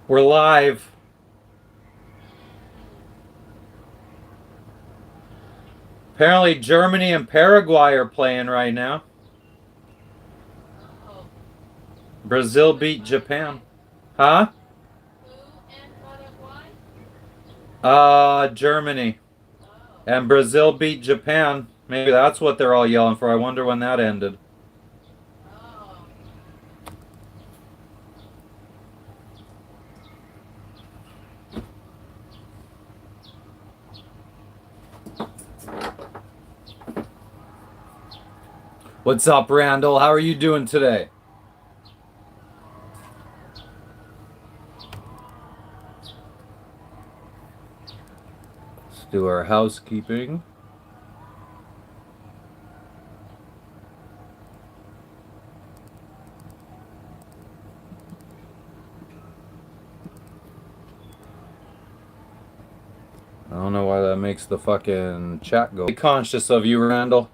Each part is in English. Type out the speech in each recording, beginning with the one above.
We're live. Apparently, Germany and Paraguay are playing right now. Oh, Brazil who and beat Japan. Paraguay? Huh? Who and Paraguay? Germany. Oh, And Brazil beat Japan. Maybe that's what they're all yelling for. I wonder when that ended. oh. What's up, Randall? How are you doing today? Let's do our housekeeping. I don't know why that makes the fucking chat go. Be conscious of you, Randall.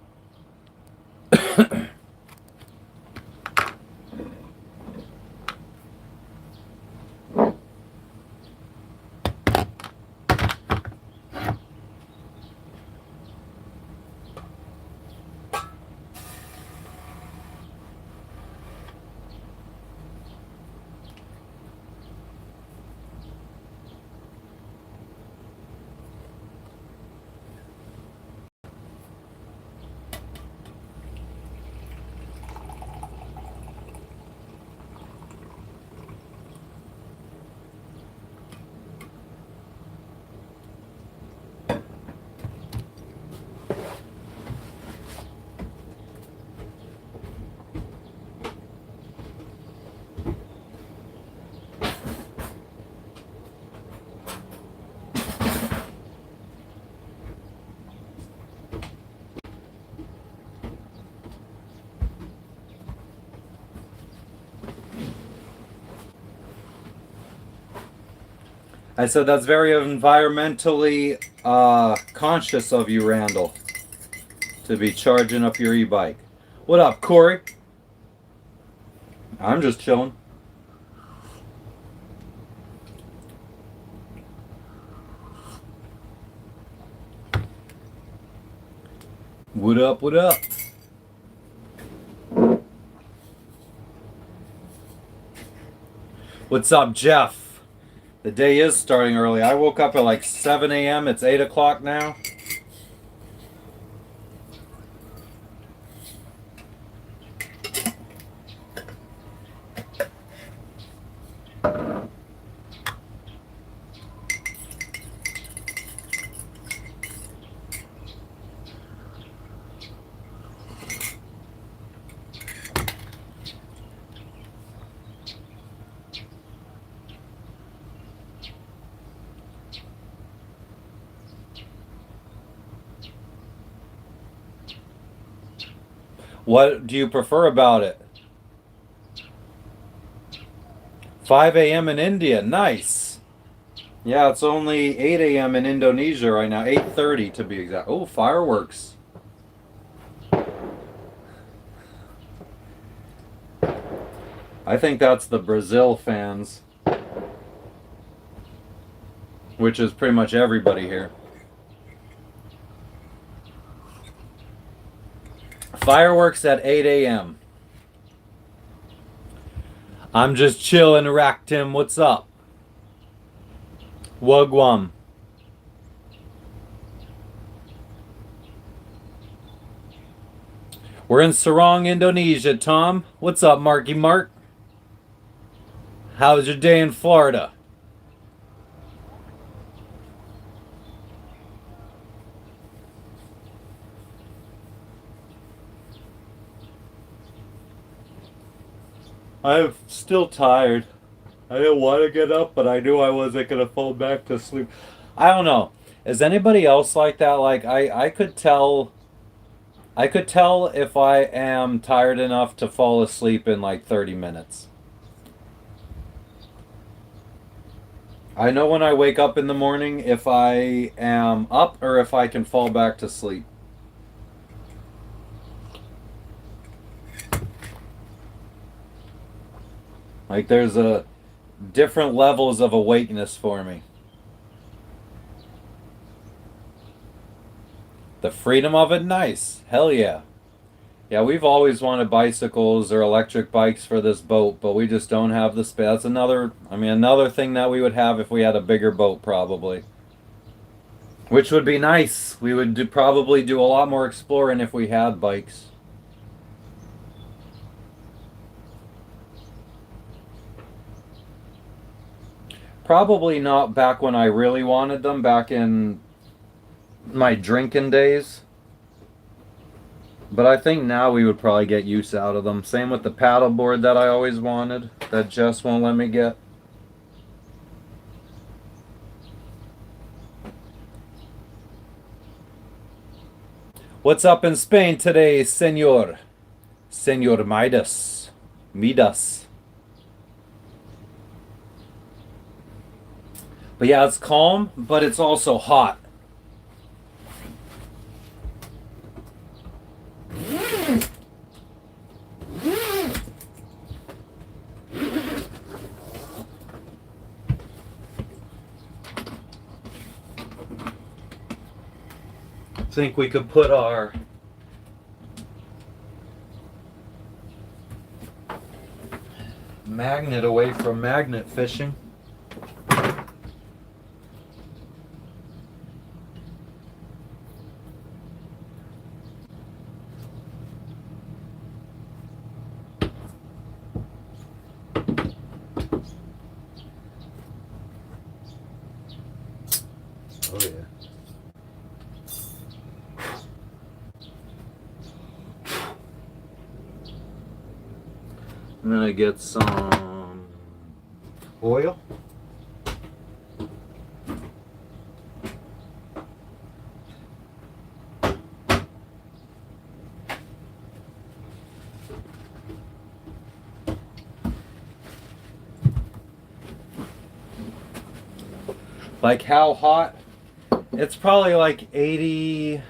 I said that's very environmentally conscious of you, Randall, to be charging up your e-bike. What up, Corey? I'm just chilling. What up, what up? What's up, Jeff? The day is starting early. I woke up at like 7 a.m. It's 8 o'clock now. What do you prefer about it? 5 a.m. in India. Nice. Yeah, it's only 8 a.m. in Indonesia right now. 8:30 to be exact. Oh, fireworks. I think that's the Brazil fans, which is pretty much everybody here. Fireworks at 8 a.m. I'm just chilling, Raktim. What's up? Wagwam. We're in Sarong, Indonesia, Tom. What's up, Marky Mark? How's your day in Florida? I'm still tired. I didn't want to get up, but I knew I wasn't going to fall back to sleep. I don't know. Is anybody else like that? Like I could tell if I am tired enough to fall asleep in like 30 minutes. I know when I wake up in the morning if I am up or if I can fall back to sleep. Like there's different levels of awakeness for me. The freedom of it, nice. Hell yeah. Yeah, we've always wanted bicycles or electric bikes for this boat, but we just don't have the space. That's another thing that we would have if we had a bigger boat, probably. Which would be nice. We would probably do a lot more exploring if we had bikes. Probably not back when I really wanted them, back in my drinking days. But I think now we would probably get use out of them. Same with the paddleboard that I always wanted, that Jess won't let me get. What's up in Spain today, senor? Senor Midas. Midas. But yeah, it's calm, but it's also hot. I think we could put our magnet away from magnet fishing. Oh yeah. I'm gonna get some oil. Like how hot? It's probably like 80. I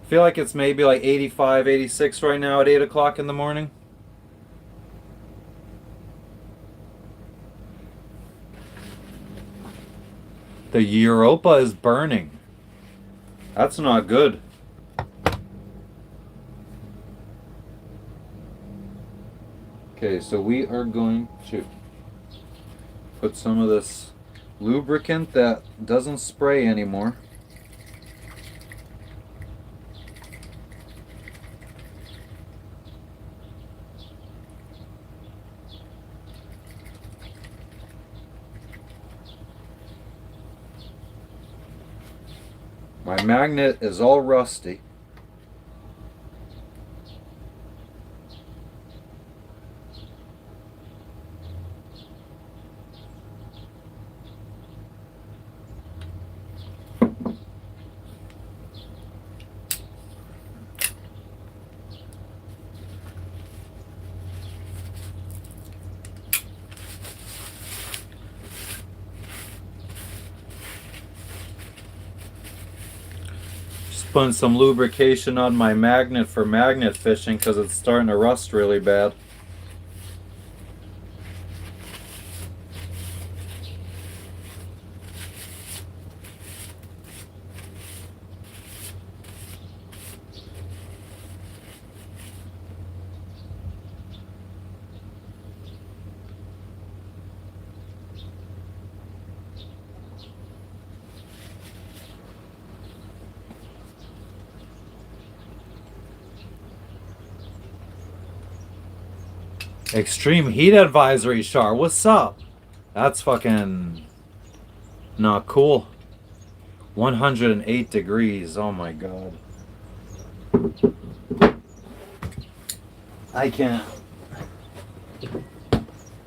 feel like it's maybe like 85, 86 right now at 8 o'clock in the morning. The Europa is burning. That's not good. Okay, so we are going to put some of this lubricant that doesn't spray anymore. My magnet is all rusty. Putting some lubrication on my magnet for magnet fishing because it's starting to rust really bad. Extreme heat advisory, Char. What's up? That's fucking not cool. 108 degrees. Oh my god. I can't.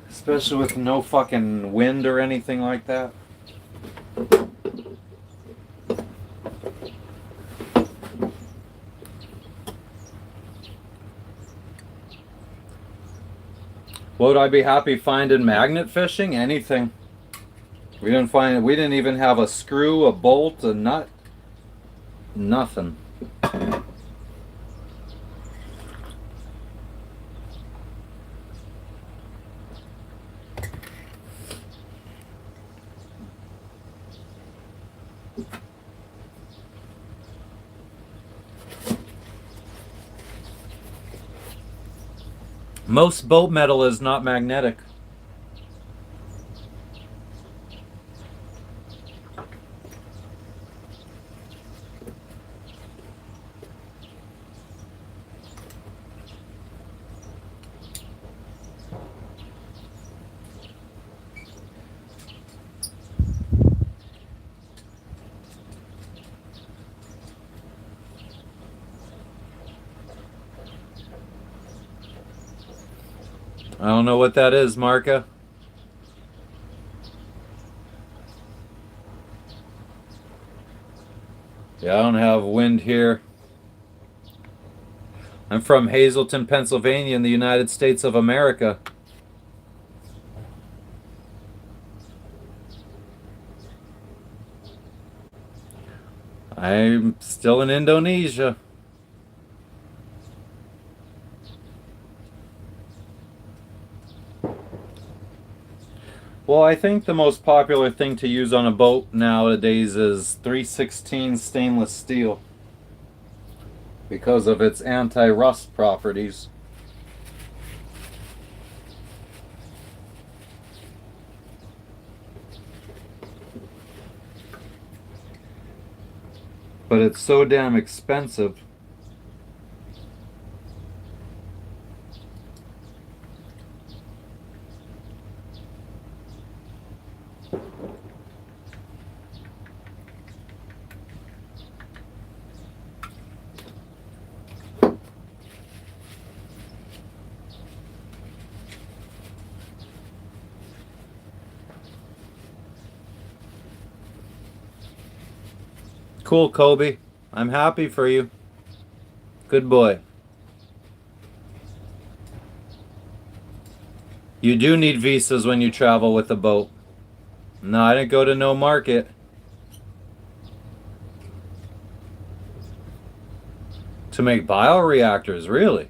Especially with no fucking wind or anything like that. Would I be happy finding magnet fishing? Anything. We didn't even have a screw, a bolt, a nut. Nothing. Most boat metal is not magnetic. I don't know what that is, Marka. Yeah, I don't have wind here. I'm from Hazleton, Pennsylvania in the United States of America. I'm still in Indonesia. Well, I think the most popular thing to use on a boat nowadays is 316 stainless steel because of its anti-rust properties. But it's so damn expensive. Cool, Kobe. I'm happy for you. Good boy. You do need visas when you travel with a boat. No, I didn't go to no market. To make bioreactors, really?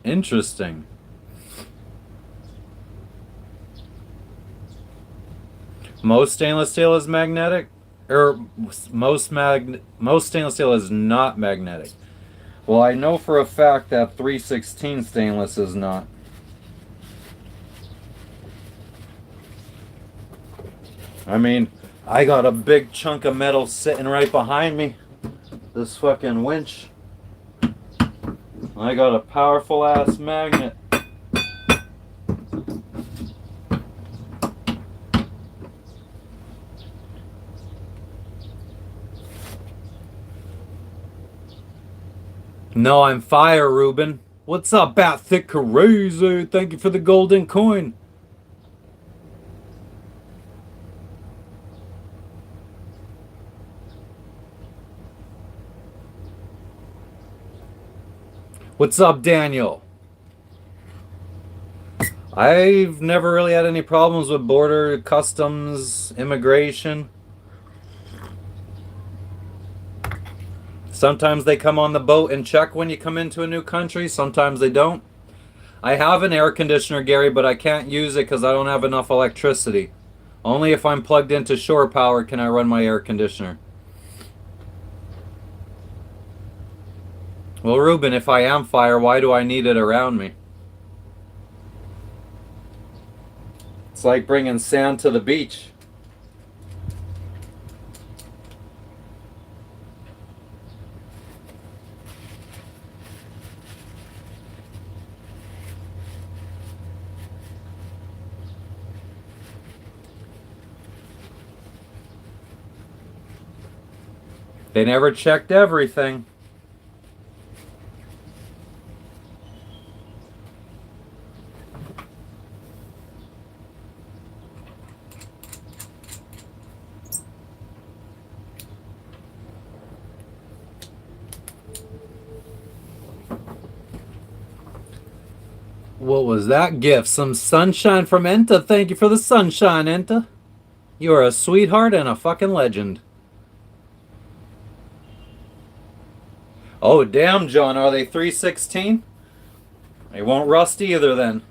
Interesting. Most stainless steel is magnetic? Or most stainless steel is not magnetic. Well, I know for a fact that 316 stainless is not. I mean, I got a big chunk of metal sitting right behind me. This fucking winch. I got a powerful ass magnet. No, I'm fire, Ruben. What's up, Bat Thick Crazy? Thank you for the golden coin. What's up, Daniel? I've never really had any problems with border customs, immigration. Sometimes they come on the boat and check when you come into a new country. Sometimes they don't. I have an air conditioner, Gary, but I can't use it because I don't have enough electricity. Only if I'm plugged into shore power can I run my air conditioner. Well, Ruben, if I am fire, why do I need it around me? It's like bringing sand to the beach. They never checked everything. What was that gift? Some sunshine from Enta? Thank you for the sunshine, Enta. You are a sweetheart and a fucking legend. Oh, damn, John. Are they 316? They won't rust either then.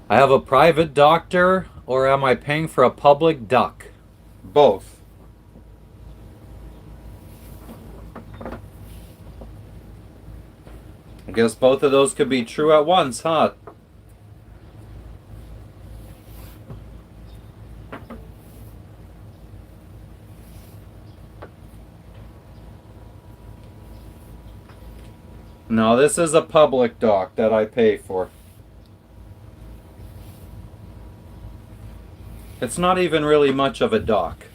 I have a private doctor, or am I paying for a public duck? Both. I guess both of those could be true at once, huh? No, this is a public dock that I pay for. It's not even really much of a dock.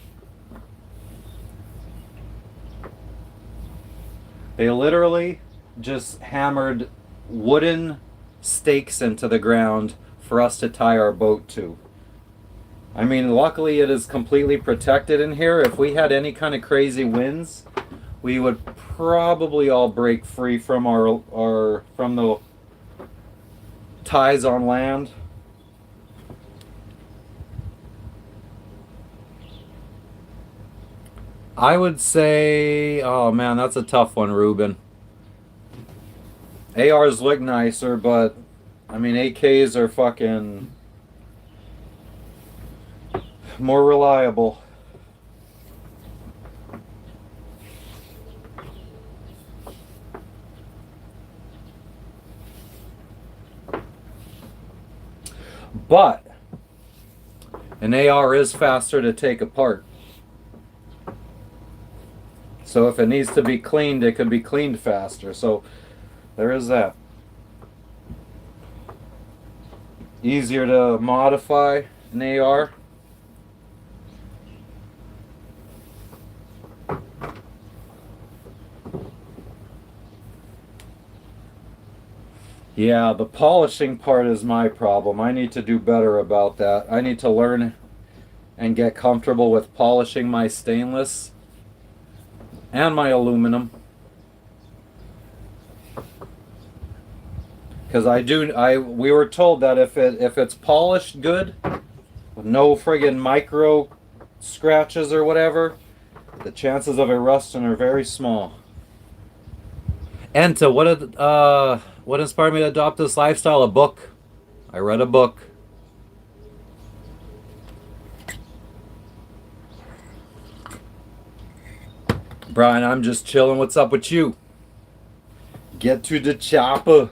They literally just hammered wooden stakes into the ground for us to tie our boat to. I mean, luckily it is completely protected in here. If we had any kind of crazy winds, we would probably all break free from our from the ties on land. I would say, oh man, that's a tough one, Ruben. ARs look nicer, but I mean, AKs are fucking more reliable. But an AR is faster to take apart. So if it needs to be cleaned, it could be cleaned faster. So there is that. Easier to modify an AR. Yeah, the polishing part is my problem. I need to do better about that. I need to learn and get comfortable with polishing my stainless and my aluminum. Because we were told that if it's polished good, with no friggin' micro scratches or whatever, the chances of it rusting are very small. And to what inspired me to adopt this lifestyle? A book. I read a book. Brian, I'm just chilling. What's up with you? Get to the chopper.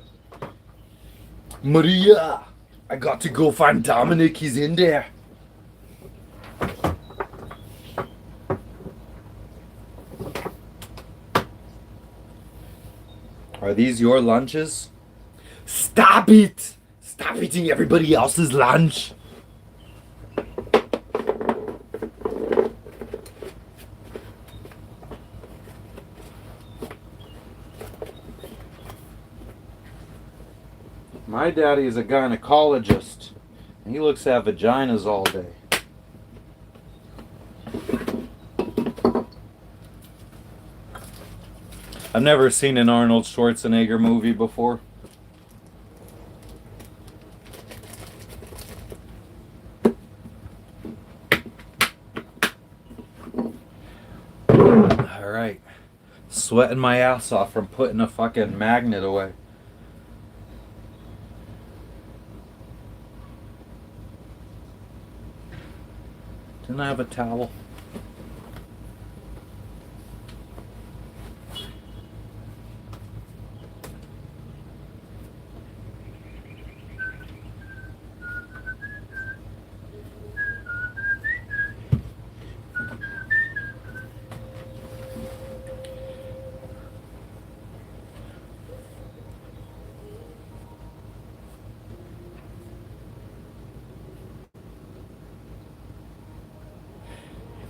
Maria, I got to go find Dominic. He's in there. Are these your lunches? Stop it! Stop eating everybody else's lunch. My daddy is a gynecologist, and he looks at vaginas all day. I've never seen an Arnold Schwarzenegger movie before. Alright. Sweating my ass off from putting a fucking magnet away. Didn't I have a towel?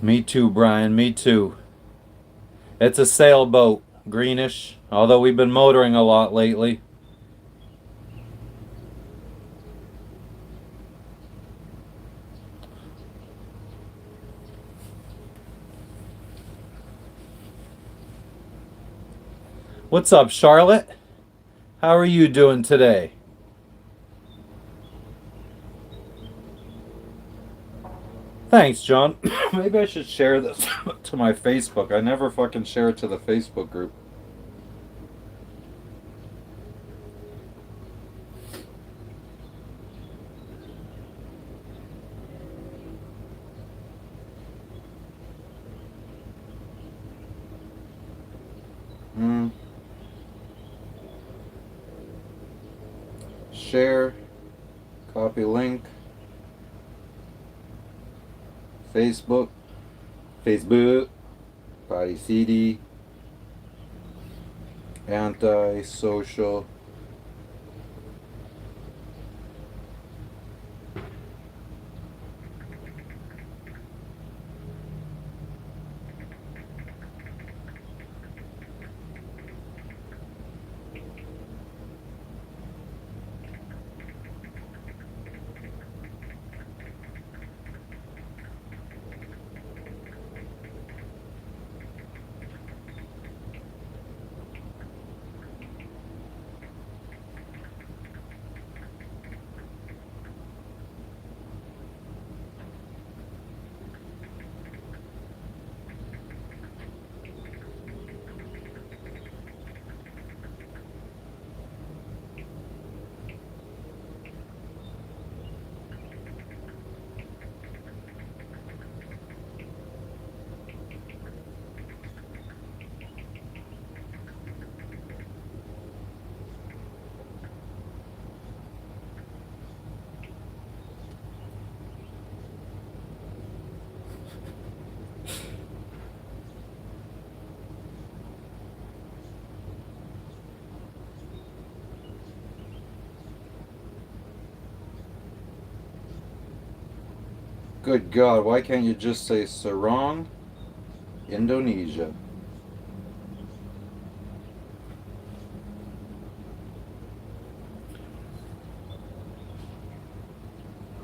Me too, Brian. Me too. It's a sailboat, greenish, although we've been motoring a lot lately. What's up, Charlotte? How are you doing today? Thanks, John. Maybe I should share this to my Facebook. I never fucking share it to the Facebook group. share, copy link, Facebook, Party CD, anti-social. Good God, why can't you just say Sarong, Indonesia?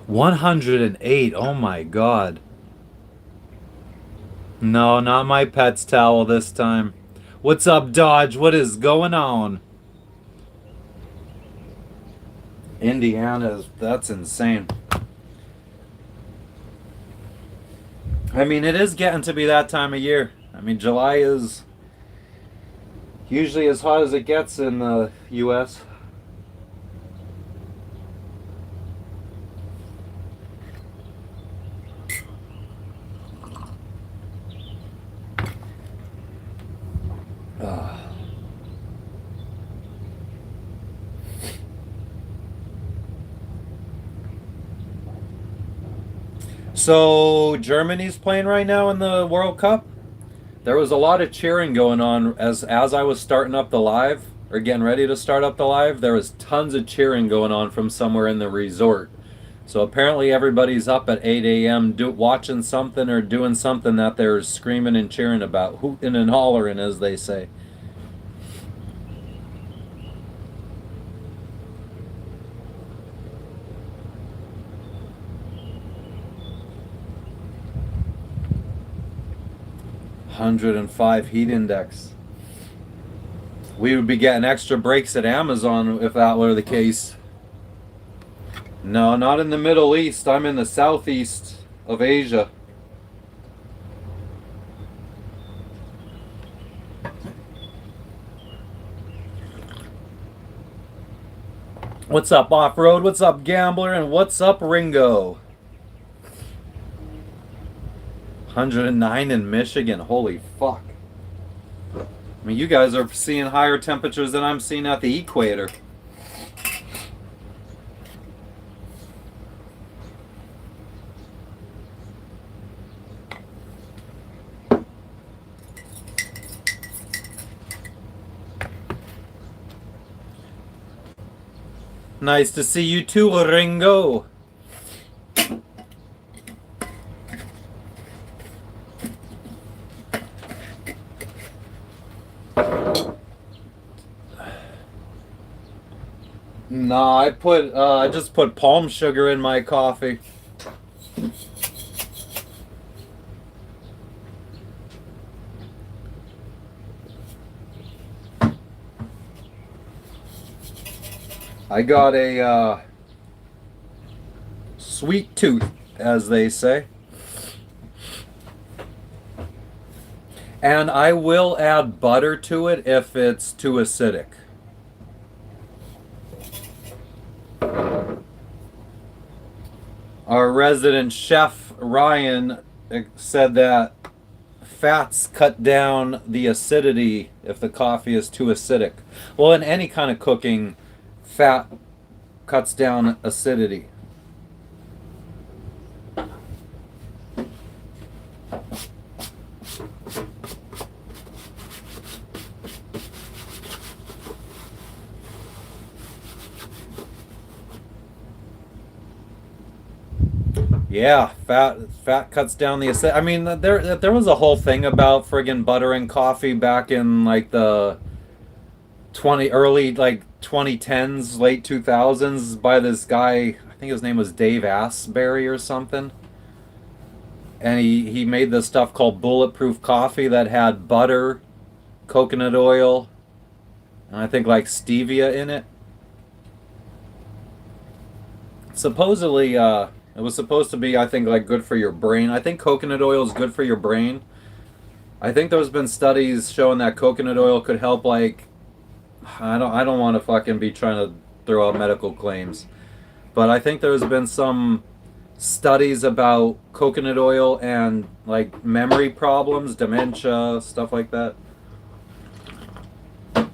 $108. Oh my God. No, not my pet's towel this time. What's up, Dodge? What is going on? Indiana, that's insane. I mean, it is getting to be that time of year. I mean, July is usually as hot as it gets in the U.S. Ah. So Germany's playing right now in the World Cup. There was a lot of cheering going on as I was starting up the live or getting ready to start up the live. There was tons of cheering going on from somewhere in the resort. So apparently everybody's up at 8 a.m. Watching something or doing something that they're screaming and cheering about, hooting and hollering, as they say. $105 heat index. We would be getting extra breaks at Amazon if that were the case. No, not in the Middle East. I'm in the southeast of Asia. What's up, Off-Road? What's up, Gambler? And what's up, Ringo? 109 in Michigan. Holy fuck. I mean, you guys are seeing higher temperatures than I'm seeing at the equator. Nice to see you too, Ringo. Nah, I just put palm sugar in my coffee. I got a sweet tooth, as they say. And I will add butter to it if it's too acidic. Our resident chef, Ryan, said that fats cut down the acidity if the coffee is too acidic. Well, in any kind of cooking, fat cuts down acidity. Yeah, fat cuts down the acid. I mean, there was a whole thing about friggin' butter and coffee back in like the 2010s, late 2000s by this guy. I think his name was Dave Asbury or something. And he made this stuff called bulletproof coffee that had butter, coconut oil, and I think like stevia in it. Supposedly, it was supposed to be, I think, like good for your brain. I think coconut oil is good for your brain. I think there's been studies showing that coconut oil could help, like, I don't want to fucking be trying to throw out medical claims, but I think there's been some studies about coconut oil and like memory problems, dementia, stuff like that. I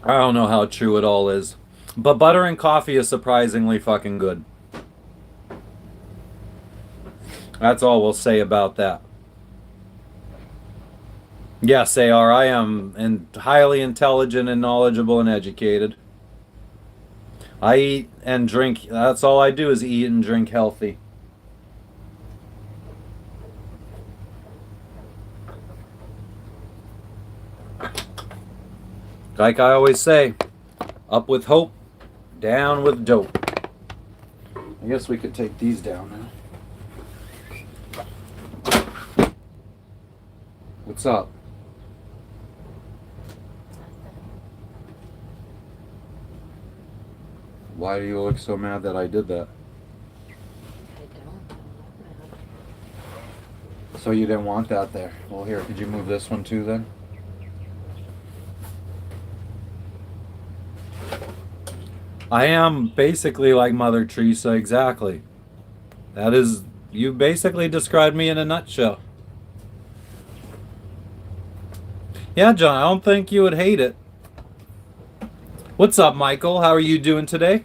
don't know how true it all is, but butter and coffee is surprisingly fucking good. That's all we'll say about that. Yes, AR, I am highly intelligent and knowledgeable and educated. I eat and drink. That's all I do is eat and drink healthy. Like I always say, up with hope, down with dope. I guess we could take these down now. What's up? Why do you look so mad that I did that? So you didn't want that there. Well, here, could you move this one too then? I am basically like Mother Teresa, exactly. That is, you basically described me in a nutshell. Yeah, John, I don't think you would hate it. What's up, Michael? How are you doing today?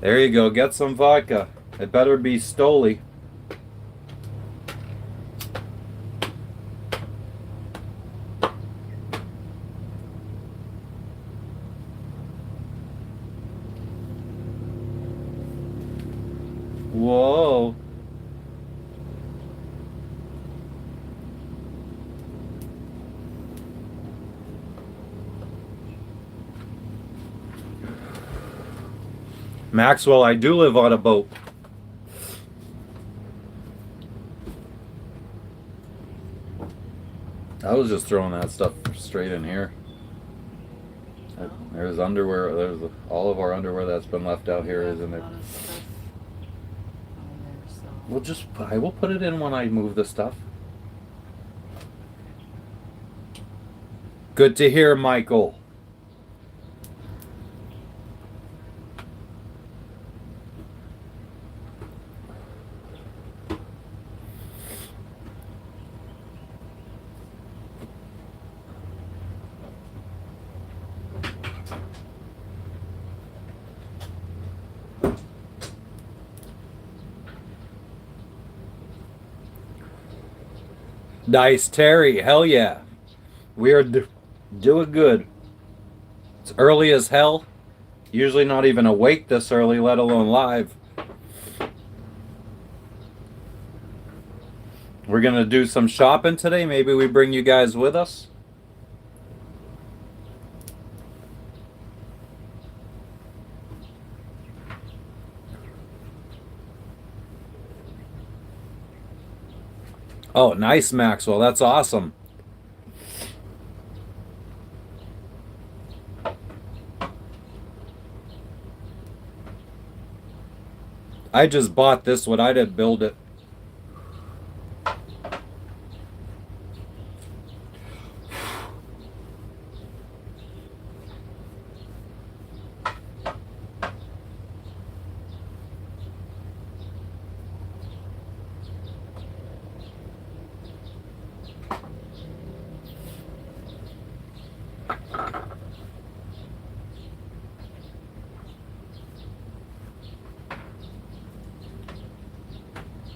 There you go. Get some vodka. It better be Stoli. Whoa. Maxwell, I do live on a boat. I was just throwing that stuff straight in here. There's underwear. There's all of our underwear that's been left out here is in there. I will put it in when I move the stuff. Good to hear, Michael. Nice, Terry. Hell yeah. We are doing good. It's early as hell. Usually not even awake this early, let alone live. We're going to do some shopping today. Maybe we bring you guys with us. Oh, nice, Maxwell. That's awesome. I just bought this one. I didn't build it.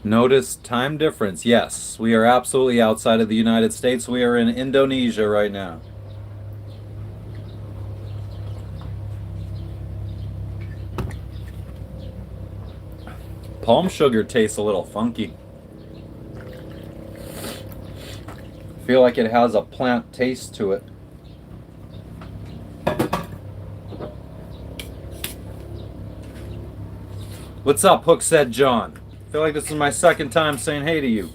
Notice time difference. Yes, we are absolutely outside of the United States. We are in Indonesia right now. Palm sugar tastes a little funky. I feel like it has a plant taste to it. What's up, Hook said John? I feel like this is my second time saying hey to you.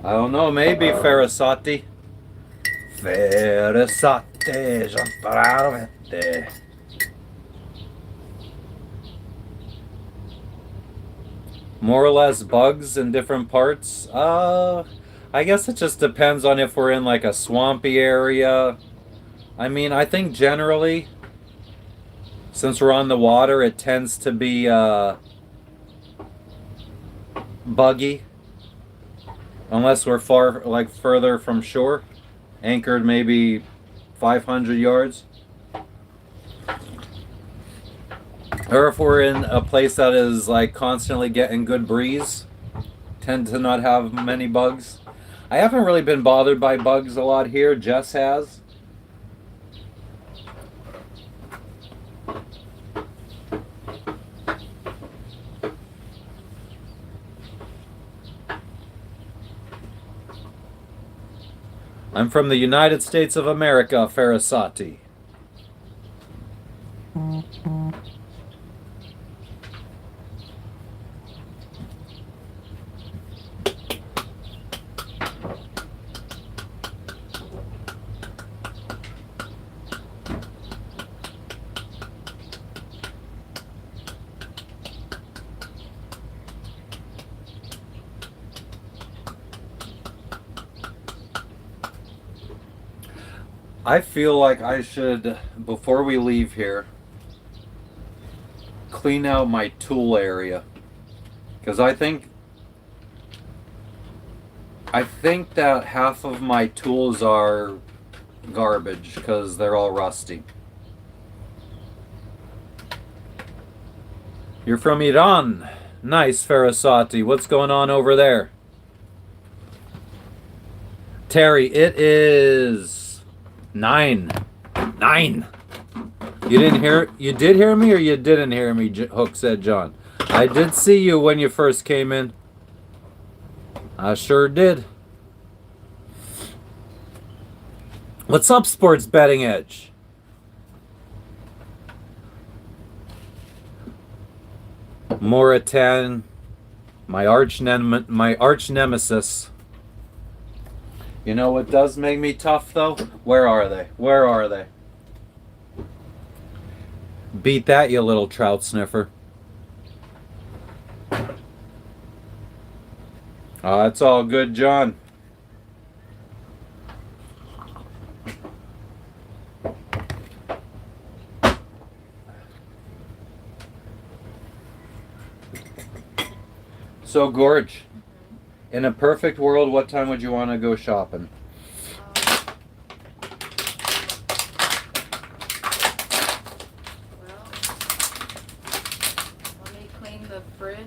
I don't know, maybe Farasati. Farasati, Gianparavete. More or less bugs in different parts? I guess it just depends on if we're in like a swampy area. I mean, I think generally, since we're on the water, it tends to be buggy. Unless we're far, like further from shore, anchored maybe 500 yards. Or if we're in a place that is like constantly getting good breeze, tend to not have many bugs. I haven't really been bothered by bugs a lot here. Jess has. I'm from the United States of America, Farasati. I feel like I should, before we leave here, clean out my tool area. Because I think that half of my tools are garbage because they're all rusty. You're from Iran. Nice, Farasati. What's going on over there? Terry, it is 9. You didn't hear? You did hear me, or you didn't hear me? Hook said John. I did see you when you first came in. I sure did. What's up, Sports Betting Edge? Moritan, my arch nemesis. You know what does make me tough, though? Where are they? Where are they? Beat that, you little trout sniffer. Oh, it's all good, John. So, Gorge, in a perfect world, what time would you want to go shopping? Well, let me clean the fridge.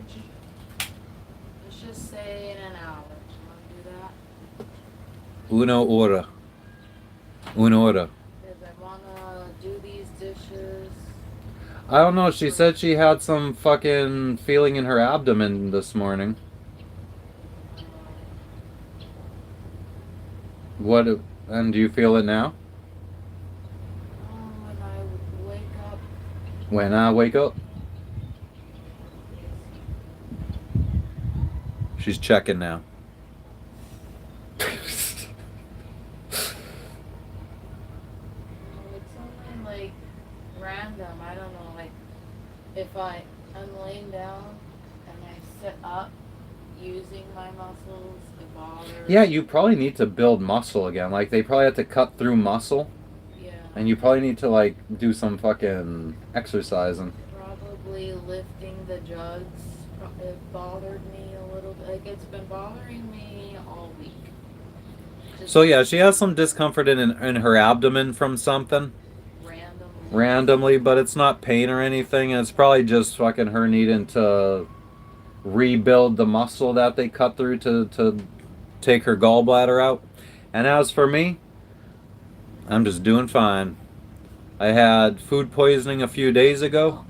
Let's just say in an hour. You want to do that? Una hora. Una hora. Because I want to do these dishes. I don't know. She said she had some fucking feeling in her abdomen this morning. What? And do you feel it now? When I wake up. When I wake up? She's checking now. It's only like random. I don't know. Like if I'm laying down and I sit up using my muscles, it bothers. Yeah, you probably need to build muscle again. Like they probably have to cut through muscle. Yeah. And you probably need to like do some fucking exercising. Probably lifting the jugs. It bothered me a little bit. Like it's been bothering me all week. So yeah, she has some discomfort in her abdomen from something. randomly, but it's not pain or anything. It's probably just fucking her needing to rebuild the muscle that they cut through to take her gallbladder out. And as for me, I'm just doing fine. I had food poisoning a few days ago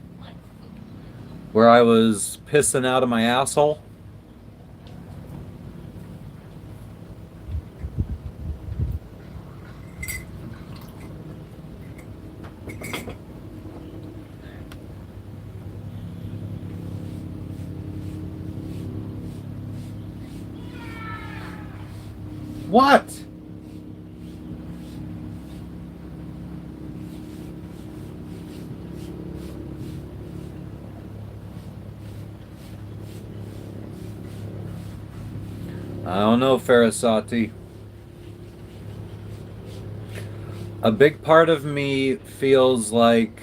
where I was pissing out of my asshole. What? I don't know, Farasati. A big part of me feels like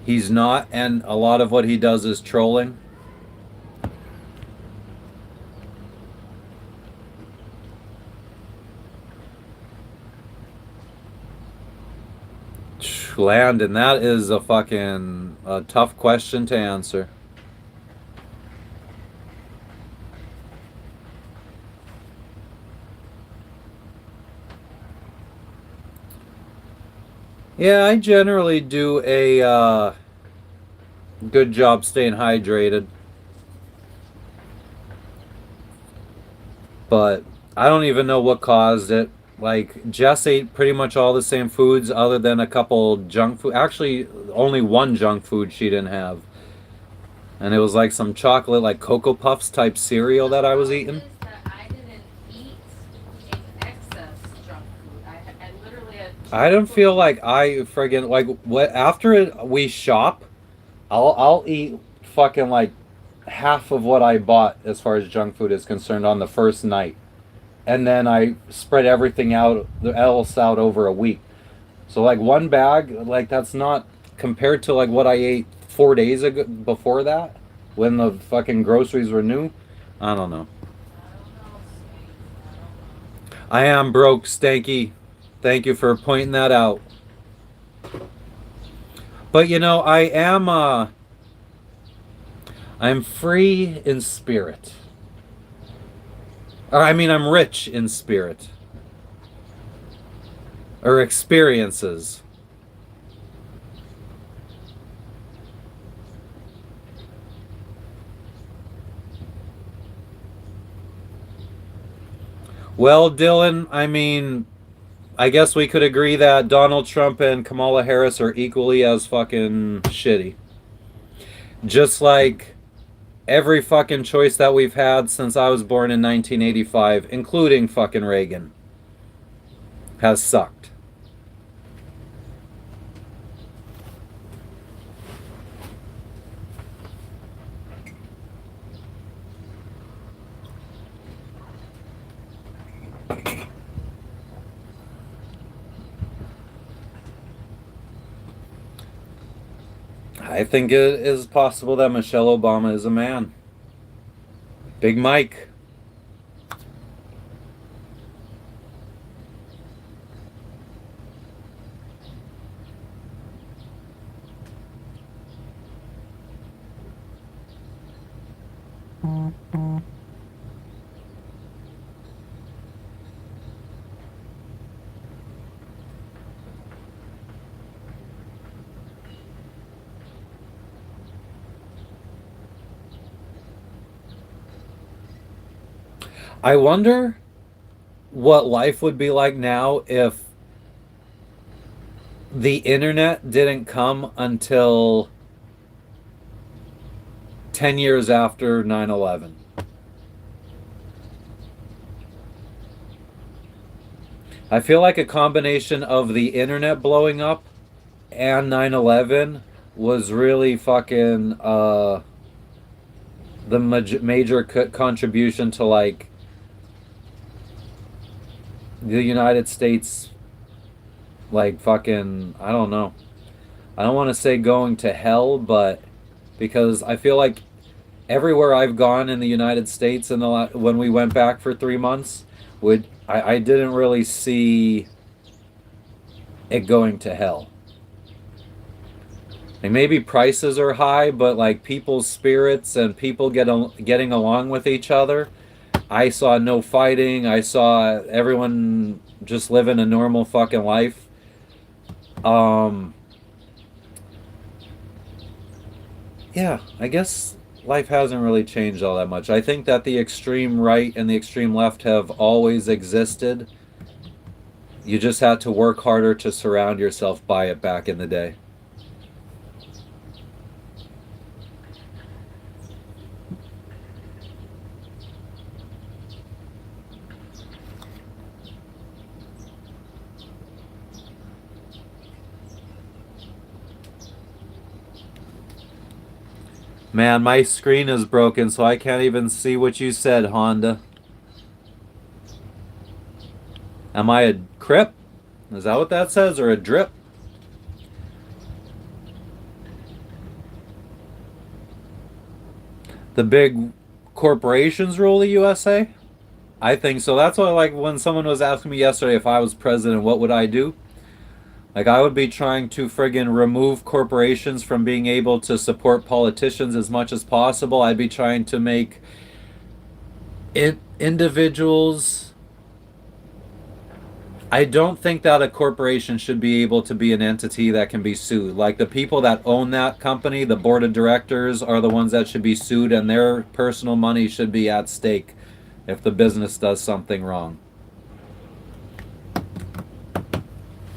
he's not, and a lot of what he does is trolling. Landon, that is a fucking tough question to answer. Yeah, I generally do a good job staying hydrated. But I don't even know what caused it. Like, Jess ate pretty much all the same foods other than a couple junk food. Actually, only one junk food she didn't have. And it was like some chocolate, like Cocoa Puffs type cereal that I was eating. I didn't eat in excess junk food. I literally had. I don't feel like I friggin' like what after we shop, I'll eat fucking like half of what I bought as far as junk food is concerned on the first night, and then I spread everything out else out over a week. So like one bag, like that's not compared to like what I ate 4 days ago before that, when the fucking groceries were new. I don't know. I am broke, Stanky. Thank you for pointing that out. But you know, I'm free in spirit. Or I mean I'm rich in spirit. Or experiences. Well, Dylan, I mean, I guess we could agree that Donald Trump and Kamala Harris are equally as fucking shitty. Just like every fucking choice that we've had since I was born in 1985, including fucking Reagan, has sucked. I think it is possible that Michelle Obama is a man. Big Mike. I wonder what life would be like now if the internet didn't come until 10 years after 9/11. I feel like a combination of the internet blowing up and 9/11 was really fucking the major contribution to like the United States, like fucking, I don't know. I don't want to say going to hell, but because I feel like everywhere I've gone in the United States in the when we went back for 3 months, I didn't really see it going to hell. Like maybe prices are high, but like people's spirits and people getting along with each other. I saw no fighting. I saw everyone just living a normal fucking life. Um, yeah, I guess life hasn't really changed all that much. I think that the extreme right and the extreme left have always existed. You just had to work harder to surround yourself by it back in the day. Man, my screen is broken, so I can't even see what you said, Honda. Am I a crip? Is that what that says, or a drip? The big corporations rule the USA? I think so. That's why, like, when someone was asking me yesterday if I was president, what would I do? Like, I would be trying to friggin' remove corporations from being able to support politicians as much as possible. I'd be trying to make individuals. I don't think that a corporation should be able to be an entity that can be sued. Like the people that own that company, the board of directors, are the ones that should be sued, and their personal money should be at stake if the business does something wrong.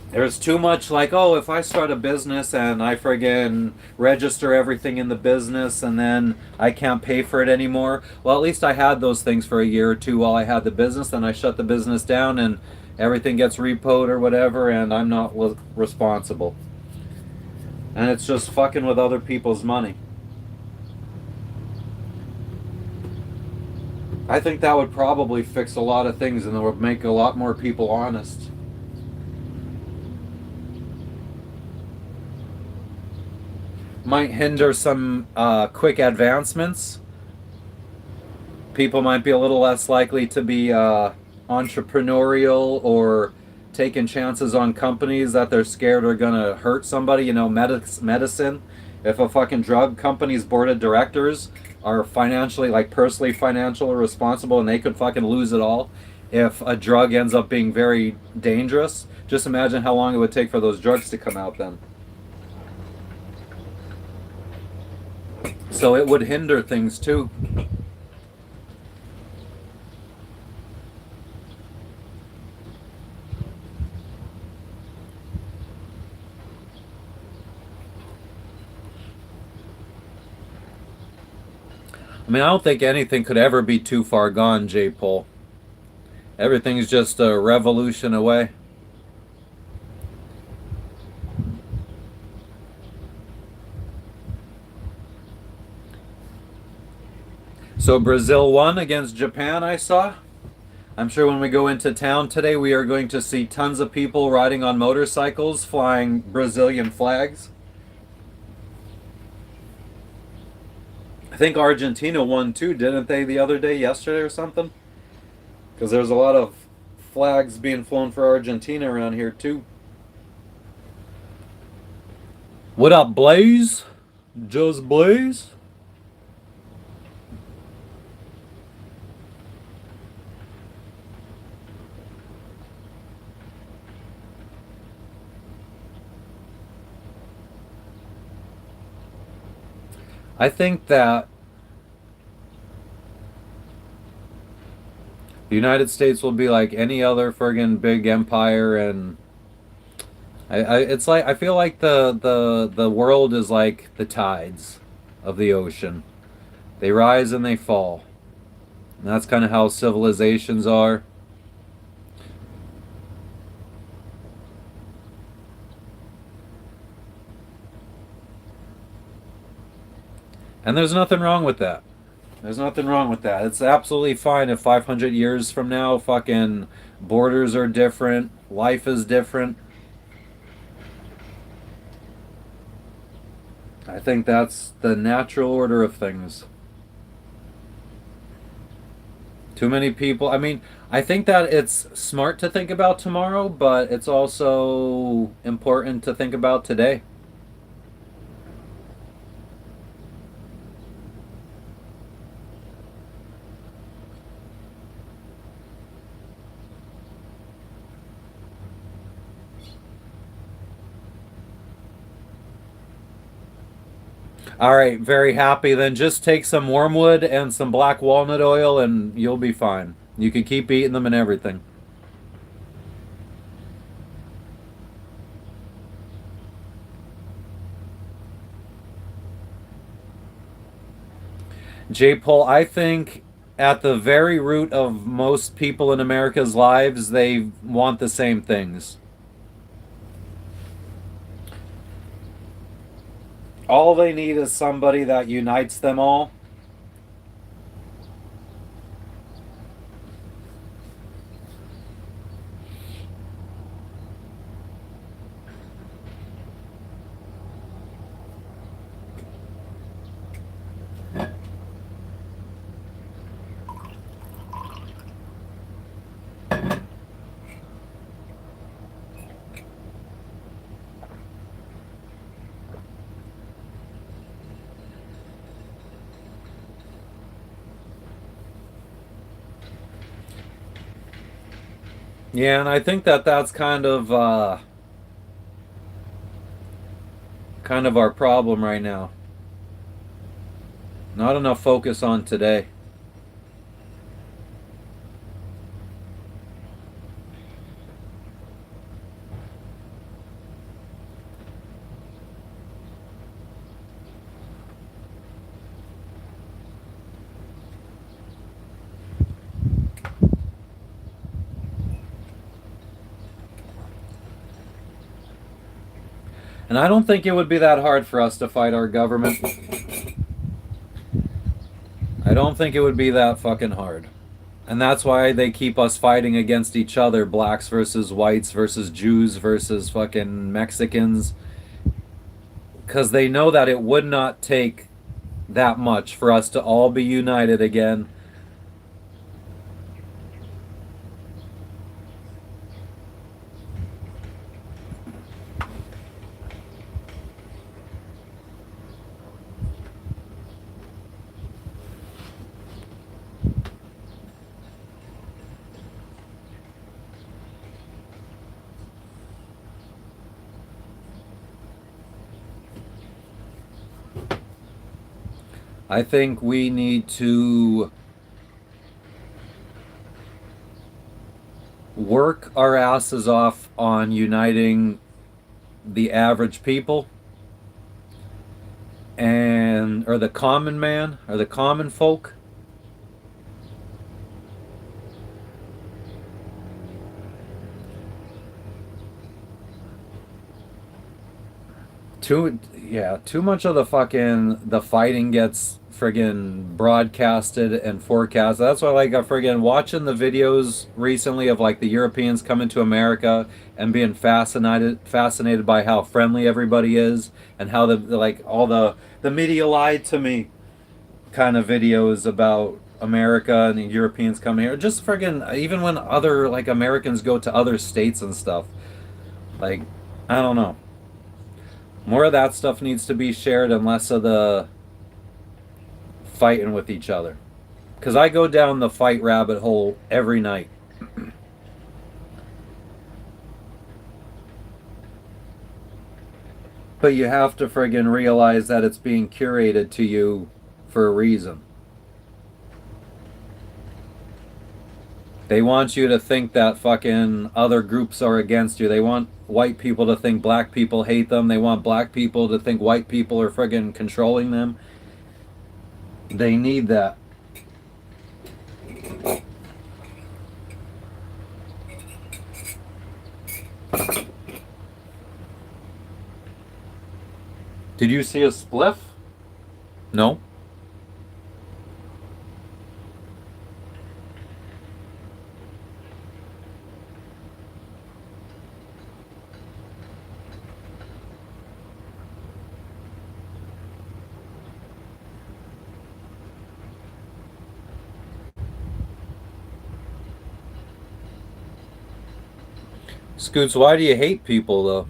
There's too much like, oh, if I start a business and I friggin' register everything in the business and then I can't pay for it anymore. Well, at least I had those things for a year or two while I had the business, then I shut the business down and everything gets repoed or whatever, and I'm not responsible. And it's just fucking with other people's money. I think that would probably fix a lot of things and it would make a lot more people honest. Might hinder some quick advancements. People might be a little less likely to be entrepreneurial or taking chances on companies that they're scared are gonna hurt somebody. You know, medicine. If a fucking drug company's board of directors are financially, like personally financially responsible and they could fucking lose it all if a drug ends up being very dangerous, just imagine how long it would take for those drugs to come out then. So it would hinder things too. I mean, I don't think anything could ever be too far gone, J. Pole. Everything's just a revolution away. So Brazil won against Japan, I saw. I'm sure when we go into town today, we are going to see tons of people riding on motorcycles, flying Brazilian flags. I think Argentina won too, didn't they, the other day, yesterday or something? Because there's a lot of flags being flown for Argentina around here too. What up, Blaze? Just Blaze? I think that the United States will be like any other friggin' big empire, and it's like I feel like the world is like the tides of the ocean. They rise and they fall. And that's kind of how civilizations are. And there's nothing wrong with that. There's nothing wrong with that. It's absolutely fine if 500 years from now fucking borders are different, life is different. I think that's the natural order of things. Too many people. I mean, I think that it's smart to think about tomorrow, but it's also important to think about today. All right, very happy. Then just take some wormwood and some black walnut oil and you'll be fine. You can keep eating them and everything. J. Paul, I think at the very root of most people in America's lives, they want the same things. All they need is somebody that unites them all. Yeah, and I think that that's kind of our problem right now. Not enough focus on today. And I don't think it would be that hard for us to fight our government. I don't think it would be that fucking hard. And that's why they keep us fighting against each other, blacks versus whites versus Jews versus fucking Mexicans. Because they know that it would not take that much for us to all be united again. I think we need to work our asses off on uniting the average people and or the common man or the common folk. Too much of the fighting gets friggin' broadcasted and forecasted. That's why like I friggin' watching the videos recently of like the Europeans coming to America and being fascinated by how friendly everybody is and how the like all the media lied to me kind of videos about America and the Europeans coming here. Just friggin' even when other like Americans go to other states and stuff. Like I don't know. More of that stuff needs to be shared and less of the fighting with each other. Because I go down the fight rabbit hole every night. But you have to friggin' realize that it's being curated to you for a reason. They want you to think that fucking other groups are against you. They want white people to think black people hate them. They want black people to think white people are friggin' controlling them. They need that. Did you see a spliff? No? Scoots, why do you hate people though?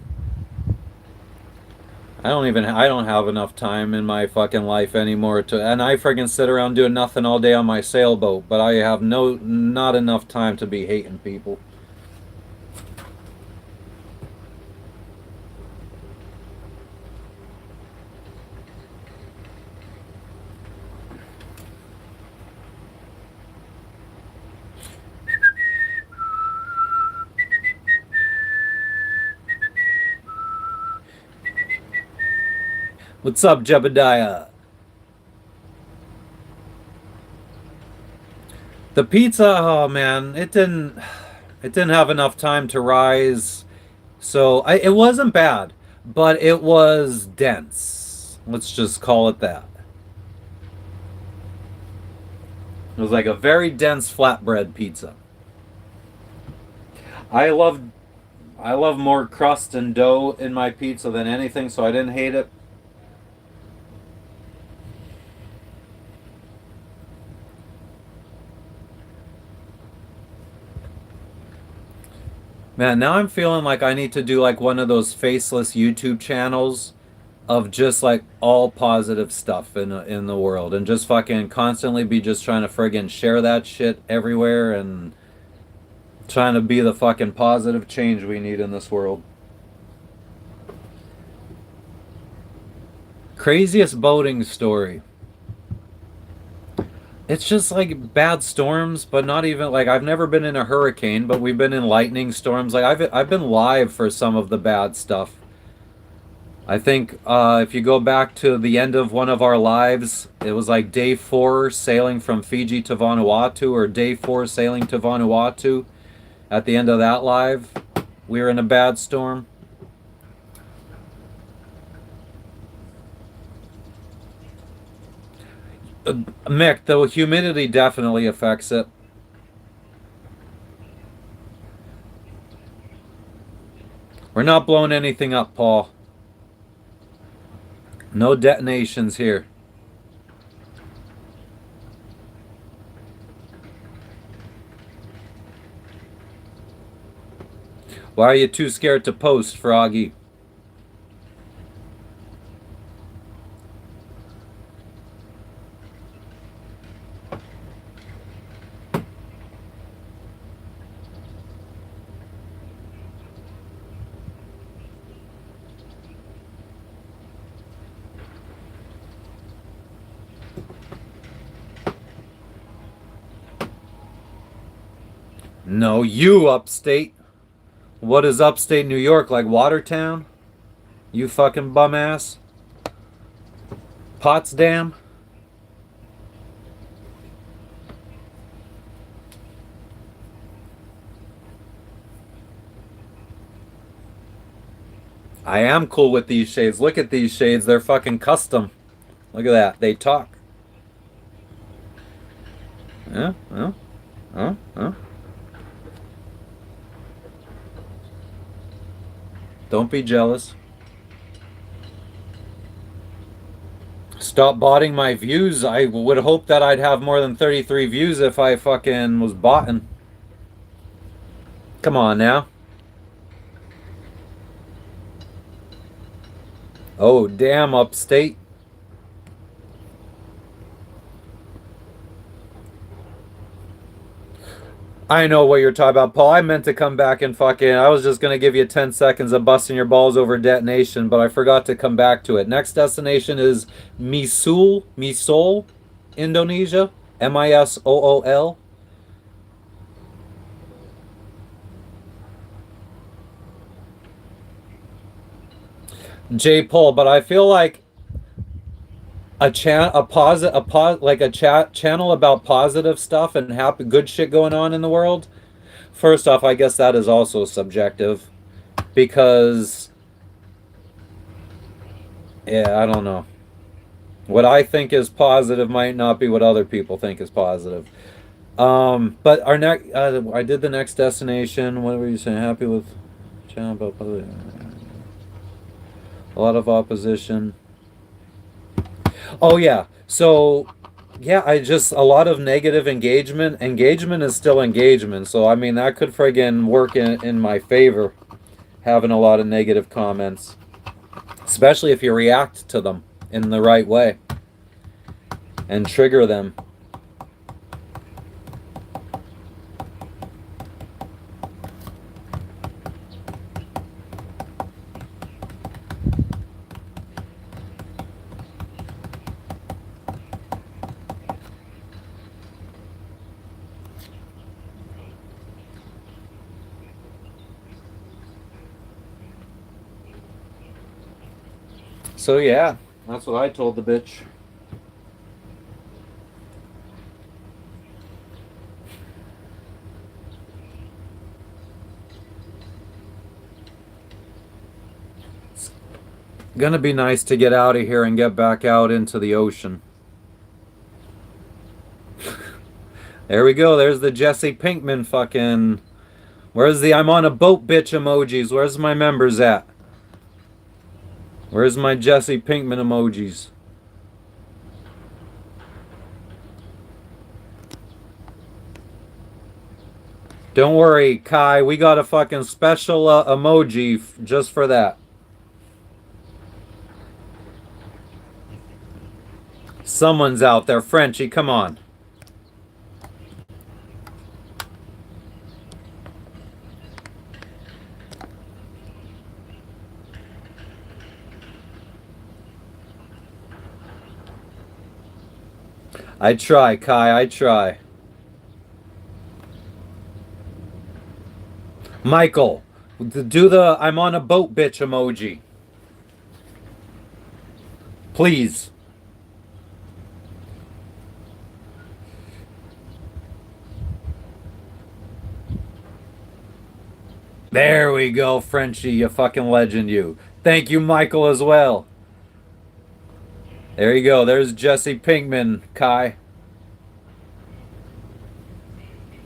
I don't have enough time in my fucking life anymore to, and I friggin' sit around doing nothing all day on my sailboat, but I have not enough time to be hating people. What's up, Jebediah? The pizza, oh man, it didn't have enough time to rise. So it wasn't bad, but it was dense. Let's just call it that. It was like a very dense flatbread pizza. I love I love more crust and dough in my pizza than anything, so I didn't hate it. Man, now I'm feeling like I need to do like one of those faceless YouTube channels of just like all positive stuff in the world and just fucking constantly be just trying to friggin' share that shit everywhere and trying to be the fucking positive change we need in this world. Craziest boating story. It's just like bad storms, but not even like I've never been in a hurricane, but we've been in lightning storms. Like I've been live for some of the bad stuff. I think if you go back to the end of one of our lives, it was like day 4 sailing from Fiji to Vanuatu, or day 4 sailing to Vanuatu. At the end of that live, we were in a bad storm. Mick, the humidity definitely affects it. We're not blowing anything up, Paul. No detonations here. Why are you too scared to post, Froggy? No, you upstate. What is upstate New York, like Watertown? You fucking bum ass. Potsdam? I am cool with these shades. Look at these shades. They're fucking custom. Look at that. They talk. Yeah, yeah, yeah, yeah. Don't be jealous. Stop botting my views. I would hope that I'd have more than 33 views if I fucking was botting. Come on now. Oh, damn, upstate. I know what you're talking about, Paul. I meant to come back and fucking. I was just gonna give you 10 seconds of busting your balls over detonation, but I forgot to come back to it. Next destination is Misol, Indonesia. Missool. J Paul, but I feel like like a chat channel about positive stuff and happy good shit going on in the world. First off, I guess that is also subjective because yeah, I don't know. What I think is positive might not be what other people think is positive. But our next, I did the next destination. What were you saying? Happy with channel about a lot of opposition. Oh yeah. So Yeah, I just a lot of negative engagement. Engagement is still engagement, so I mean that could friggin' work in my favor. Having a lot of negative comments, especially if you react to them in the right way and trigger them. So yeah, that's what I told the bitch. It's gonna be nice to get out of here and get back out into the ocean. There we go. There's the Jesse Pinkman fucking. Where's the I'm on a boat bitch emojis? Where's my members at? Where's my Jesse Pinkman emojis? Don't worry, Kai. We got a fucking special emoji just for that. Someone's out there. Frenchie, come on. I try, Kai. I try. Michael, do the I'm on a boat bitch emoji. Please. There we go, Frenchie, you fucking legend, you. Thank you, Michael, as well. There you go. There's Jesse Pinkman, Kai.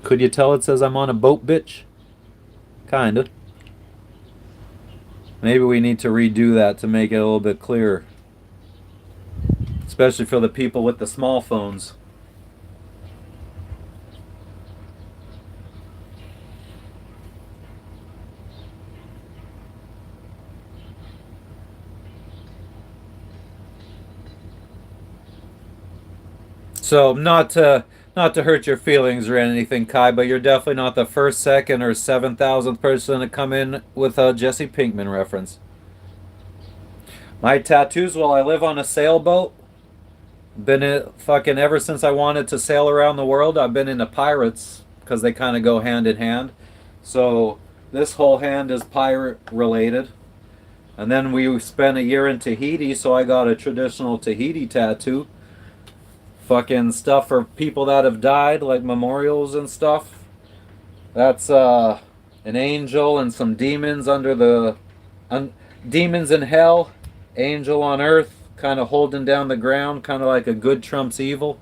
Could you tell it says I'm on a boat, bitch? Kinda. Maybe we need to redo that to make it a little bit clearer. Especially for the people with the small phones. So not to hurt your feelings or anything, Kai, but you're definitely not the first, second, or 7,000th person to come in with a Jesse Pinkman reference. My tattoos, while I live on a sailboat, been in fucking ever since I wanted to sail around the world. I've been into pirates because they kind of go hand in hand. So this whole hand is pirate related. And then we spent a year in Tahiti, so I got a traditional Tahiti tattoo. Fucking stuff for people that have died, like memorials and stuff. That's an angel and some demons under the demons in hell, angel on earth, kind of holding down the ground, kind of like a good trumps evil.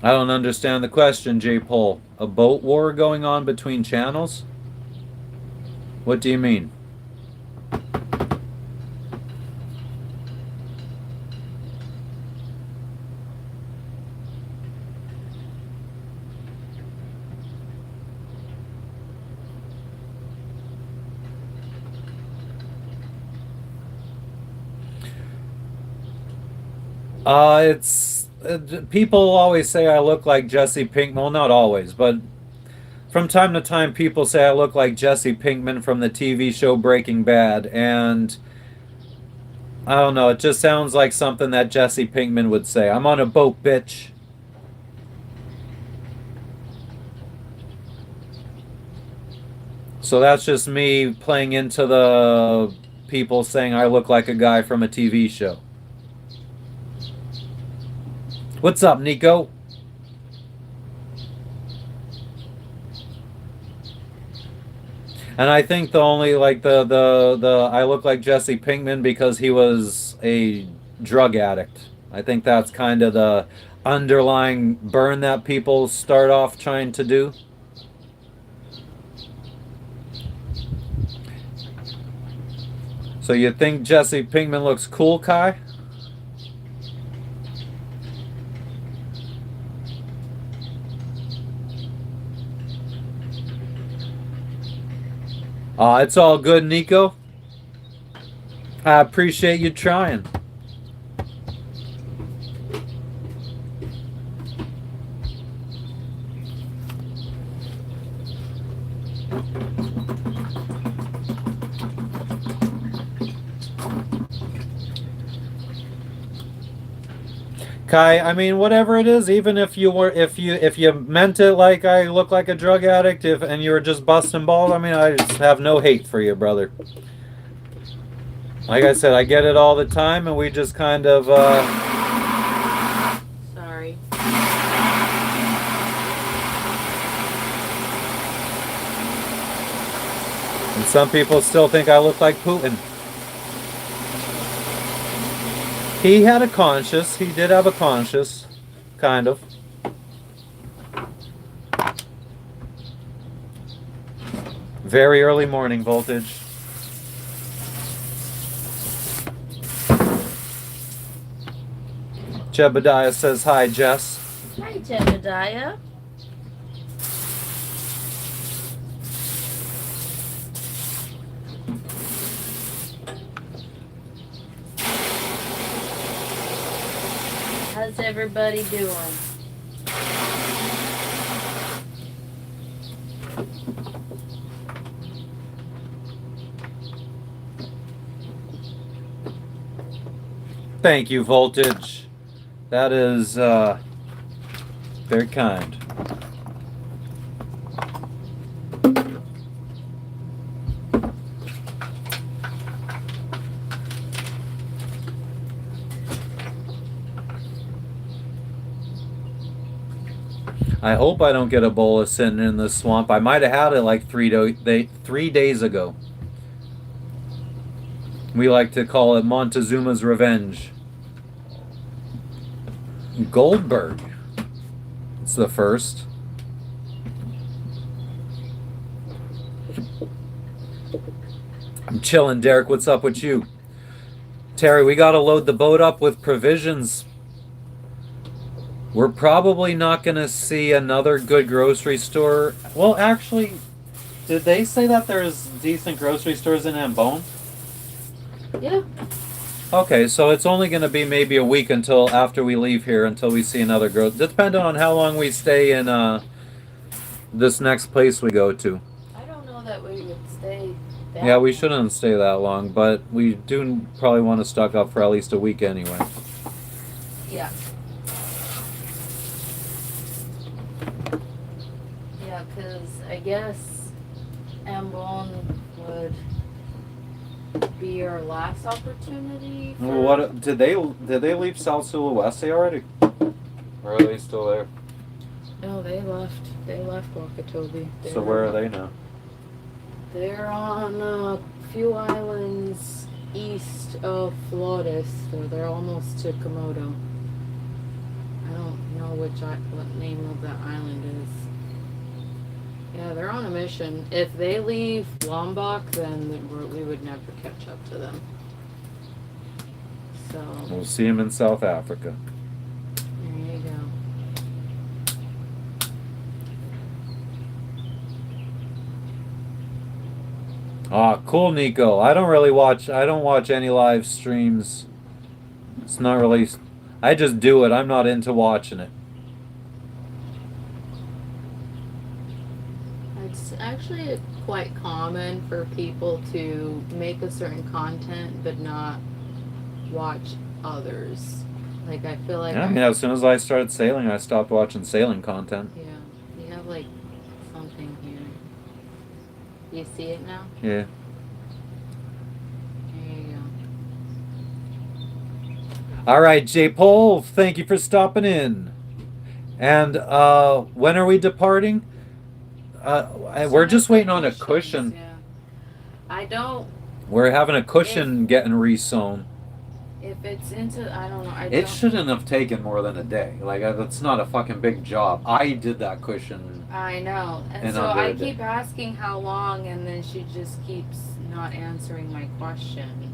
I don't understand the question, J. Pole. A boat war going on between channels? What do you mean? It's people always say I look like Jesse Pinkman. Well, not always, but from time to time, people say I look like Jesse Pinkman from the TV show Breaking Bad, and I don't know. It just sounds like something that Jesse Pinkman would say. I'm on a boat, bitch. So that's just me playing into the people saying I look like a guy from a TV show. What's up, Nico? And I think the only like the I look like Jesse Pinkman because he was a drug addict. I think that's kind of the underlying burn that people start off trying to do. So you think Jesse Pinkman looks cool, Kai? It's all good, Nico. I appreciate you trying. Kai, I mean, whatever it is, even if you meant it like I look like a drug addict, and you were just busting balls, I mean, I just have no hate for you, brother. Like I said, I get it all the time, and we just kind of Sorry. and some people still think I look like Putin. He had a conscience. He did have a conscience, kind of. Very early morning voltage. Jebediah says hi, Jess. Hi, Jebediah. How's everybody doing? Thank you, Voltage. That is very kind. I hope I don't get Ebola sitting in the swamp. I might have had it like 3 days ago. We like to call it Montezuma's revenge. Goldberg. It's the first. I'm chilling, Derek. What's up with you? Terry, we got to load the boat up with provisions. We're probably not going to see another good grocery store. Well, actually, did they say that there's decent grocery stores in Ambone? Yeah. Okay, so it's only going to be maybe a week until after we leave here until we see another depending on how long we stay in this next place we go to. I don't know that we would stay that Yeah, we long. shouldn't stay that long, but we do probably want to stock up for at least a week anyway. Yeah. Yeah, because I guess Ambon would be our last opportunity. For... What did they leave South Sulawesi already? Or are they still there? No, they left. They left Wakatobi. So where are they now? They're on a few islands east of Flores, so they're almost to Komodo. I don't know what name of that island is. Yeah, they're on a mission. If they leave Lombok, then we would never catch up to them. So We'll see them in South Africa. there you go. Ah, cool, Nico. I don't watch any live streams. It's not really. I just do it. I'm not into watching it. It's actually quite common for people to make a certain content but not watch others. Like I feel like Yeah, I mean, as soon as I started sailing, I stopped watching sailing content. yeah, you have like something here. You see it now? Yeah. There you go. All right, J. Pole, thank you for stopping in. And when are we departing? We're just waiting on a cushion. Yeah. I don't. We're having a cushion getting re-sewn. If it's into, I don't know. It shouldn't have taken more than a day. Like, that's not a fucking big job. I did that cushion. I know, and And so under I a day. keep asking how long, and then she just keeps not answering my question.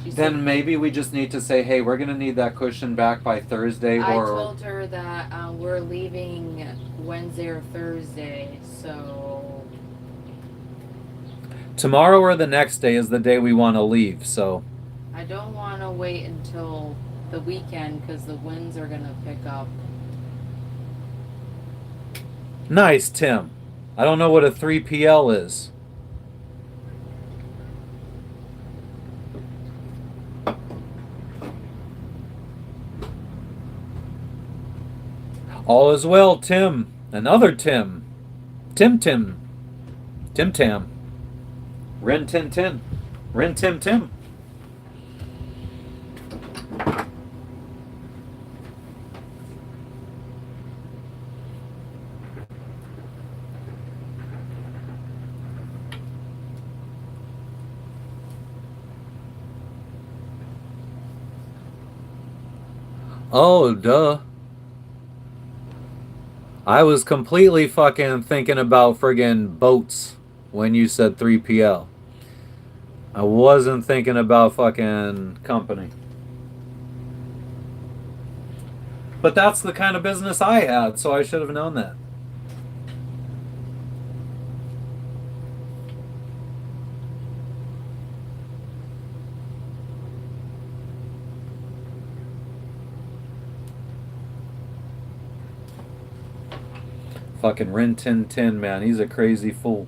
She said, Then maybe we just need to say, hey, we're gonna need that cushion back by Thursday, I or told her that we're leaving Wednesday or Thursday, so tomorrow or the next day is the day we want to leave. So I don't want to wait until the weekend because the winds are gonna pick up. nice, Tim. I don't know what a 3PL is. All is well, Tim. Another Tim. Tim Tim. Tim Tam. Rin Tin Tin. Rin Tim Tim. Oh, duh. I was completely fucking thinking about friggin' boats when you said 3PL. I wasn't thinking about fucking company. But that's the kind of business I had, so I should have known that. Fucking Rin Tin Tin, man. He's a crazy fool.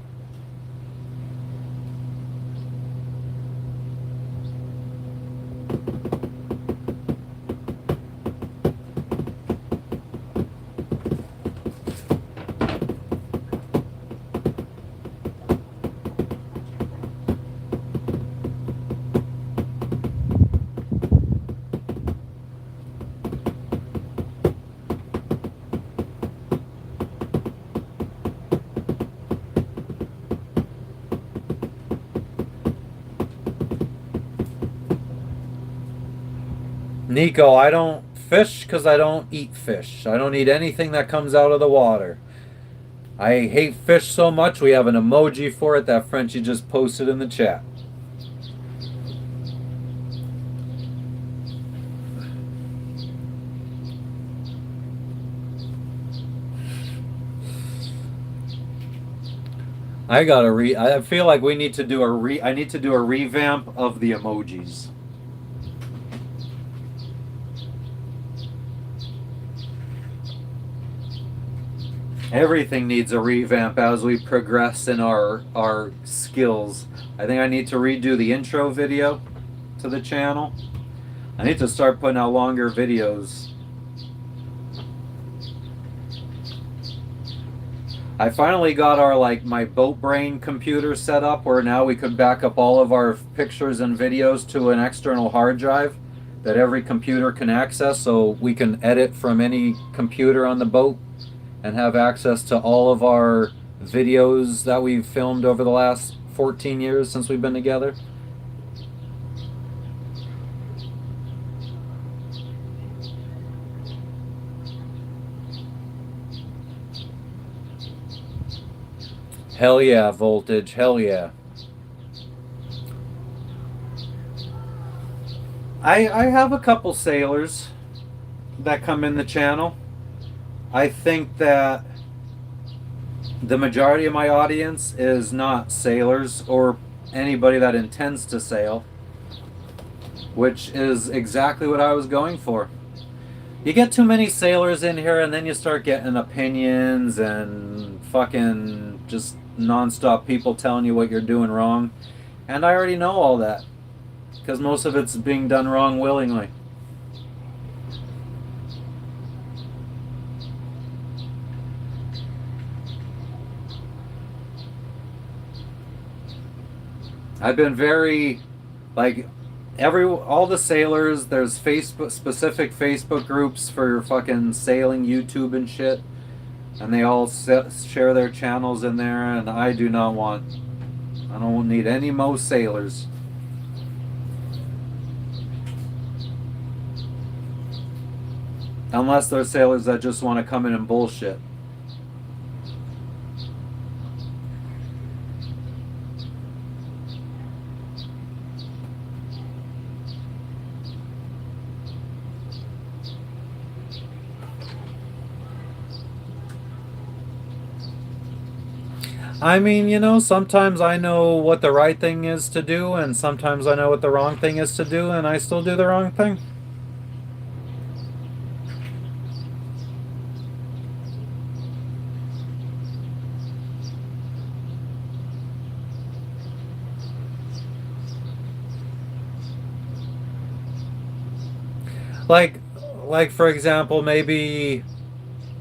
Nico, I don't fish because I don't eat fish. I don't eat anything that comes out of the water. I hate fish so much, we have an emoji for it that Frenchie just posted in the chat. I feel like we need to do I need to do a revamp of the emojis. Everything needs a revamp as we progress in our skills. I think I need to redo the intro video to the channel. I need to start putting out longer videos. I finally got my boat brain computer set up where now we could back up all of our pictures and videos to an external hard drive that every computer can access, so we can edit from any computer on the boat and have access to all of our videos that we've filmed over the last 14 years since we've been together. Hell yeah, Voltage. Hell yeah. I have a couple sailors that come in the channel. I think that the majority of my audience is not sailors or anybody that intends to sail, which is exactly what I was going for. You get too many sailors in here and then you start getting opinions and fucking just non-stop people telling you what you're doing wrong. And I already know all that because most of it's being done wrong willingly. I've been very, all the sailors, there's specific Facebook groups for fucking sailing YouTube and shit, and they all share their channels in there, and I don't need any more sailors. Unless they're sailors that just want to come in and bullshit. I mean, you know, sometimes I know what the right thing is to do, and sometimes I know what the wrong thing is to do, and I still do the wrong thing. Like, like for example, maybe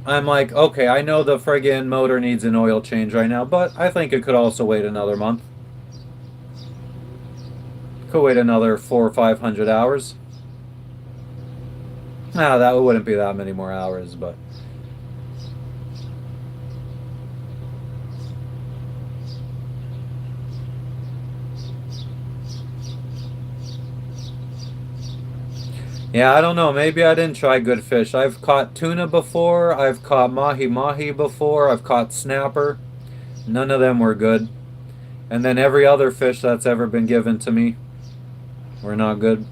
I'm like, okay, I know the friggin' motor needs an oil change right now, but I think it could also wait another month. Could wait another 400 or 500 hours. Nah, that wouldn't be that many more hours, but yeah, I don't know. Maybe I didn't try good fish. I've caught tuna before. I've caught mahi mahi before. I've caught snapper. None of them were good. And then every other fish that's ever been given to me were not good.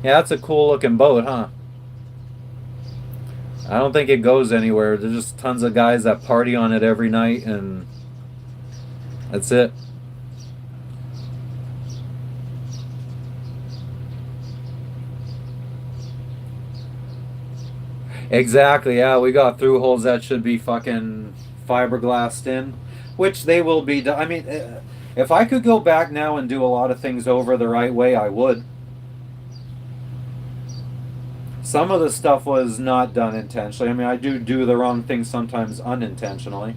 Yeah, that's a cool looking boat, huh? I don't think it goes anywhere. There's just tons of guys that party on it every night, and that's it. Exactly, yeah, we got through holes that should be fucking fiberglassed in, which they will be. I mean, if I could go back now and do a lot of things over the right way, I would. Some of the stuff was not done intentionally. I mean, I do the wrong thing sometimes unintentionally.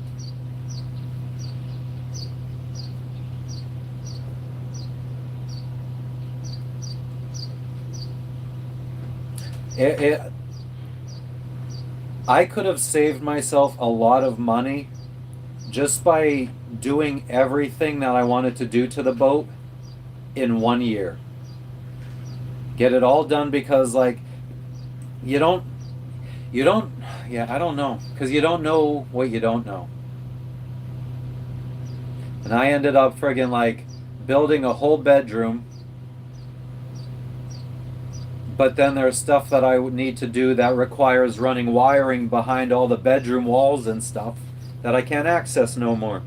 It I could have saved myself a lot of money just by doing everything that I wanted to do to the boat in 1 year. Get it all done because like you don't you don't yeah, I don't know because you don't know what you don't know. And I ended up friggin' like building a whole bedroom, but then there's stuff that I would need to do that requires running wiring behind all the bedroom walls and stuff that I can't access no more.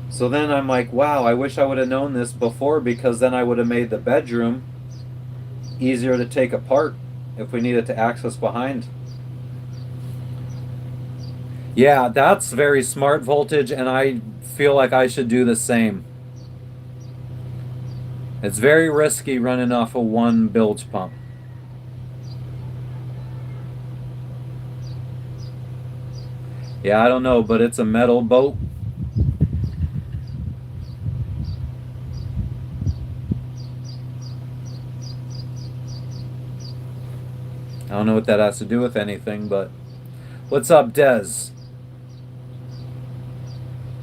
So then I'm like, wow, I wish I would have known this before because then I would have made the bedroom easier to take apart if we needed to access behind. Yeah, that's very smart voltage, and I feel like I should do the same. It's very risky running off of one bilge pump. Yeah, I don't know, but it's a metal boat. I don't know what that has to do with anything, but what's up, Dez?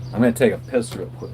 I'm gonna take a piss real quick.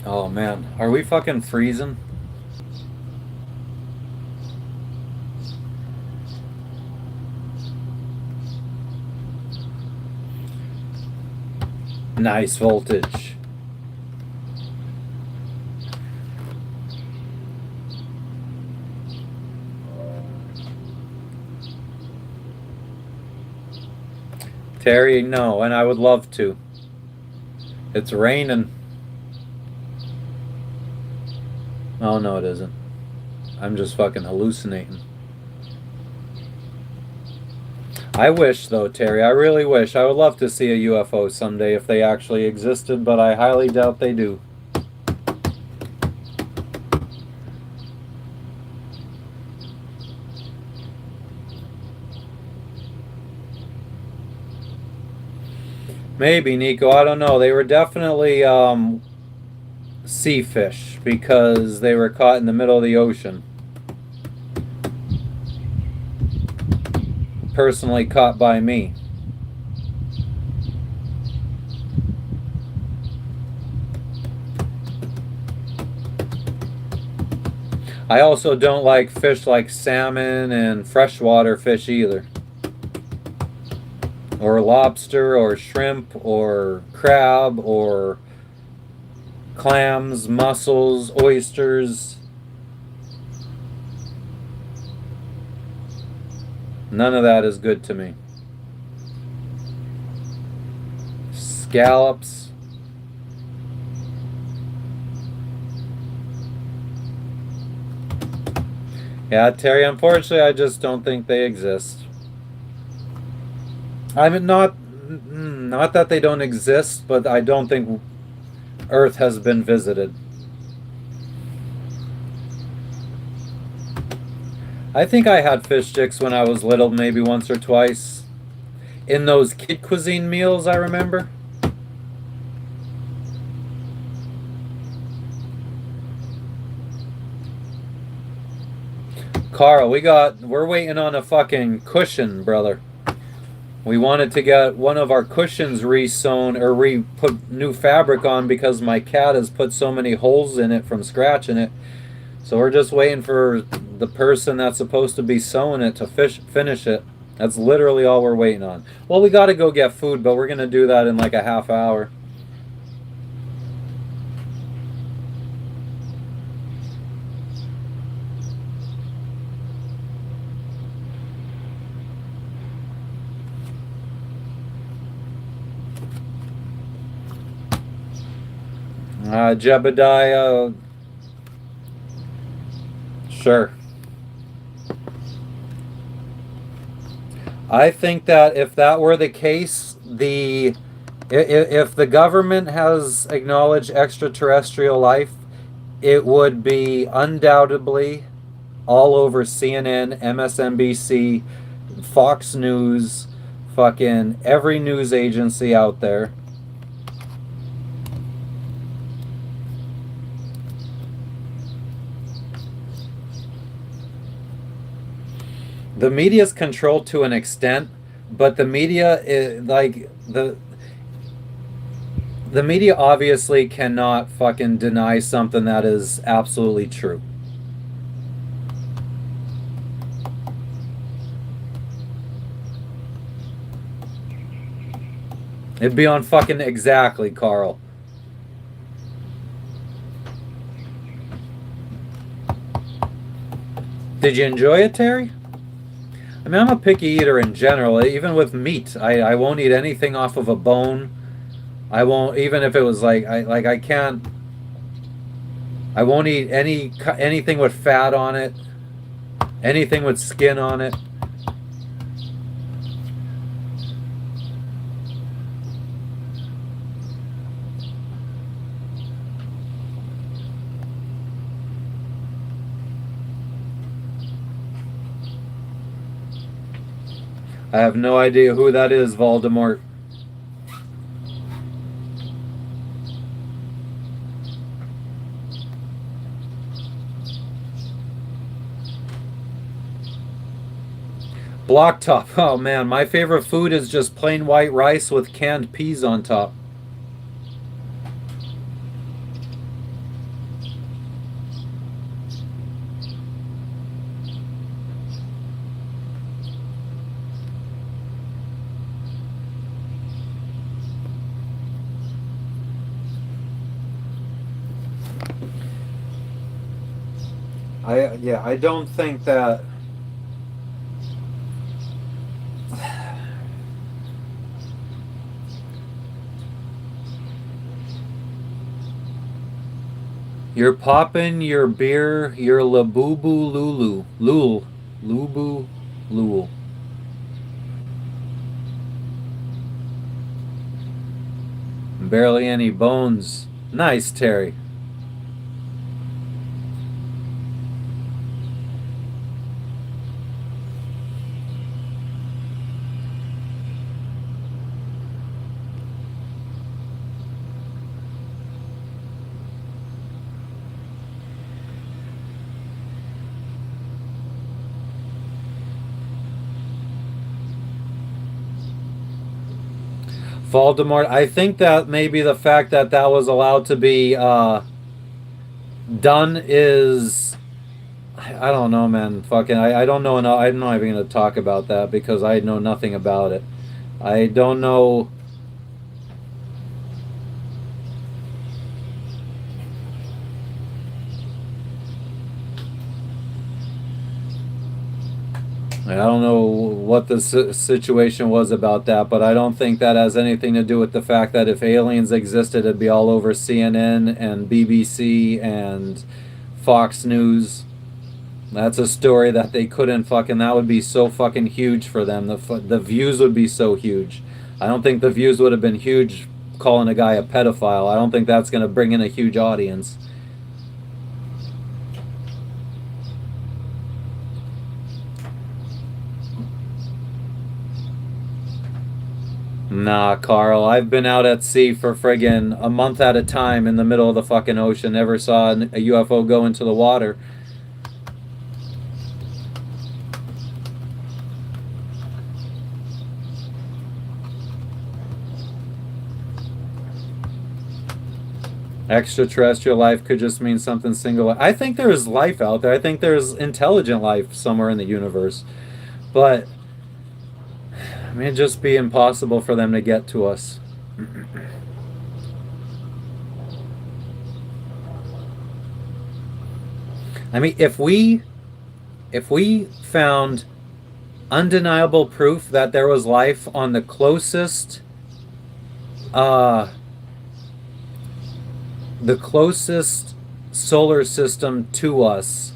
Oh man, are we fucking freezing? Nice voltage. Terry, no, and I would love to. It's raining. Oh no, it isn't. I'm just fucking hallucinating. I wish, though, Terry. I really wish. I would love to see a UFO someday if they actually existed, but I highly doubt they do. Maybe, Nico. I don't know. They were definitely sea fish because they were caught in the middle of the ocean. Personally caught by me. I also don't like fish like salmon and freshwater fish either. Or lobster or shrimp or crab or clams, mussels, oysters. None of that is good to me. Scallops. Yeah, Terry, unfortunately, I just don't think they exist. I mean, not that they don't exist, but I don't think Earth has been visited. I think I had fish sticks when I was little, maybe once or twice. In those kid cuisine meals, I remember. Carl, we're waiting on a fucking cushion, brother. We wanted to get one of our cushions re-sewn or re-put new fabric on because my cat has put so many holes in it from scratching it. So we're just waiting for the person that's supposed to be sewing it to finish it. That's literally all we're waiting on. Well, we got to go get food, but we're going to do that in like a half hour. Jebediah. Sure. I think that if that were the case, if the government has acknowledged extraterrestrial life, it would be undoubtedly all over CNN, MSNBC, Fox News, fucking every news agency out there. The media is controlled to an extent, but the media is like the media obviously cannot fucking deny something that is absolutely true. It'd be on fucking exactly, Carl. Did you enjoy it, Terry? I mean, I'm a picky eater in general. Even with meat, I won't eat anything off of a bone. I won't, even if it was like I can't. I won't eat anything with fat on it, anything with skin on it. I have no idea who that is, Voldemort. Block top. Oh man, my favorite food is just plain white rice with canned peas on top. I don't think that You're popping your beer, your labubu lulu. Lul. Lubu lul. Barely any bones. Nice, Terry. Voldemort. I think that maybe the fact that that was allowed to be done is. I don't know, man. Fucking, I don't know enough. I'm not even going to talk about that because I know nothing about it. I don't know. I don't know what the situation was about that, but I don't think that has anything to do with the fact that if aliens existed, it'd be all over CNN and BBC and Fox News. That's a story that they couldn't fucking. That would be so fucking huge for them. The views would be so huge. I don't think the views would have been huge calling a guy a pedophile. I don't think that's gonna bring in a huge audience. Nah, Carl, I've been out at sea for friggin' a month at a time in the middle of the fucking ocean. Never saw a UFO go into the water. Extraterrestrial life could just mean something singular. I think there is life out there. I think there's intelligent life somewhere in the universe. But it may just be impossible for them to get to us. I mean, if we found undeniable proof that there was life on uh the closest solar system to us,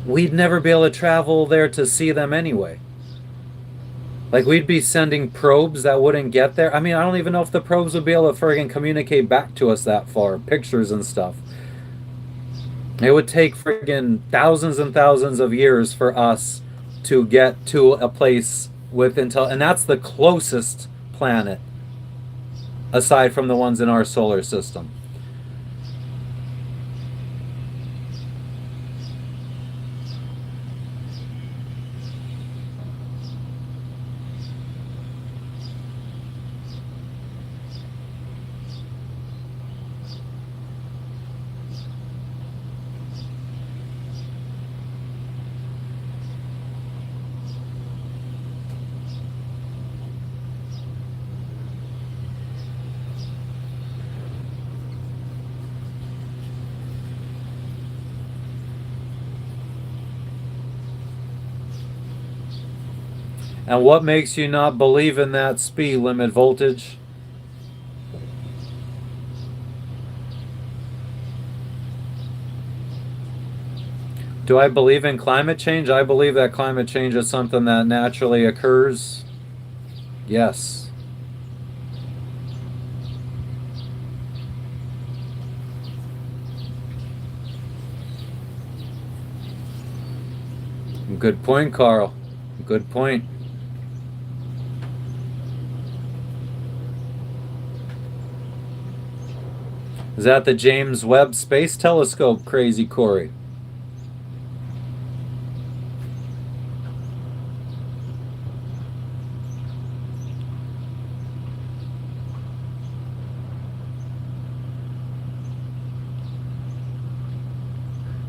we'd never be able to travel there to see them anyway. Like, we'd be sending probes that wouldn't get there. I mean, I don't even know if the probes would be able to friggin' communicate back to us that far, pictures and stuff. It would take friggin' thousands and thousands of years for us to get to a place with intel, and that's the closest planet aside from the ones in our solar system. And what makes you not believe in that speed limit voltage? Do I believe in climate change? I believe that climate change is something that naturally occurs. Yes. Good point, Carl. Good point. Is that the James Webb Space Telescope, Crazy Corey?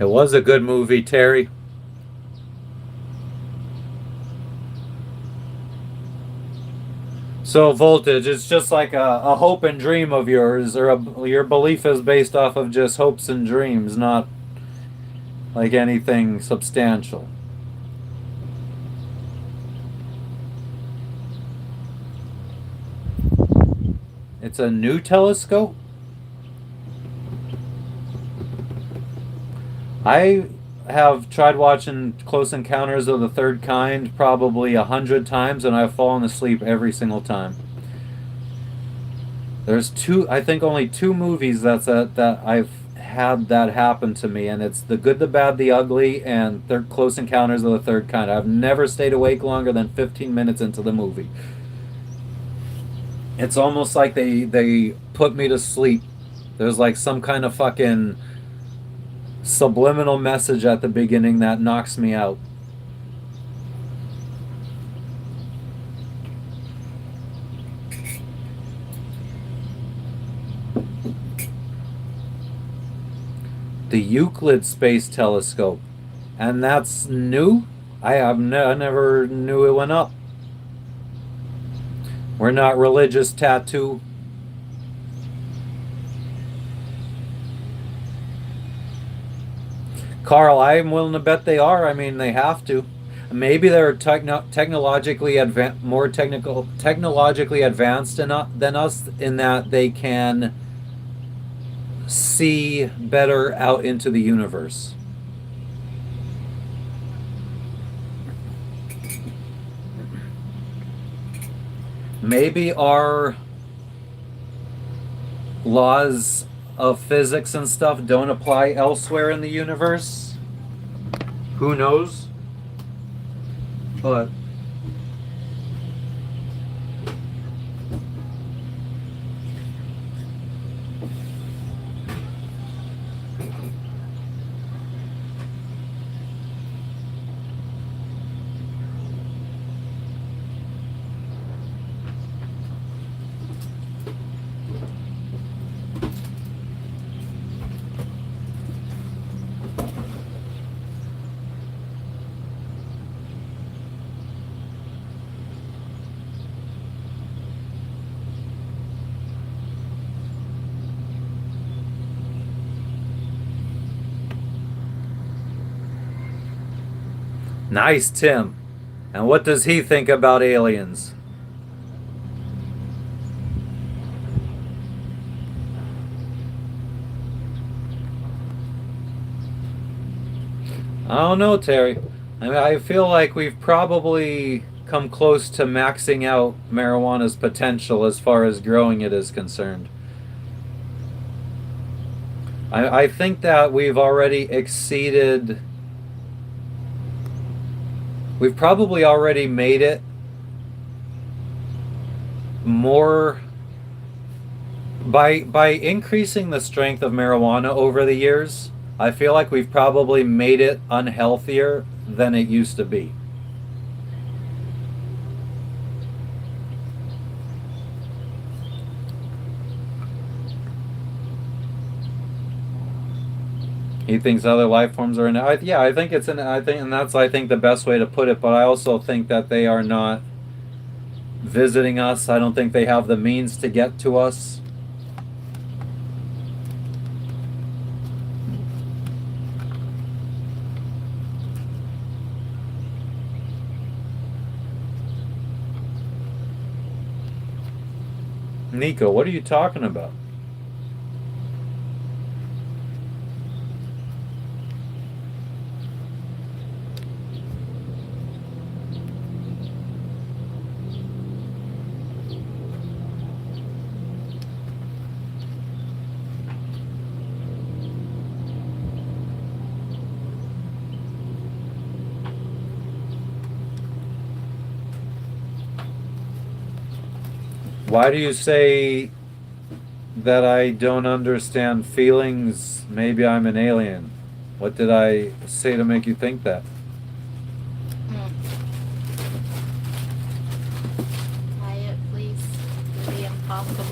It was a good movie, Terry. So voltage, it's just like a hope and dream of yours, or your belief is based off of just hopes and dreams, not like anything substantial. It's a new telescope? I have tried watching Close Encounters of the Third Kind probably 100 times, and I've fallen asleep every single time. There's two, I think only two movies that I've had that happen to me, and it's The Good, the Bad, the Ugly, and Close Encounters of the Third Kind. I've never stayed awake longer than 15 minutes into the movie. It's almost like they put me to sleep. There's like some kind of fucking subliminal message at the beginning that knocks me out. The Euclid Space Telescope, and that's new. I never knew it went up. We're not religious tattoo. Carl, I'm willing to bet they are. I mean, they have to. Maybe they're technologically more technologically advanced than us in that they can see better out into the universe. Maybe our laws of physics and stuff don't apply elsewhere in the universe. Who knows? But nice, Tim. And what does he think about aliens? I don't know, Terry. I mean, I feel like we've probably come close to maxing out marijuana's potential as far as growing it is concerned. I think that we've already exceeded. We've probably already made it more by increasing the strength of marijuana over the years. I feel like we've probably made it unhealthier than it used to be. He thinks other life forms are in it. Yeah, I think it's in. I think, and that's the best way to put it. But I also think that they are not visiting us. I don't think they have the means to get to us. Nico, what are you talking about? Why do you say that I don't understand feelings? Maybe I'm an alien. What did I say to make you think that? Quiet, please. For the impossible.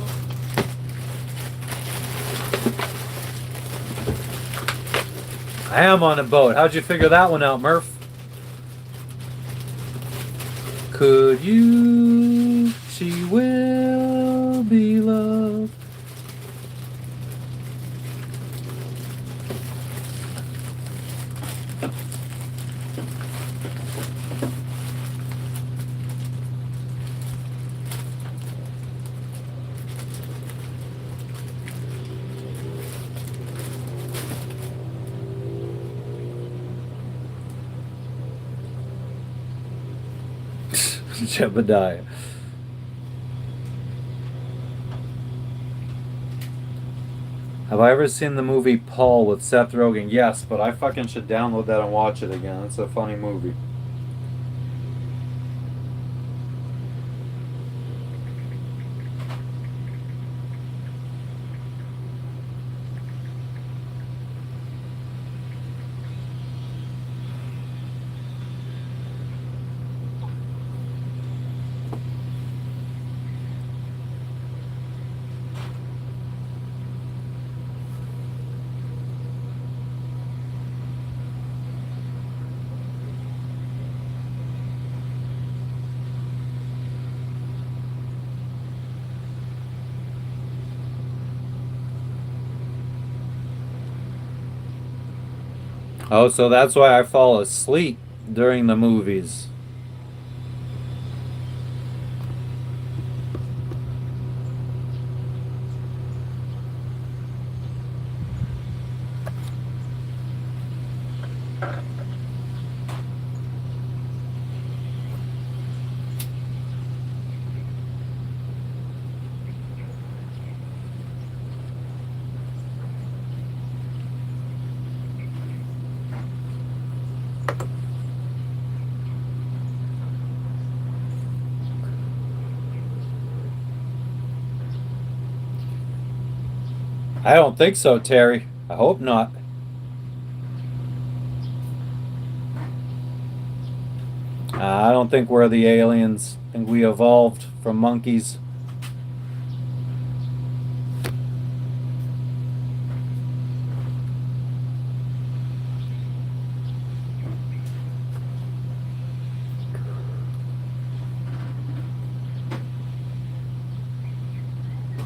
I am on a boat. How'd you figure that one out, Murph? Could you? She will be loved. Jebediah. Have I ever seen the movie Paul with Seth Rogen? Yes, but I fucking should download that and watch it again. It's a funny movie. Oh, so that's why I fall asleep during the movies. I don't think so, Terry. I hope not. I don't think we're the aliens. I think we evolved from monkeys.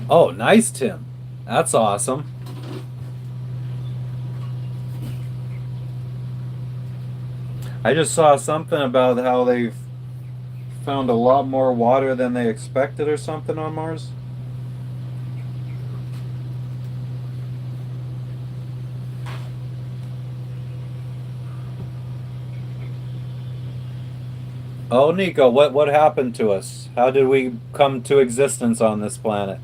Oh, nice, Tim. That's awesome. I just saw something about how they've found a lot more water than they expected or something on Mars. Oh, Nico, what happened to us? How did we come to existence on this planet?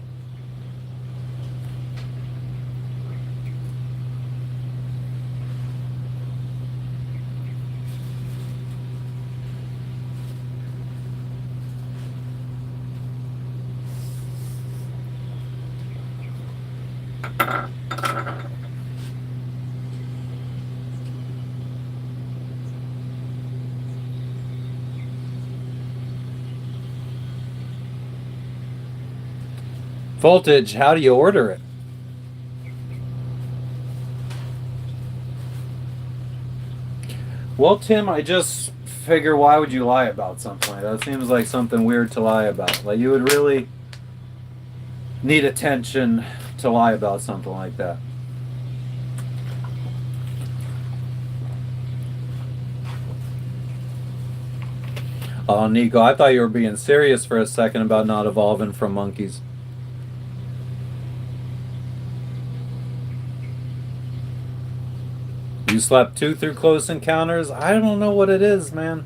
Voltage, how do you order it? Well, Tim, I just figure why would you lie about something like that? It seems like something weird to lie about. Like you would really need attention to lie about something like that. Oh, Nico, I thought you were being serious for a second about not evolving from monkeys. You slept too through Close Encounters? I don't know what it is, man.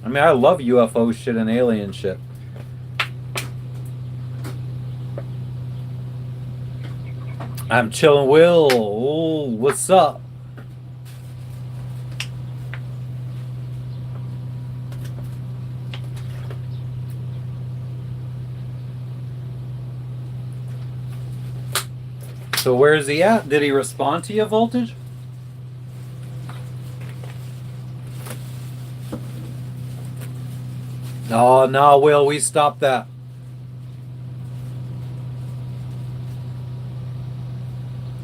I mean, I love UFO shit and alien shit. I'm chilling, Will. Ooh, what's up? So where is he at? Did he respond to you, Voltage? Oh, no, Will, we stopped that.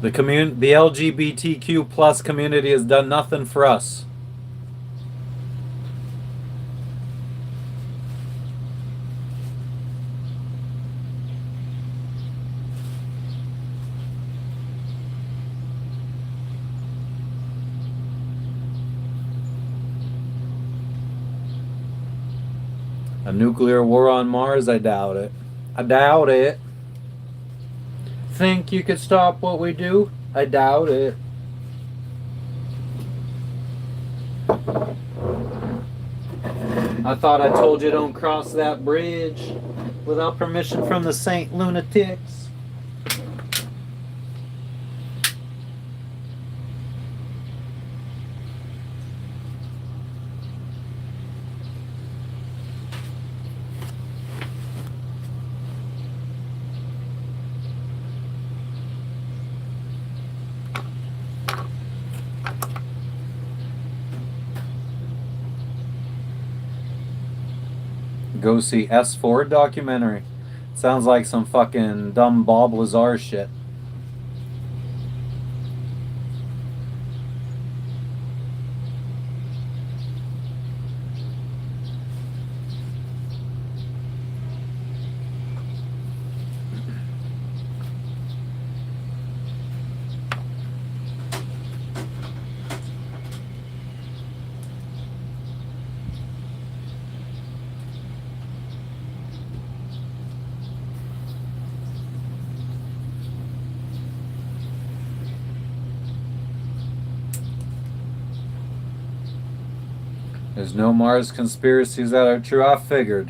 The LGBTQ plus community has done nothing for us. A nuclear war on Mars? I doubt it. I doubt it. Think you could stop what we do? I doubt it. I thought I told you don't cross that bridge without permission from the Saint Lunatics. Go see S4 documentary. Sounds like some fucking dumb Bob Lazar shit. There's no Mars conspiracies that are true. I figured.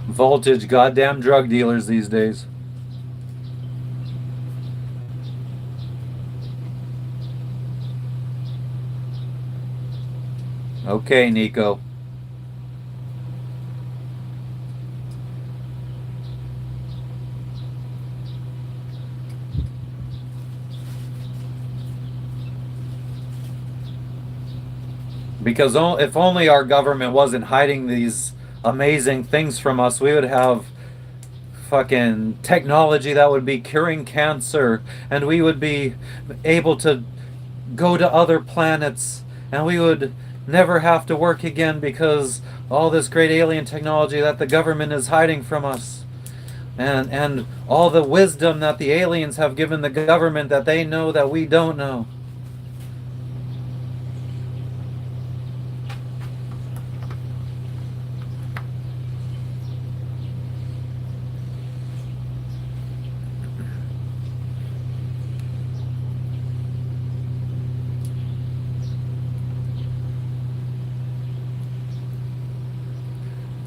Voltage, goddamn drug dealers these days. Okay, Nico. Because if only our government wasn't hiding these amazing things from us, we would have fucking technology that would be curing cancer, and we would be able to go to other planets, and we would never have to work again because all this great alien technology that the government is hiding from us. And all the wisdom that the aliens have given the government that they know that we don't know.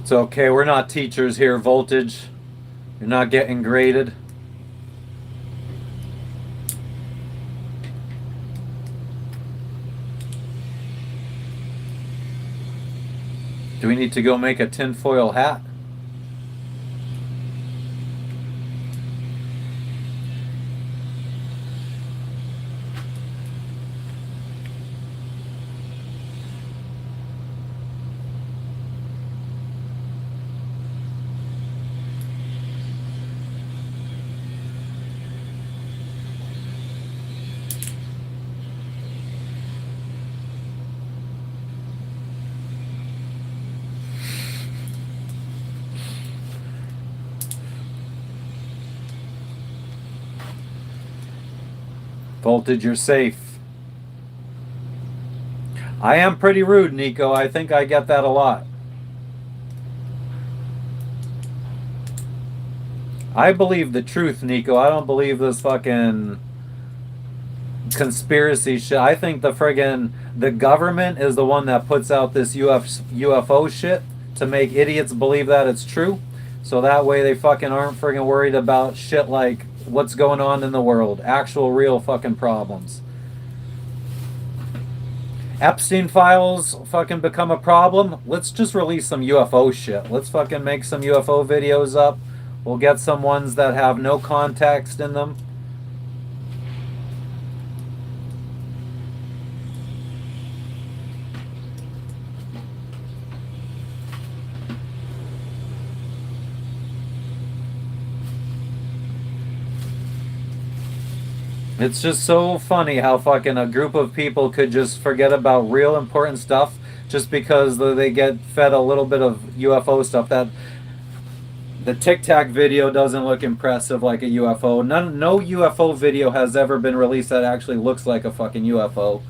It's okay, we're not teachers here, Voltage. You're not getting graded. Do we need to go make a tinfoil hat? Voltage, you're safe. I am pretty rude, Nico. I think I get that a lot. I believe the truth, Nico. I don't believe this fucking conspiracy shit. I think the government is the one that puts out this UFO shit to make idiots believe that it's true. So that way they fucking aren't friggin' worried about shit like what's going on in the world. Actual real fucking problems. Epstein files fucking become a problem. Let's just release some UFO shit. Let's fucking make some UFO videos up. We'll get some ones that have no context in them. It's just so funny how fucking a group of people could just forget about real important stuff just because they get fed a little bit of UFO stuff. That the Tic Tac video doesn't look impressive like a UFO. No UFO video has ever been released that actually looks like a fucking UFO.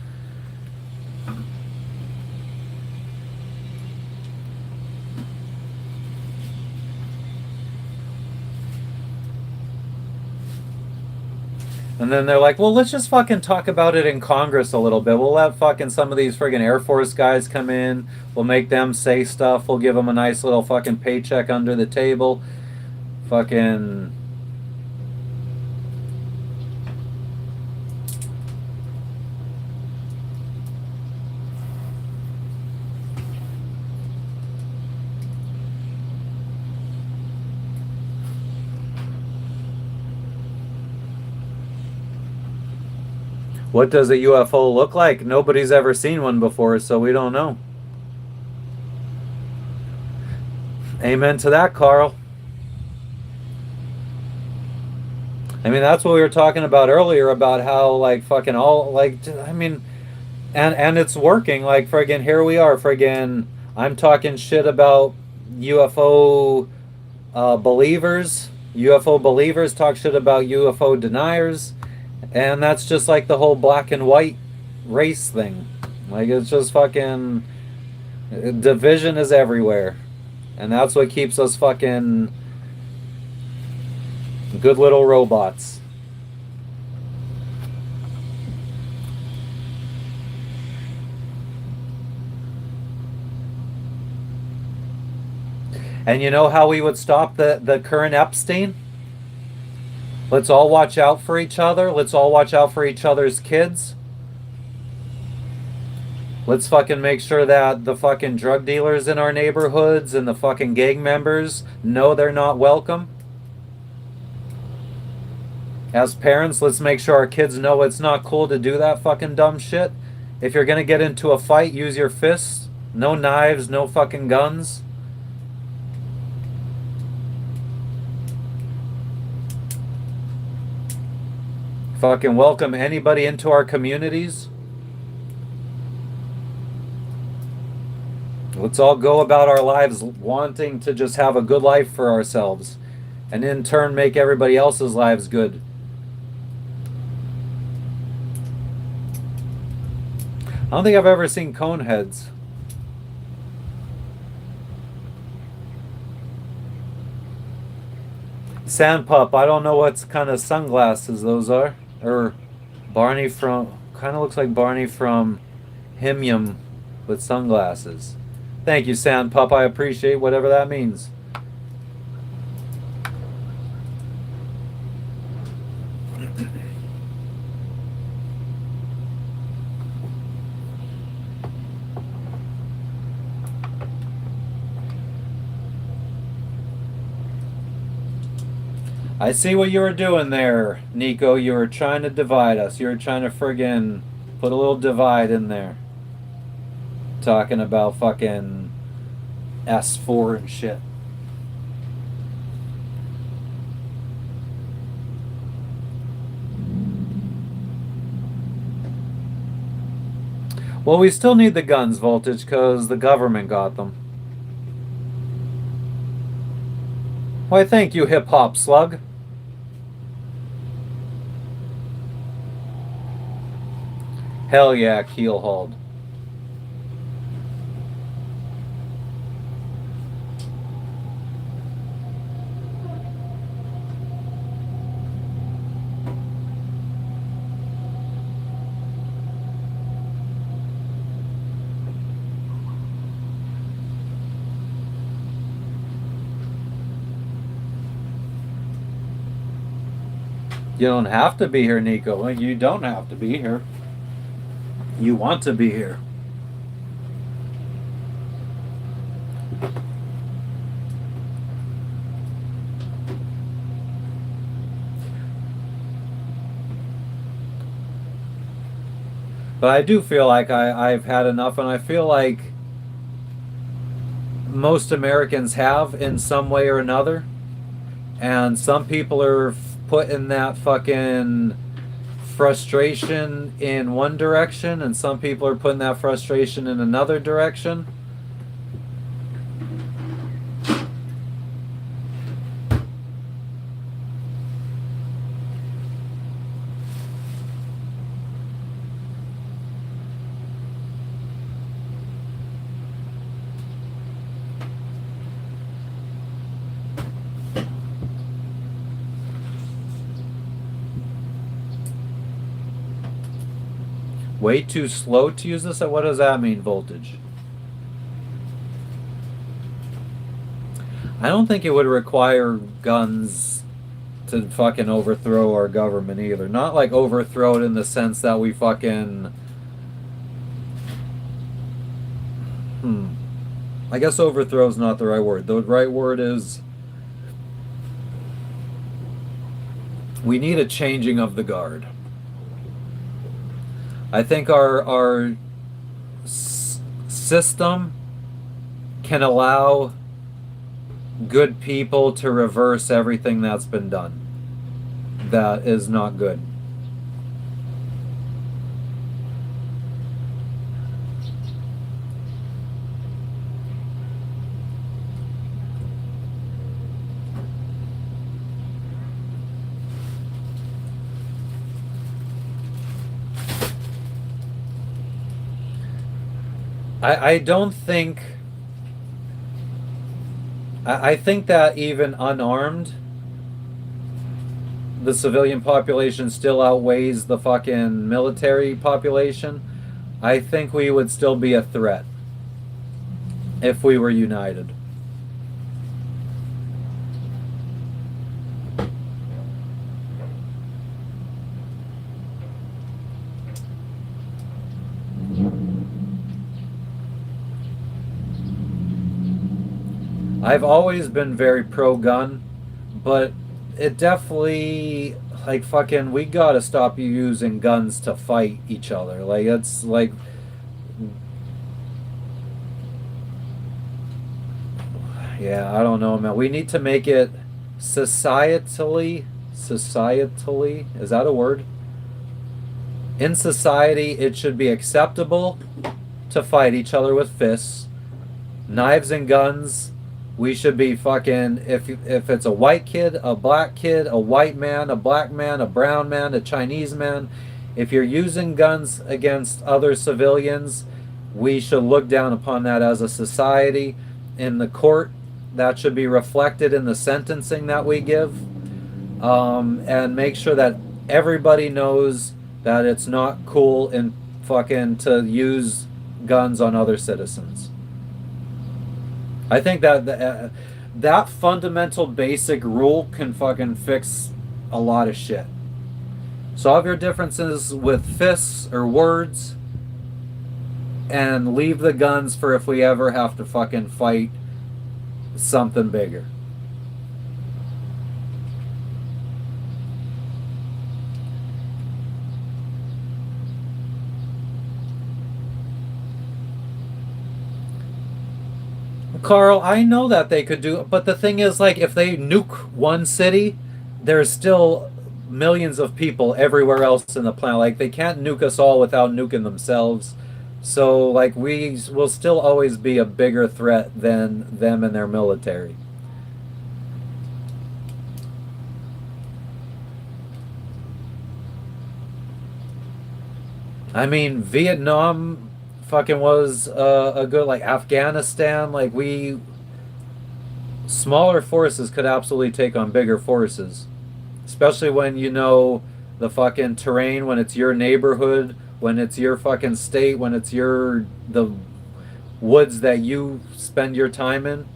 And then they're like, well, let's just fucking talk about it in Congress a little bit. We'll let fucking some of these friggin' Air Force guys come in. We'll make them say stuff. We'll give them a nice little fucking paycheck under the table. Fucking. What does a UFO look like? Nobody's ever seen one before, so we don't know. Amen to that, Carl. I mean, that's what we were talking about earlier about how, like, fucking all, like, I mean, and it's working. Like, friggin', here we are, friggin', I'm talking shit about UFO believers. UFO believers talk shit about UFO deniers. And that's just like the whole black and white race thing. Like, it's just fucking. Division is everywhere. And that's what keeps us fucking. Good little robots. And you know how we would stop the current Epstein? Let's all watch out for each other. Let's all watch out for each other's kids. Let's fucking make sure that the fucking drug dealers in our neighborhoods and the fucking gang members know they're not welcome. As parents, let's make sure our kids know it's not cool to do that fucking dumb shit. If you're gonna get into a fight, use your fists. No knives, no fucking guns. Fucking welcome anybody into our communities. Let's all go about our lives wanting to just have a good life for ourselves, and in turn make everybody else's lives good. I don't think I've ever seen Coneheads. Sandpup, I don't know what kind of sunglasses those are. Or Barney from, kind of looks like Barney from Himium with sunglasses. Thank you, Sandpup. I appreciate whatever that means. I see what you were doing there, Nico. You were trying to divide us. You were trying to friggin' put a little divide in there. Talking about fucking S4 and shit. Well, we still need the guns, Voltage, because the government got them. Why, thank you, Hip Hop Slug. Hell yeah, Keelhauled. You don't have to be here, Nico. You don't have to be here. You want to be here. But I do feel like I've had enough, and I feel like most Americans have in some way or another. And some people are putting that fucking frustration in one direction, and some people are putting that frustration in another direction. Way too slow to use this? What does that mean, voltage? I don't think it would require guns to fucking overthrow our government either. Not like overthrow it in the sense that we fucking... I guess overthrow is not the right word. The right word is... we need a changing of the guard. I think our system can allow good people to reverse everything that's been done that is not good. I don't think... I think that even unarmed, the civilian population still outweighs the fucking military population. I think we would still be a threat if we were united. I've always been very pro-gun, but it definitely, like, fucking, we gotta stop using guns to fight each other. Like, it's like... yeah, I don't know, man. We need to make it societally, is that a word? In society, it should be acceptable to fight each other with fists, knives and guns. We should be fucking, if it's a white kid, a black kid, a white man, a black man, a brown man, a Chinese man, if you're using guns against other civilians, we should look down upon that as a society. In the court, that should be reflected in the sentencing that we give, and make sure that everybody knows that it's not cool and fucking to use guns on other citizens. I think that that fundamental basic rule can fucking fix a lot of shit. Solve your differences with fists or words, and leave the guns for if we ever have to fucking fight something bigger. Carl, I know that they could do, but the thing is, like, if they nuke one city, there's still millions of people everywhere else in the planet. Like, they can't nuke us all without nuking themselves. So, like, we will still always be a bigger threat than them and their military. I mean, Vietnam fucking was a good, like, Afghanistan, like, we... smaller forces could absolutely take on bigger forces. Especially when you know the fucking terrain, when it's your neighborhood, when it's your fucking state, when it's the woods that you spend your time in.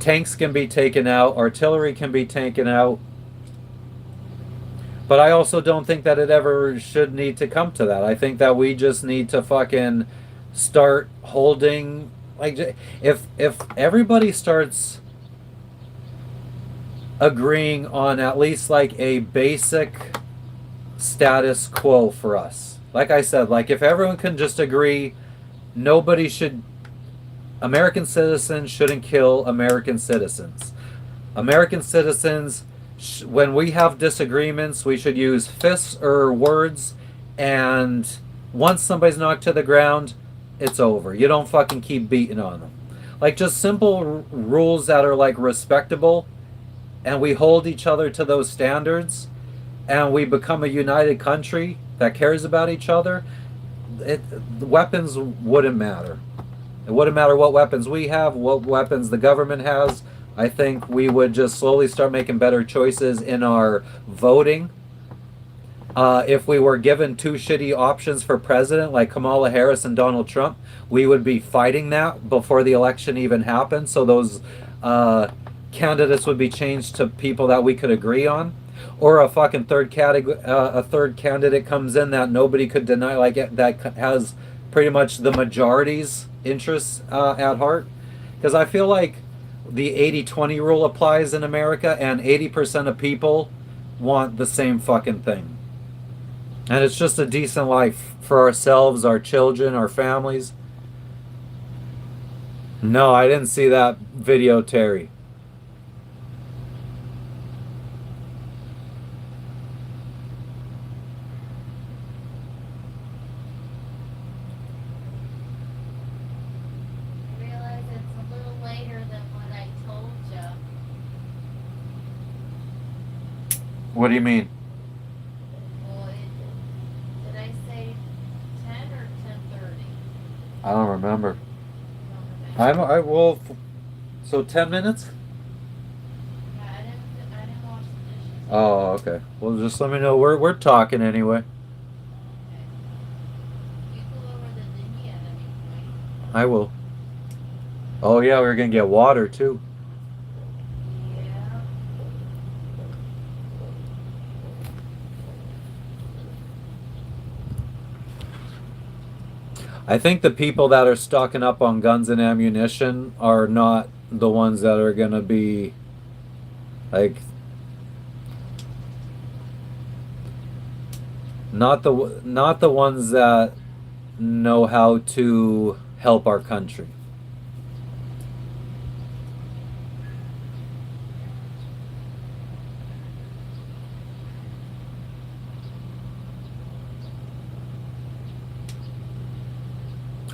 Tanks can be taken out, artillery can be taken out. But I also don't think that it ever should need to come to that. I think that we just need to fucking start holding, like, if everybody starts agreeing on at least like a basic status quo for us. Like I said, like, if everyone can just agree, American citizens shouldn't kill American citizens. American citizens, when we have disagreements, we should use fists or words, and once somebody's knocked to the ground, it's over. You don't fucking keep beating on them. Like, just simple rules that are, like, respectable, and we hold each other to those standards, and we become a united country that cares about each other. Weapons wouldn't matter. It wouldn't matter what weapons we have, what weapons the government has. I think we would just slowly start making better choices in our voting if we were given two shitty options for president, like Kamala Harris and Donald Trump, we would be fighting that before the election even happened. So those candidates would be changed to people that we could agree on, or a fucking a third candidate comes in that nobody could deny, like that has pretty much the majority's interests at heart. Because I feel like the 80-20 rule applies in America, and 80% of people want the same fucking thing. And it's just a decent life for ourselves, our children, our families. No, I didn't see that video, Terry. I realize it's a little later than what I told you. What do you mean? Well, did I say 10 or 10:30? I don't remember. I will. So 10 minutes? Yeah, I didn't wash the dishes. Oh, okay. Well, just let me know. We're talking anyway. Okay. You go over the dinghy at any point. I will. Oh yeah, we're gonna get water too. Yeah. I think the people that are stocking up on guns and ammunition are not the ones that are gonna be like not the ones that know how to help our country.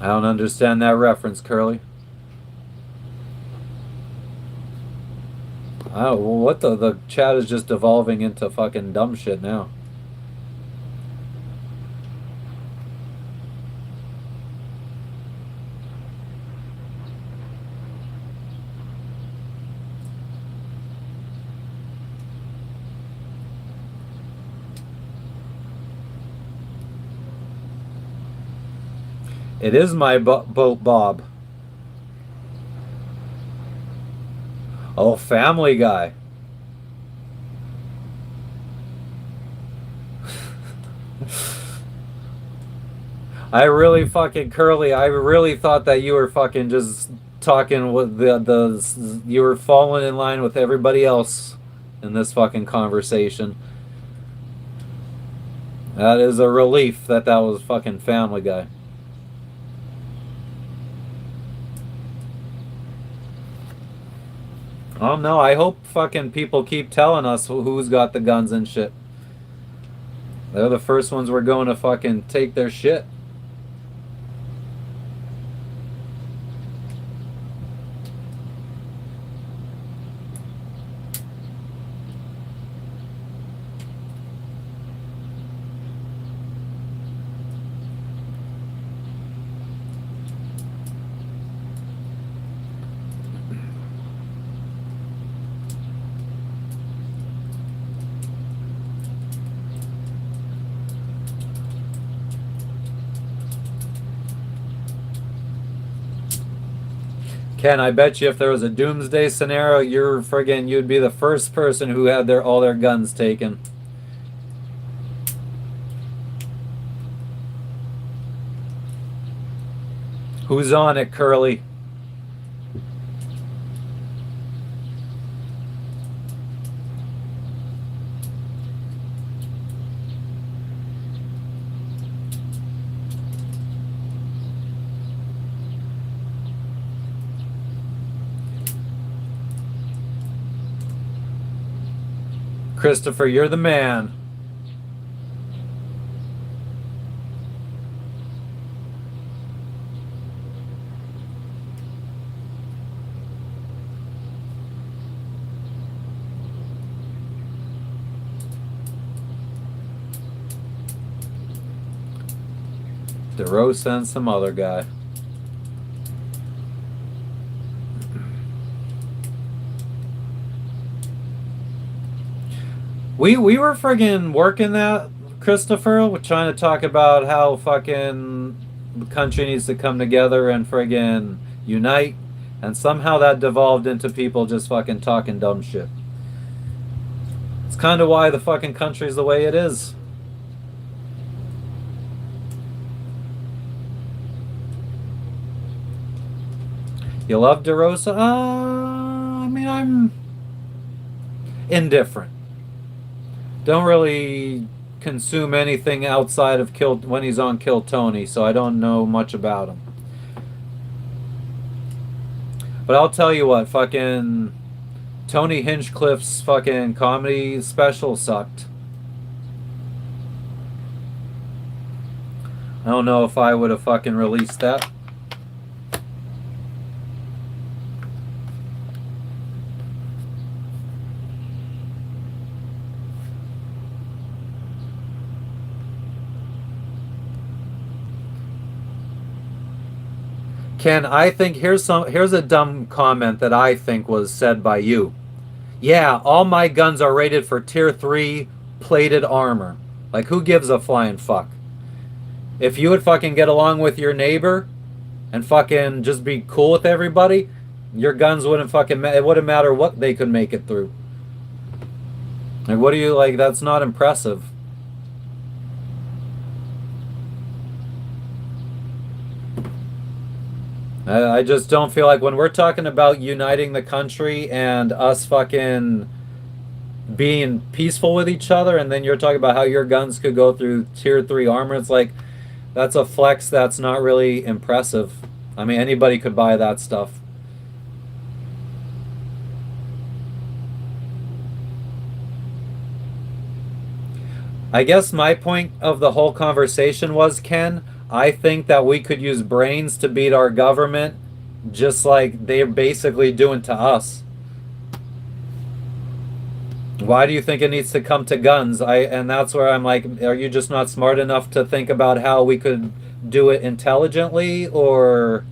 I don't understand that reference, Curly. Oh, well, what the chat is just evolving into fucking dumb shit now. It is my boat, Bob. Oh, Family Guy. I really fucking Curly. I really thought that you were fucking just talking with the you were falling in line with everybody else in this fucking conversation. That is a relief that was fucking Family Guy. Oh no, I hope fucking people keep telling us who's got the guns and shit. They're the first ones we're going to fucking take their shit. Ken, I bet you if there was a doomsday scenario, you'd be the first person who had all their guns taken. Who's on it, Curly? Christopher, you're the man. DeRosa and some other guy. We were friggin' working that Christopher? We're trying to talk about how fucking the country needs to come together and friggin' unite, and somehow that devolved into people just fucking talking dumb shit. It's kind of why the fucking country's the way it is. You love DeRosa? I mean, I'm indifferent. Don't really consume anything outside of when he's on Kill Tony, so I don't know much about him. But I'll tell you what, fucking Tony Hinchcliffe's fucking comedy special sucked. I don't know if I would have fucking released that. Ken, I think here's a dumb comment that I think was said by you. Yeah, all my guns are rated for tier 3 plated armor. Like, who gives a flying fuck? If you would fucking get along with your neighbor and fucking just be cool with everybody, your guns wouldn't fucking it wouldn't matter what they could make it through. Like, what do you like? That's not impressive. I just don't feel like when we're talking about uniting the country and us fucking being peaceful with each other, and then you're talking about how your guns could go through tier 3 armor, it's like, that's a flex that's not really impressive. I mean, anybody could buy that stuff. I guess my point of the whole conversation was, Ken, I think that we could use brains to beat our government just like they're basically doing to us. Why do you think it needs to come to guns? And that's where I'm like, are you just not smart enough to think about how we could do it intelligently? Or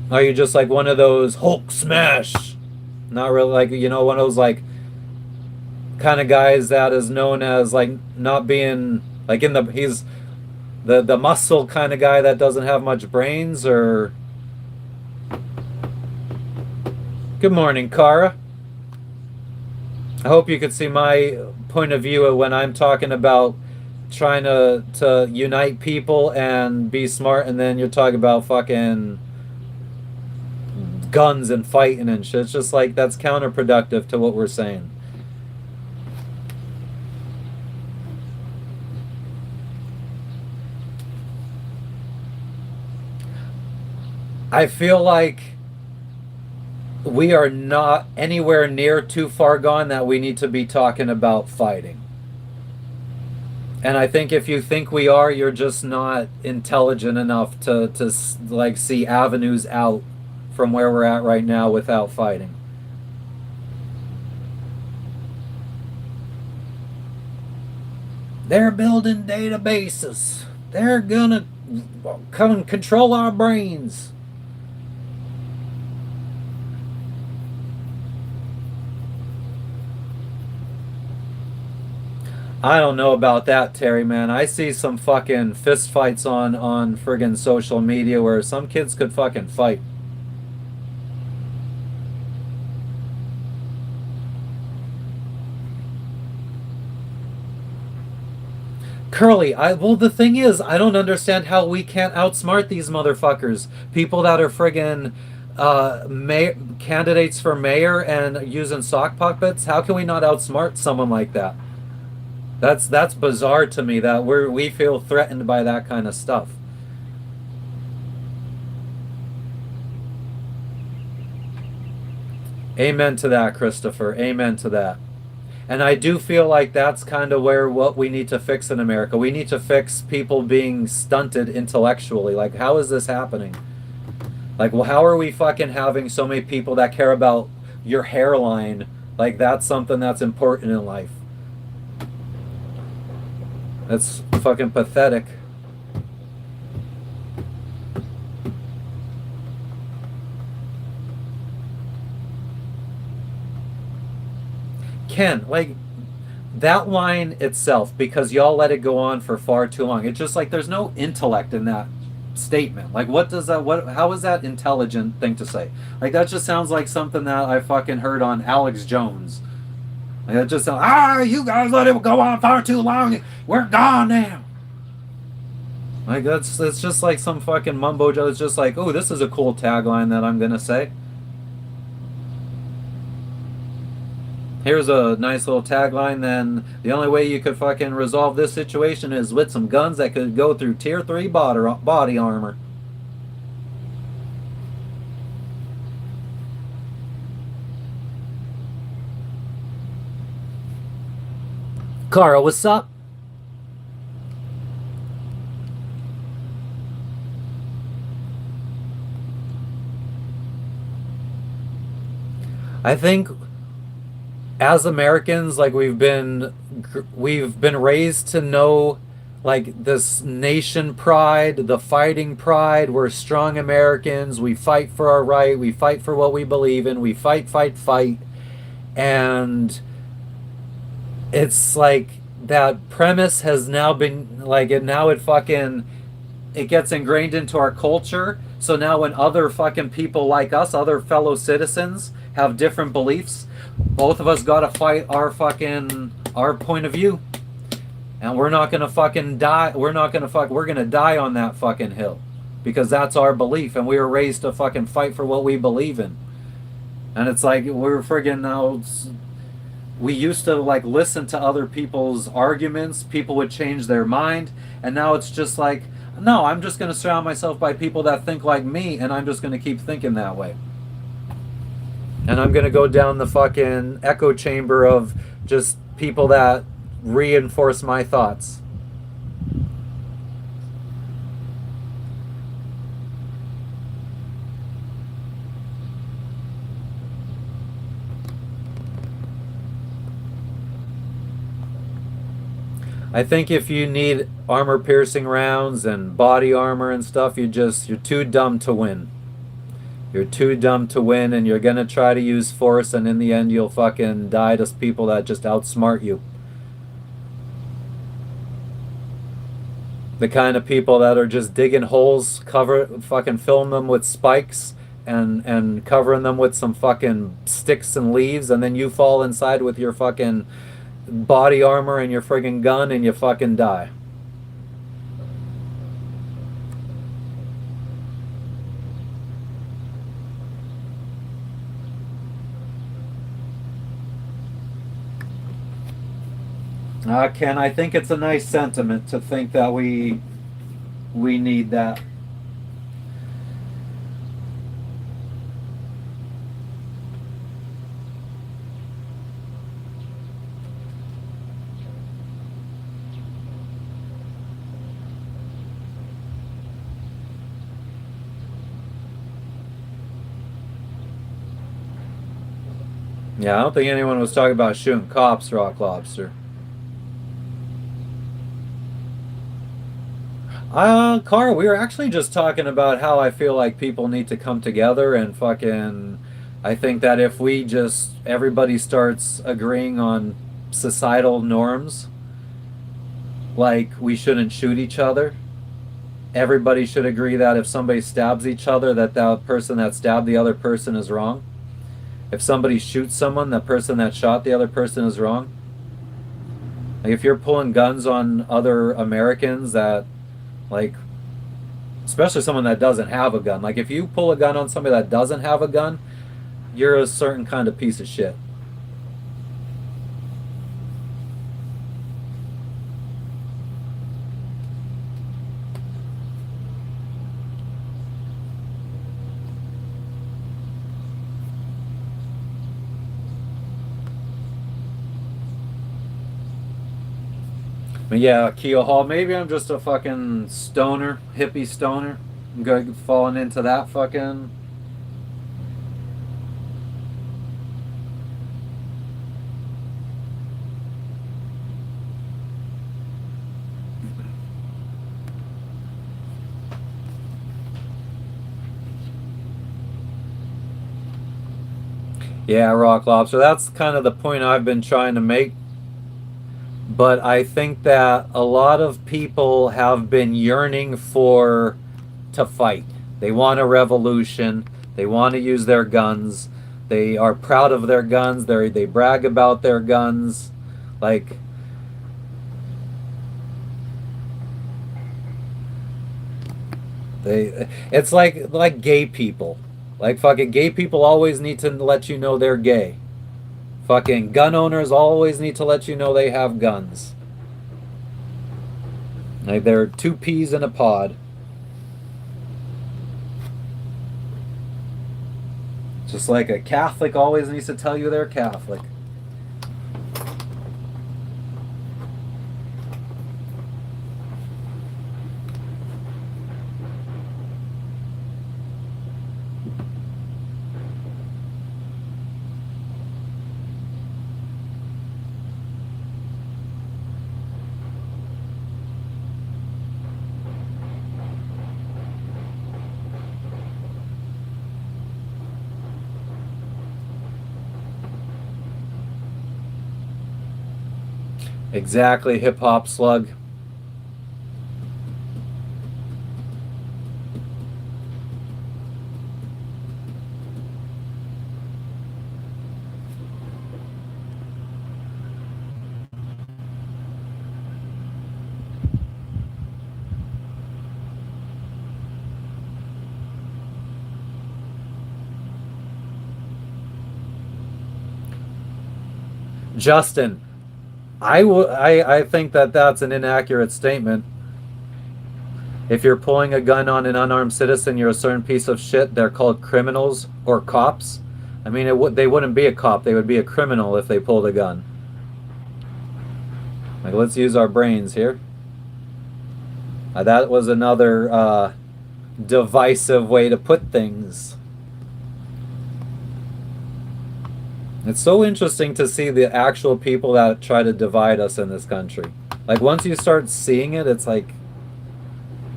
are you just like one of those Hulk smash? Not really, like, you know, one of those like kind of guys that is known as like not being like he's the muscle kind of guy that doesn't have much brains. Or good morning, Kara. I hope you could see my point of view when I'm talking about trying to unite people and be smart, and then you're talking about fucking guns and fighting and shit. It's just like, that's counterproductive to what we're saying. I feel like we are not anywhere near too far gone that we need to be talking about fighting. And I think if you think we are, you're just not intelligent enough to like see avenues out from where we're at right now without fighting. They're building databases. They're gonna come and control our brains. I don't know about that, Terry, man. I see some fucking fist fights on friggin' social media where some kids could fucking fight. Curly, well, the thing is, I don't understand how we can't outsmart these motherfuckers. People that are friggin' candidates for mayor and using sock puppets. How can we not outsmart someone like that? That's bizarre to me that we feel threatened by that kind of stuff. Amen to that, Christopher. Amen to that. And I do feel like that's kind of what we need to fix in America. We need to fix people being stunted intellectually. Like, how is this happening? Like, well, how are we fucking having so many people that care about your hairline? Like, that's something that's important in life. That's fucking pathetic. Ken, like, that line itself, because y'all let it go on for far too long. It's just like there's no intellect in that statement. Like, what does that? What? How is that intelligent thing to say? Like, that just sounds like something that I fucking heard on Alex Jones. Like, that just sounds. You guys let it go on far too long. We're gone now. Like, it's just like some fucking mumbo jumbo. It's just like, oh, this is a cool tagline that I'm gonna say. Here's a nice little tagline. Then the only way you could fucking resolve this situation is with some guns that could go through tier 3 body armor. Carl, what's up? I think as Americans, like we've been raised to know like this nation pride, the fighting pride. We're strong Americans. We fight for our right. We fight for what we believe in. We fight, fight, fight. And it's like that premise has now been like it gets ingrained into our culture. So now when other fucking people like us, other fellow citizens have different beliefs, both of us gotta fight our point of view. And we're not gonna fucking die. We're gonna die on that fucking hill. Because that's our belief, and we were raised to fucking fight for what we believe in. And it's like we're friggin' now. We used to like listen to other people's arguments. People would change their mind, and now it's just like, no, I'm just gonna surround myself by people that think like me, and I'm just gonna keep thinking that way. And I'm gonna go down the fucking echo chamber of just people that reinforce my thoughts. I think if you need armor piercing rounds and body armor and stuff, you're too dumb to win. You're too dumb to win, and you're gonna try to use force, and in the end you'll fucking die to people that just outsmart you. The kind of people that are just digging holes, filling them with spikes, and covering them with some fucking sticks and leaves, and then you fall inside with your fucking body armor and your friggin' gun, and you fucking die. Ken, I think it's a nice sentiment to think that we need that. Yeah, I don't think anyone was talking about shooting cops, Rock Lobster. Carl, we were actually just talking about how I feel like people need to come together and fucking. I think that if everybody starts agreeing on societal norms, like we shouldn't shoot each other. Everybody should agree that if somebody stabs each other, that person that stabbed the other person is wrong. If somebody shoots someone, the person that shot the other person is wrong. Like if you're pulling guns on other Americans that, like, especially someone that doesn't have a gun. Like if you pull a gun on somebody that doesn't have a gun, you're a certain kind of piece of shit. But yeah, Keel Hall, maybe I'm just a fucking stoner, hippie stoner. I'm going falling into that fucking. Yeah, Rock Lobster. That's kind of the point I've been trying to make. but I think that a lot of people have been yearning to fight. They want a revolution. They want to use their guns. They are proud of their guns. They brag about their guns. Like, it's like gay people. Like fucking gay people always need to let you know they're gay. Fucking gun owners always need to let you know they have guns. Like they're two peas in a pod. Just like a Catholic always needs to tell you they're Catholic. Exactly, hip hop slug. Justin, I think that that's an inaccurate statement. If you're pulling a gun on an unarmed citizen, you're a certain piece of shit. They're called criminals or cops. I mean, they wouldn't be a cop. They would be a criminal if they pulled a gun. Like, let's use our brains here. That was another divisive way to put things. It's so interesting to see the actual people that try to divide us in this country. Like, once you start seeing it, it's like,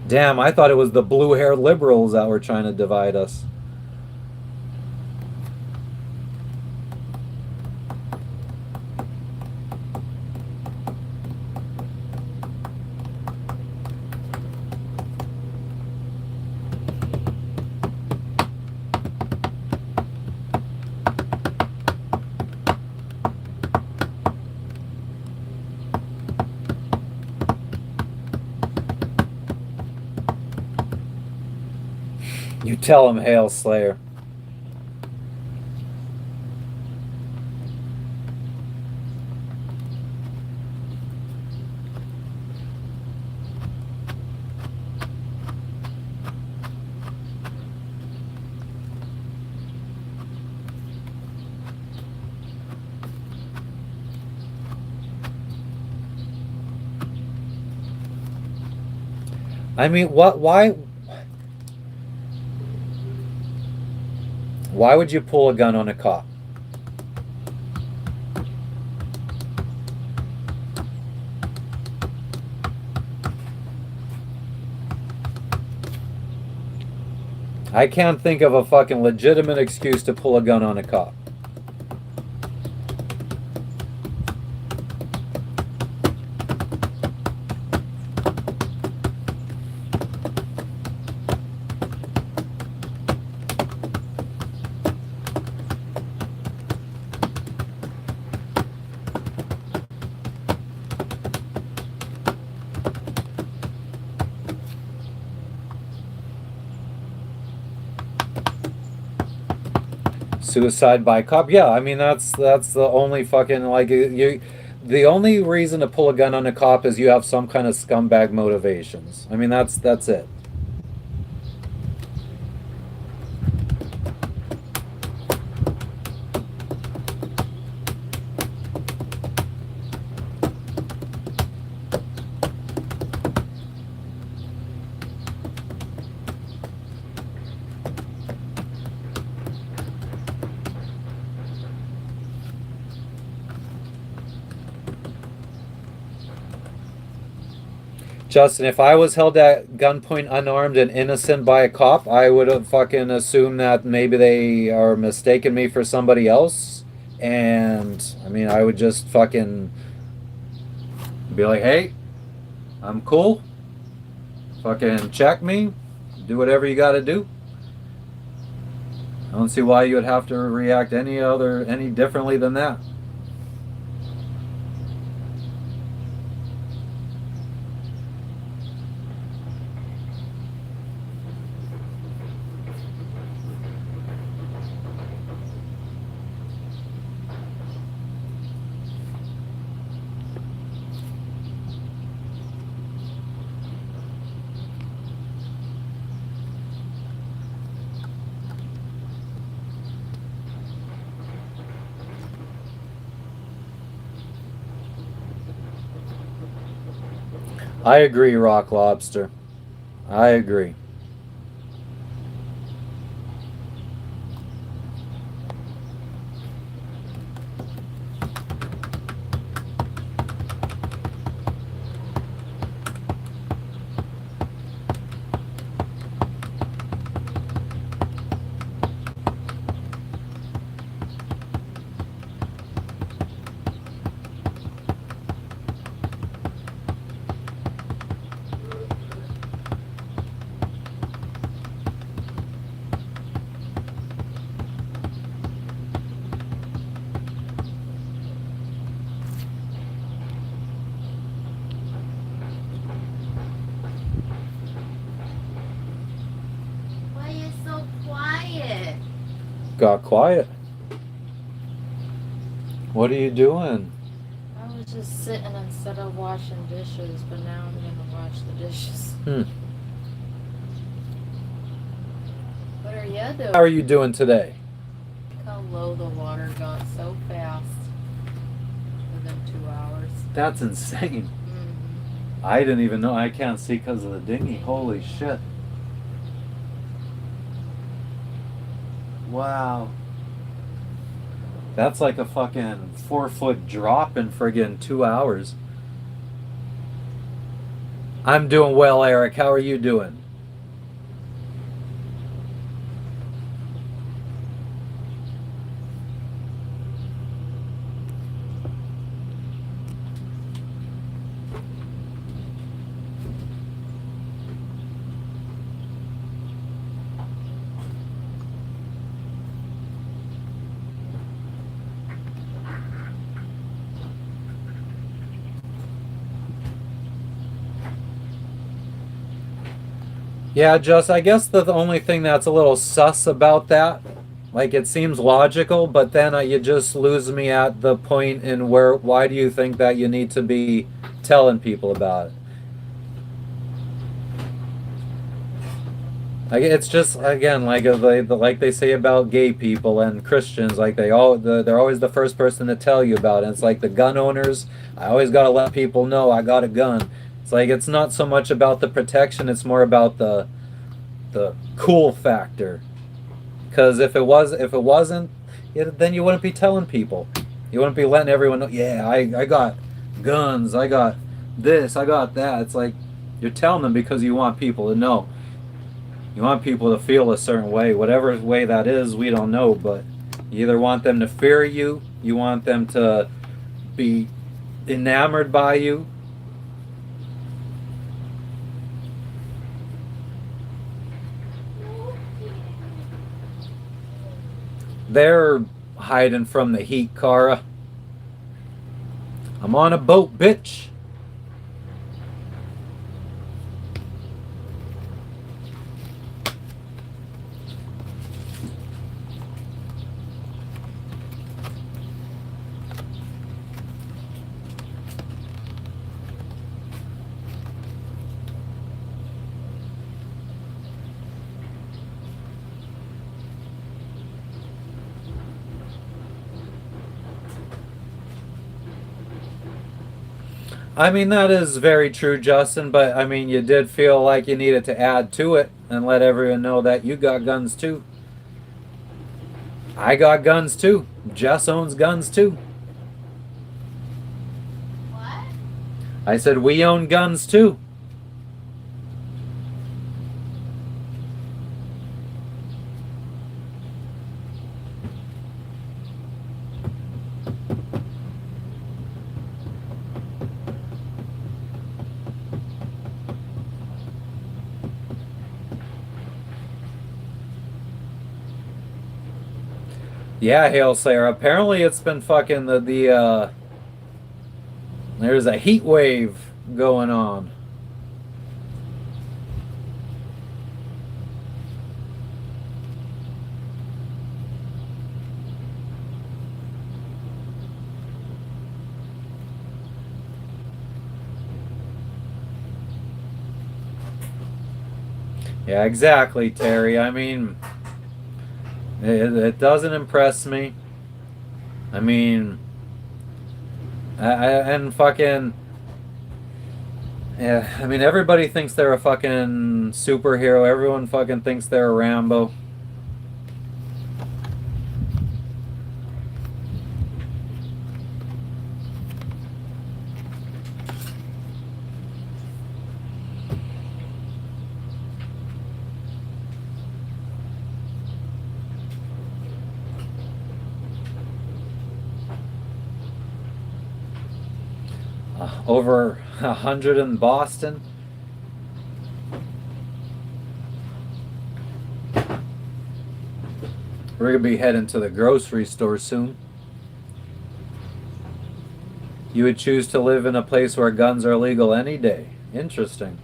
damn, I thought it was the blue-haired liberals that were trying to divide us. You tell him, Hail Slayer. I mean, what? Why would you pull a gun on a cop? I can't think of a fucking legitimate excuse to pull a gun on a cop. Suicide by cop. Yeah, I mean that's the only fucking like you. The only reason to pull a gun on a cop is you have some kind of scumbag motivations. I mean that's it. Justin, if I was held at gunpoint unarmed and innocent by a cop, I would have fucking assumed that maybe they are mistaking me for somebody else. And I mean, I would just fucking Be like, hey, I'm cool. Fucking check me. Do whatever you gotta do. I don't see why you would have to react any differently than that. I agree, Rock Lobster. I agree. Why are you so quiet? Got quiet. What are you doing? I was just sitting instead of washing dishes, but now I'm gonna wash the dishes. What are you doing? How are you doing today? Look how low the water got so fast. Within 2 hours. That's insane. Mm-hmm. I didn't even know. I can't see because of the dinghy. Holy shit. Wow. That's like a fucking 4-foot drop in friggin' 2 hours. I'm doing well, Eric. How are you doing? Yeah, just I guess the only thing that's a little sus about that, like it seems logical, but then you just lose me at the point in where why do you think that you need to be telling people about it? Like it's just again like they say about gay people and Christians, like they're always the first person to tell you about it. And it's like the gun owners. I always gotta let people know I got a gun. It's like it's not so much about the protection; it's more about the cool factor. Because if it wasn't, then you wouldn't be telling people. You wouldn't be letting everyone know. Yeah, I got guns. I got this. I got that. It's like you're telling them because you want people to know. You want people to feel a certain way, whatever way that is. We don't know, but you either want them to fear you, you want them to be enamored by you. They're hiding from the heat, Kara. I'm on a boat, bitch. I mean, that is very true, Justin, but I mean, you did feel like you needed to add to it and let everyone know that you got guns too. I got guns too. Jess owns guns too. What? I said we own guns too. Yeah, Hail Slayer. Apparently it's been fucking there's a heat wave going on. Yeah, exactly, Terry. I mean, it doesn't impress me. I mean, and fucking, yeah, I mean, everybody thinks they're a fucking superhero. Everyone fucking thinks they're a Rambo. Over 100 in Boston. We're gonna be heading to the grocery store soon. You would choose to live in a place where guns are legal any day. Interesting.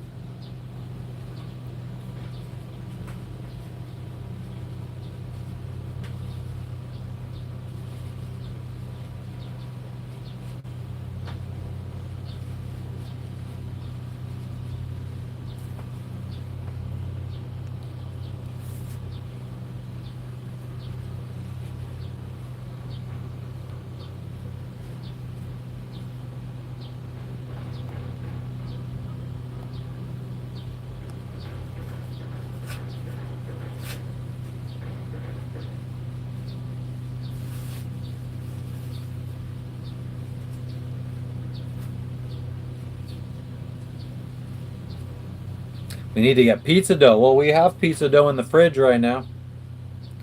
We need to get pizza dough. Well, we have pizza dough in the fridge right now.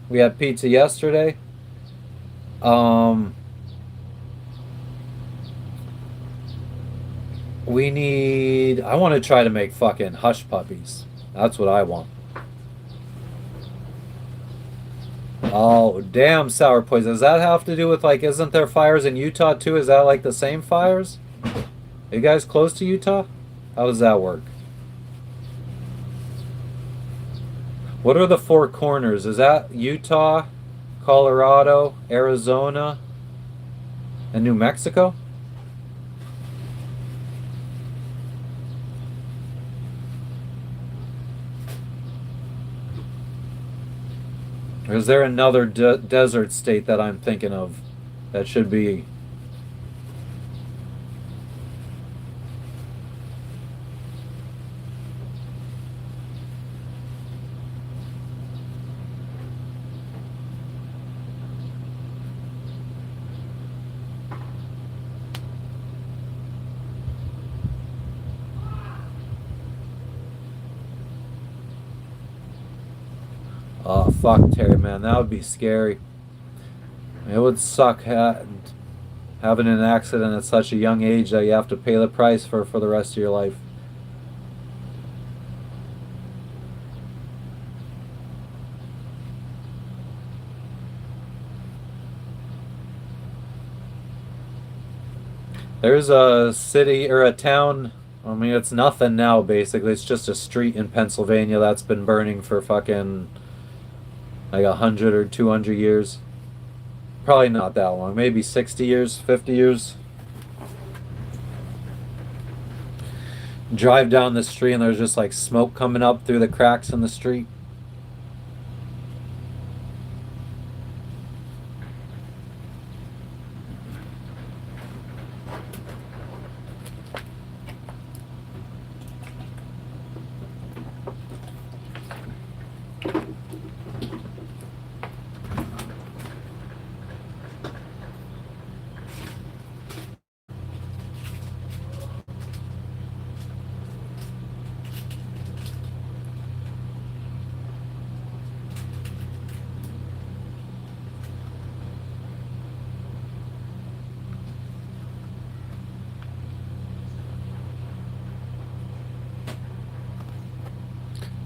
We had pizza yesterday. Um, we need. I want to try to make fucking hush puppies. That's what I want. Oh, damn, sour poison. Does that have to do with, like, isn't there fires in Utah too? Is that like the same fires? Are you guys close to Utah? How does that work? What are the four corners? Is that Utah, Colorado, Arizona, and New Mexico? Or is there another desert state that I'm thinking of that should be? Oh, fuck, Terry, man. That would be scary. It would suck having an accident at such a young age that you have to pay the price for the rest of your life. There's a city or a town. I mean, it's nothing now, basically. It's just a street in Pennsylvania that's been burning for fucking like 100 or 200 years. Probably not that long. Maybe 60 years, 50 years. Drive down the street and there's just like smoke coming up through the cracks in the street.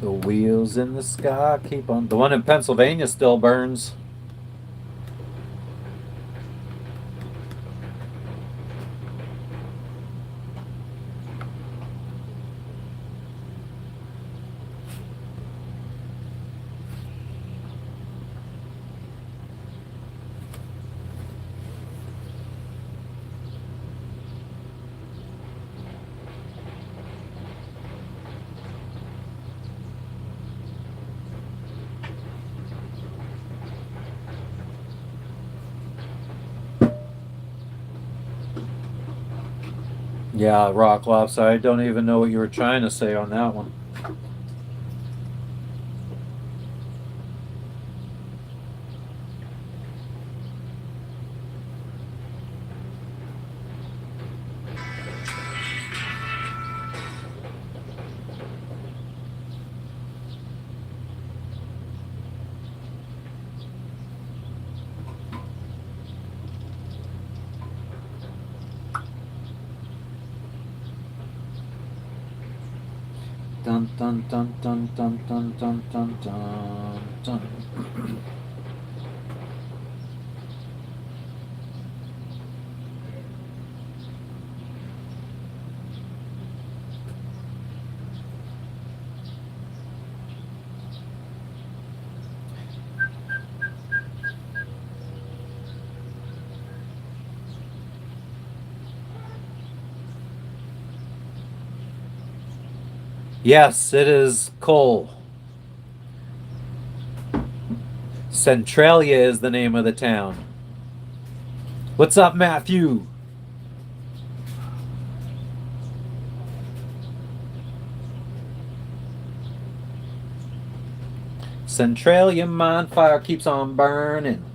The wheels in the sky keep on. The one in Pennsylvania still burns. Yeah, rock lobster. I don't even know what you were trying to say on that one. Dun dun dun dun dun dun dun dun dun dun. Yes, it is coal. Centralia is the name of the town. What's up, Matthew? Centralia mine fire keeps on burning.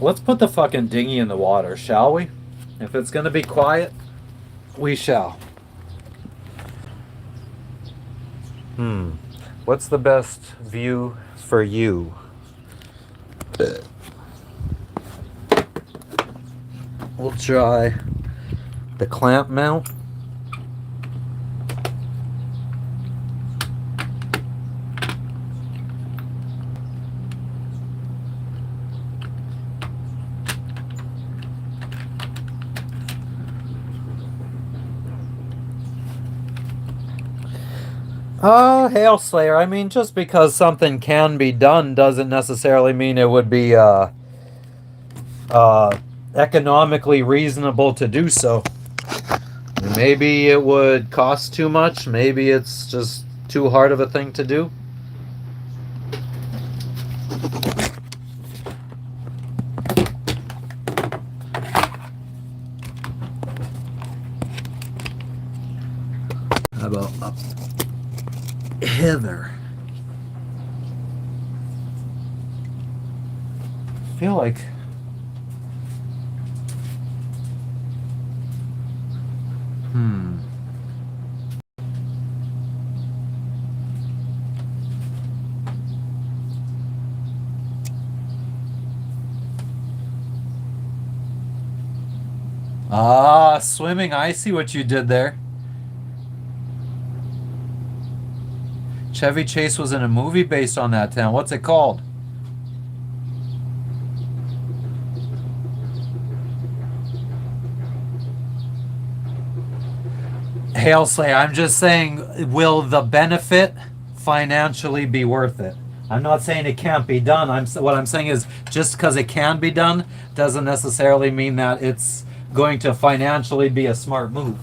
Let's put the fucking dinghy in the water, shall we? If it's gonna be quiet, we shall. What's the best view for you? We'll try the clamp mount. Oh, Hail Slayer. I mean, just because something can be done doesn't necessarily mean it would be economically reasonable to do so. Maybe it would cost too much. Maybe it's just too hard of a thing to do. How about up hither? I feel like swimming. I see what you did there. Chevy Chase was in a movie based on that town. What's it called? Hail Slay, I'm just saying, will the benefit financially be worth it? I'm not saying it can't be done. What I'm saying is just because it can be done doesn't necessarily mean that it's going to financially be a smart move.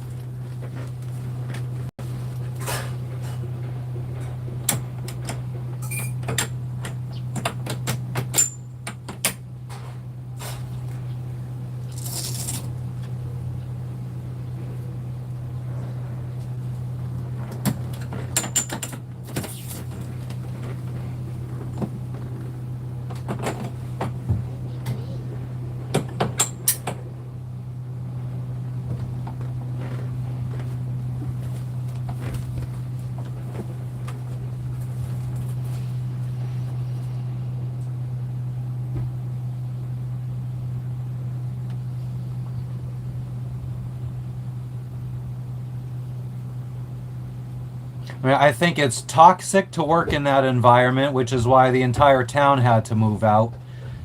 I mean, I think it's toxic to work in that environment, which is why the entire town had to move out.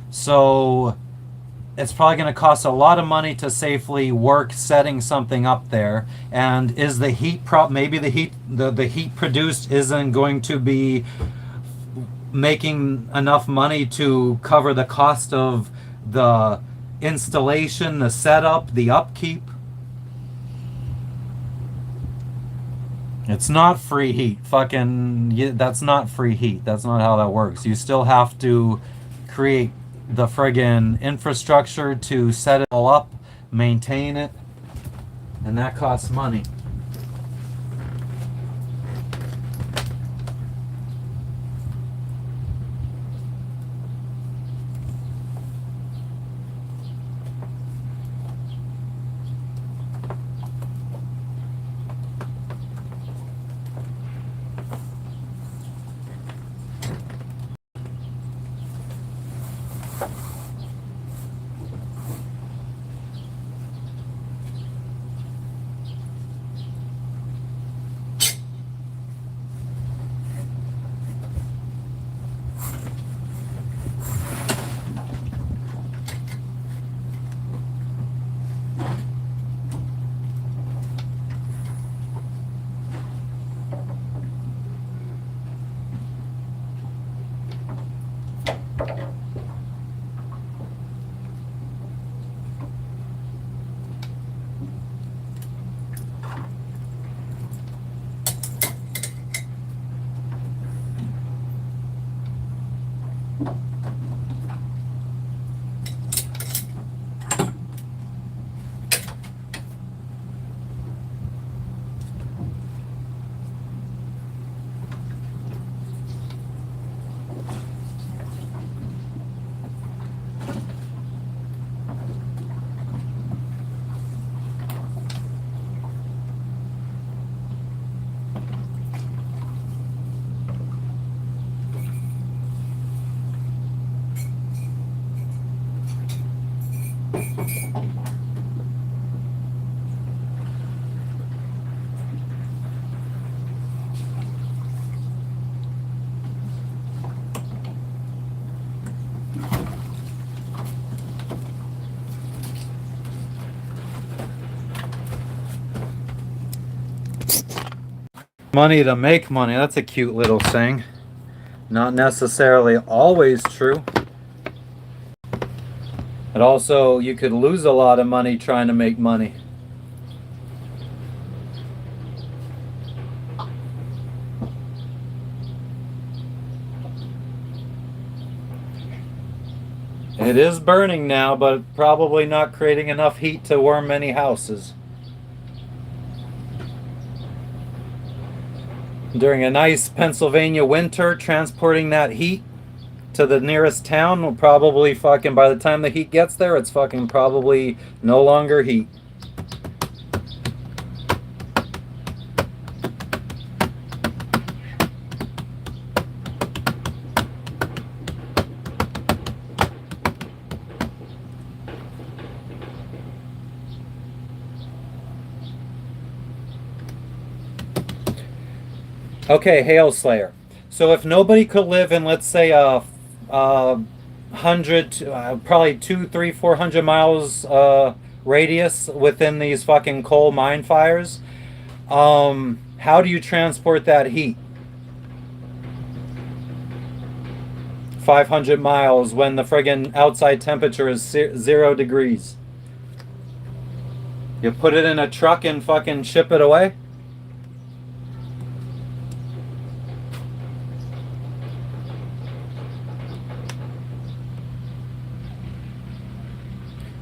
So it's probably going to cost a lot of money to safely work setting something up there. And is the heat maybe the heat produced isn't going to be making enough money to cover the cost of the installation, the setup, the upkeep. It's not free heat. That's not free heat. That's not how that works. You still have to create the friggin' infrastructure to set it all up, maintain it, and that costs money. Money to make money. That's a cute little saying. Not necessarily always true. But also, you could lose a lot of money trying to make money. It is burning now, but probably not creating enough heat to warm many houses. During a nice Pennsylvania winter, transporting that heat to the nearest town will probably fucking, by the time the heat gets there, it's fucking probably no longer heat. Okay, Hail Slayer. So if nobody could live in, let's say, hundred, probably 2, 3, 400 miles radius within these fucking coal mine fires, how do you transport that heat? 500 miles when the friggin' outside temperature is 0 degrees. You put it in a truck and fucking ship it away?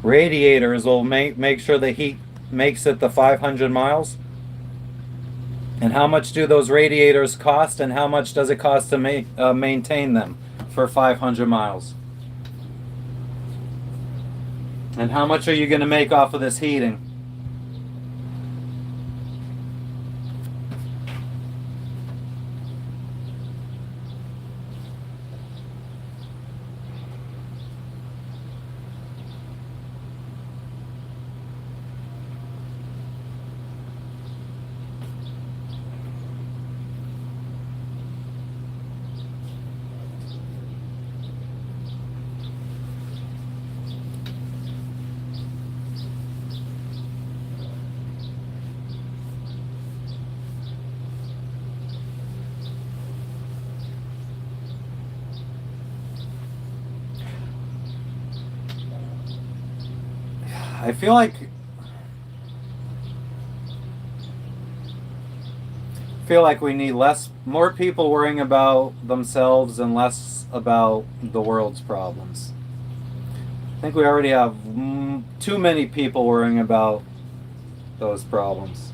Radiators will make sure the heat makes it the 500 miles. And how much do those radiators cost, and how much does it cost to maintain them for 500 miles? And how much are you going to make off of this heating? I feel like we need more people worrying about themselves and less about the world's problems. I think we already have too many people worrying about those problems.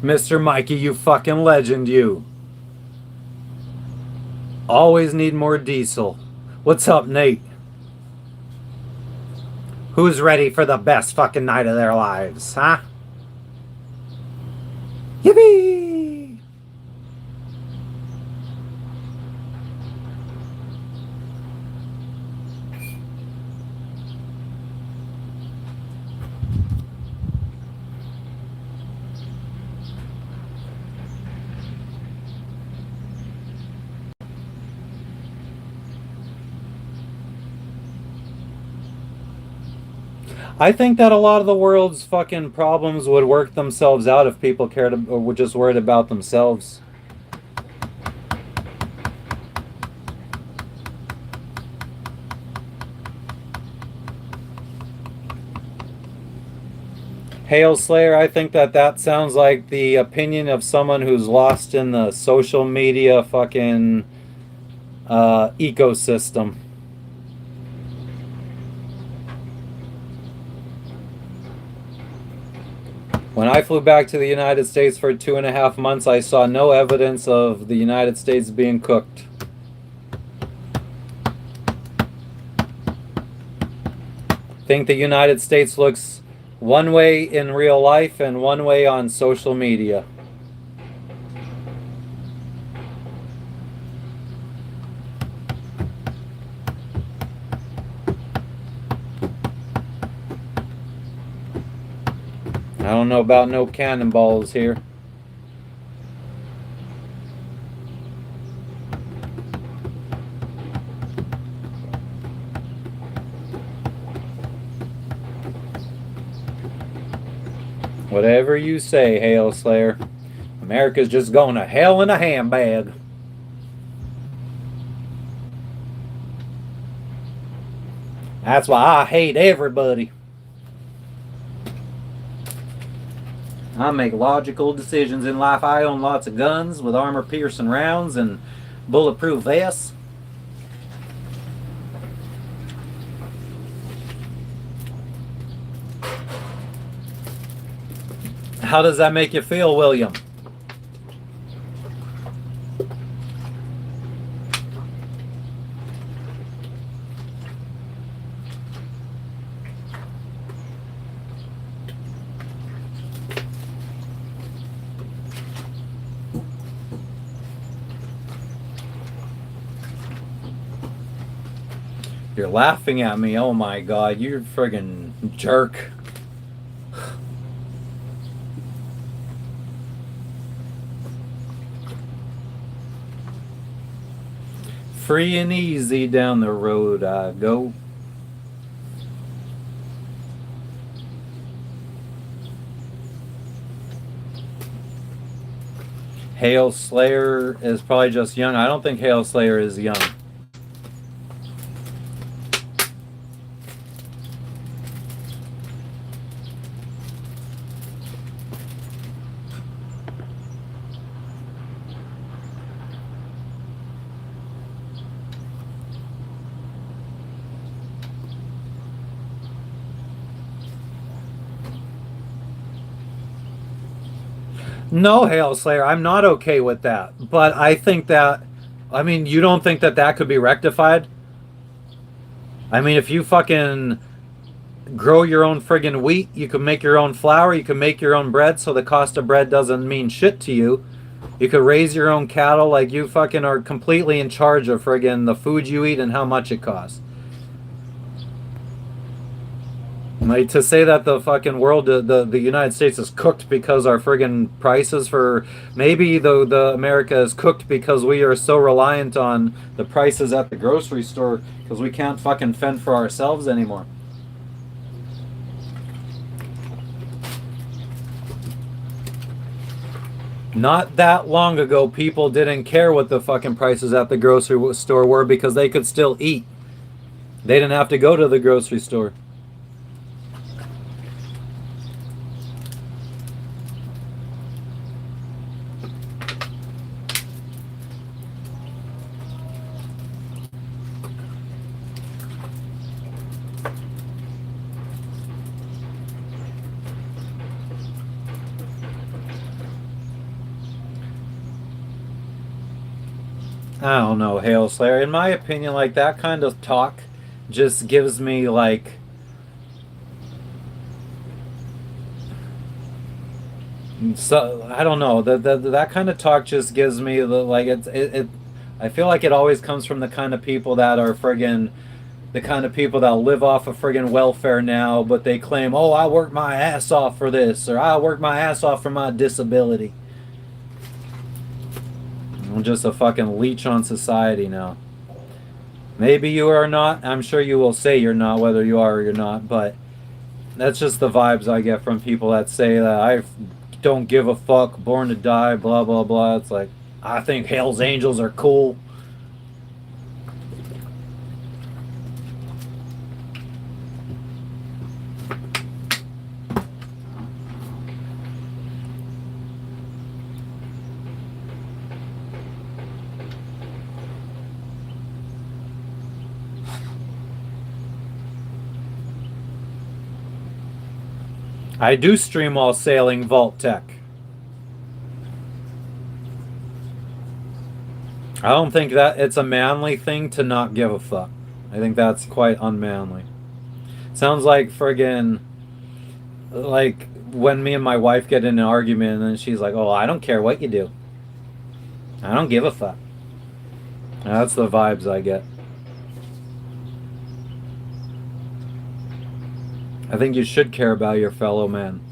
Mr. Mikey, you fucking legend, you. Always need more diesel. What's up, Nate? Who's ready for the best fucking night of their lives, huh? Yippee! I think that a lot of the world's fucking problems would work themselves out if people cared or were just worried about themselves. Hail Slayer, I think that sounds like the opinion of someone who's lost in the social media fucking ecosystem. When I flew back to the United States for 2.5 months, I saw no evidence of the United States being cooked. I think the United States looks one way in real life and one way on social media. I don't know about no cannonballs here. Whatever you say, Hail Slayer. America's just going to hell in a handbag. That's why I hate everybody. I make logical decisions in life. I own lots of guns with armor-piercing rounds and bulletproof vests. How does that make you feel, William? You're laughing at me. Oh my god, you're a friggin' jerk. Free and easy down the road I go. Hail Slayer is probably just young. I don't think Hail Slayer is young. No, Hail Slayer, I'm not okay with that. But I think that, I mean, you don't think that could be rectified? I mean, if you fucking grow your own friggin' wheat, you can make your own flour, you can make your own bread, so the cost of bread doesn't mean shit to you. You could raise your own cattle, like you fucking are completely in charge of friggin' the food you eat and how much it costs. Like to say that the fucking world, the United States is cooked because our friggin' prices for maybe the America is cooked because we are so reliant on the prices at the grocery store because we can't fucking fend for ourselves anymore. Not that long ago, people didn't care what the fucking prices at the grocery store were because they could still eat. They didn't have to go to the grocery store. I don't know, Hail Slayer. In my opinion, like that kind of talk just gives me like so I don't know that kind of talk just gives me the like it I feel like it always comes from the kind of people that are friggin' the kind of people that live off of friggin' welfare now, but they claim, oh, I worked my ass off for this, or I worked my ass off for my disability. I'm just a fucking leech on society now. Maybe you are not. I'm sure you will say you're not, whether you are or you're not, but that's just the vibes I get from people that say that I don't give a fuck, born to die, blah, blah, blah. It's like, I think Hell's Angels are cool. I do stream while sailing Vault Tech. I don't think that it's a manly thing to not give a fuck. I think that's quite unmanly. Sounds like friggin' like when me and my wife get in an argument and she's like, "Oh, I don't care what you do. I don't give a fuck." That's the vibes I get. I think you should care about your fellow man.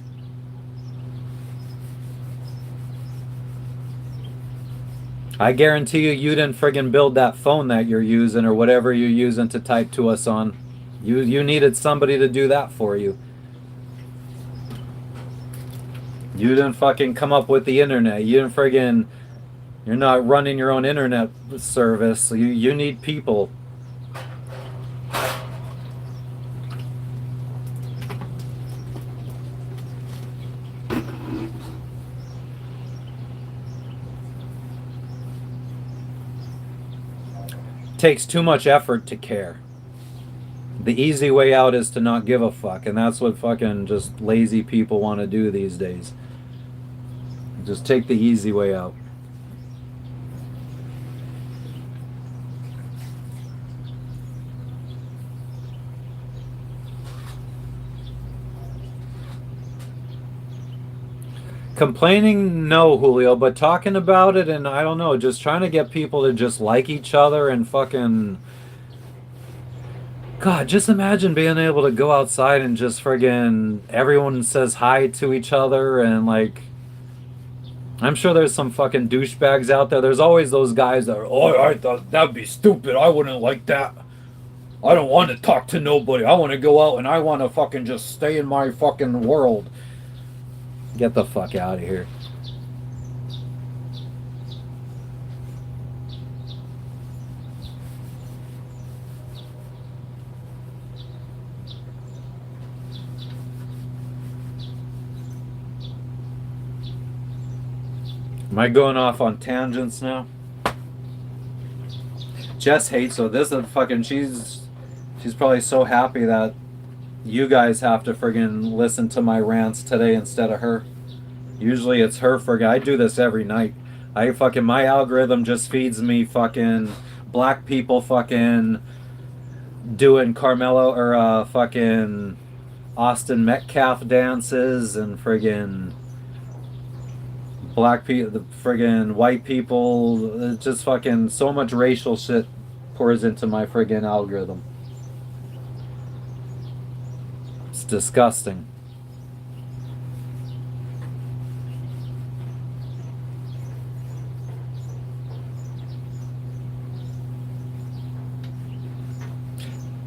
I guarantee you didn't friggin' build that phone that you're using or whatever you're using to type to us on. You needed somebody to do that for you. You didn't fucking come up with the internet. You didn't friggin' you're not running your own internet service. You need people. Takes too much effort to care. The easy way out is to not give a fuck, and that's what fucking just lazy people want to do these days. Just take the easy way out. Complaining, no, Julio, but talking about it and I don't know, just trying to get people to just like each other and fucking. God, just imagine being able to go outside and just friggin' everyone says hi to each other and like. I'm sure there's some fucking douchebags out there. There's always those guys that are, oh, I thought that'd be stupid. I wouldn't like that. I don't want to talk to nobody. I want to go out and I want to fucking just stay in my fucking world. Get the fuck out of here. Am I going off on tangents now? Jess hates so this is fucking she's probably so happy that you guys have to friggin' listen to my rants today instead of her. Usually it's her friggin' I do this every night. My algorithm just feeds me fucking black people fucking doing Carmelo or fucking Austin Metcalf dances and friggin' black people, the friggin' white people, just fucking so much racial shit pours into my friggin' algorithm. disgusting.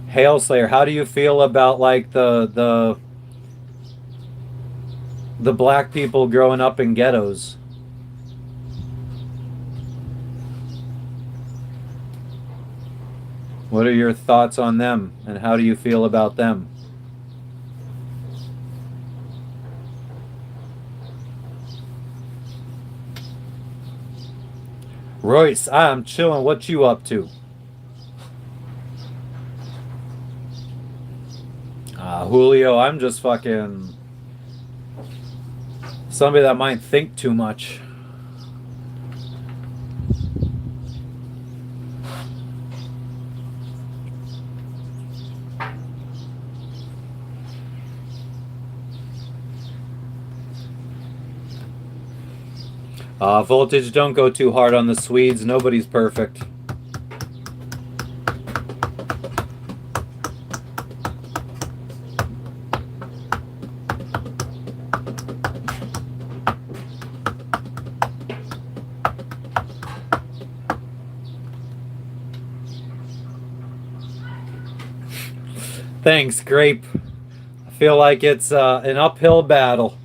Hail Slayer, how do you feel about like the black people growing up in ghettos? What are your thoughts on them, and how do you feel about them? Royce, I'm chilling. What you up to? Julio, I'm just fucking somebody that might think too much. Voltage, don't go too hard on the Swedes. Nobody's perfect. Thanks, Grape. I feel like it's an uphill battle.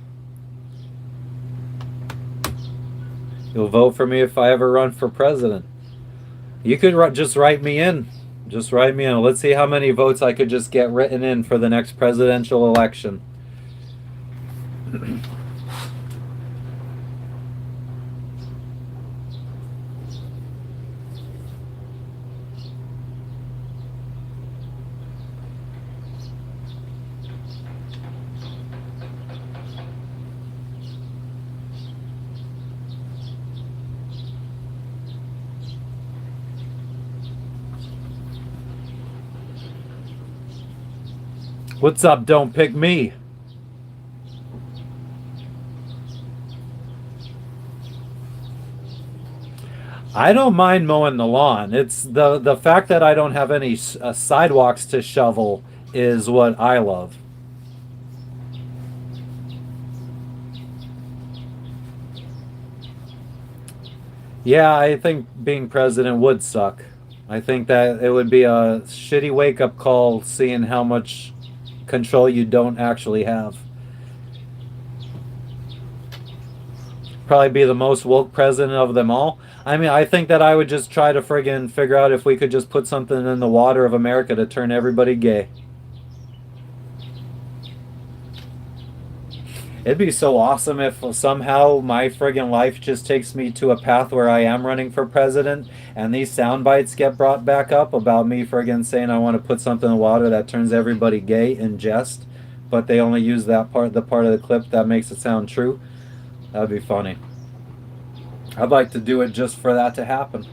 You'll vote for me if I ever run for president. You could just write me in. Just write me in. Let's see how many votes I could just get written in for the next presidential election. What's up? Don't pick me. I don't mind mowing the lawn. It's the fact that I don't have any sidewalks to shovel is what I love. Yeah, I think being president would suck. I think that it would be a shitty wake-up call seeing how much control you don't actually have. Probably be the most woke president of them all. I mean, I think that I would just try to friggin' figure out if we could just put something in the water of America to turn everybody gay. It'd be so awesome if somehow my friggin' life just takes me to a path where I am running for president and these sound bites get brought back up about me friggin' saying I want to put something in the water that turns everybody gay in jest, but they only use that part, the part of the clip that makes it sound true. That'd be funny. I'd like to do it just for that to happen.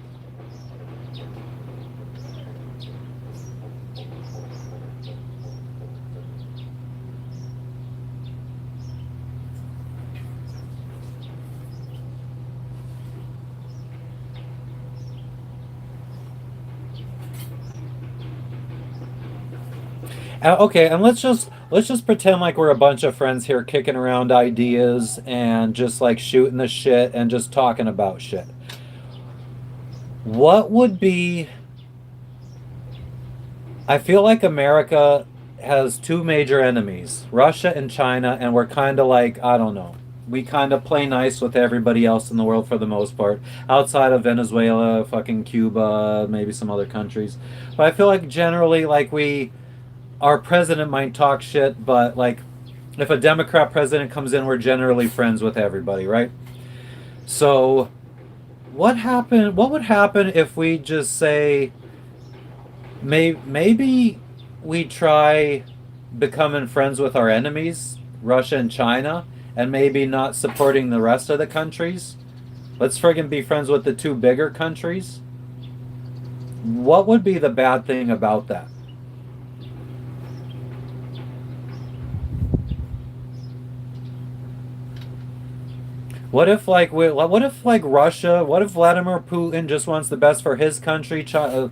Okay, and let's just pretend like we're a bunch of friends here kicking around ideas and just like shooting the shit and just talking about shit. What would be... I feel like America has two major enemies, Russia and China, and we're kind of like, I don't know. We kind of play nice with everybody else in the world for the most part, outside of Venezuela, fucking Cuba, maybe some other countries. But I feel like generally like our president might talk shit, but like if a Democrat president comes in, we're generally friends with everybody, right? So what would happen if we just say maybe we try becoming friends with our enemies, Russia and China, and maybe not supporting the rest of the countries? Let's friggin' be friends with the two bigger countries. What would be the bad thing about that? What if like Russia? What if Vladimir Putin just wants the best for his country? China,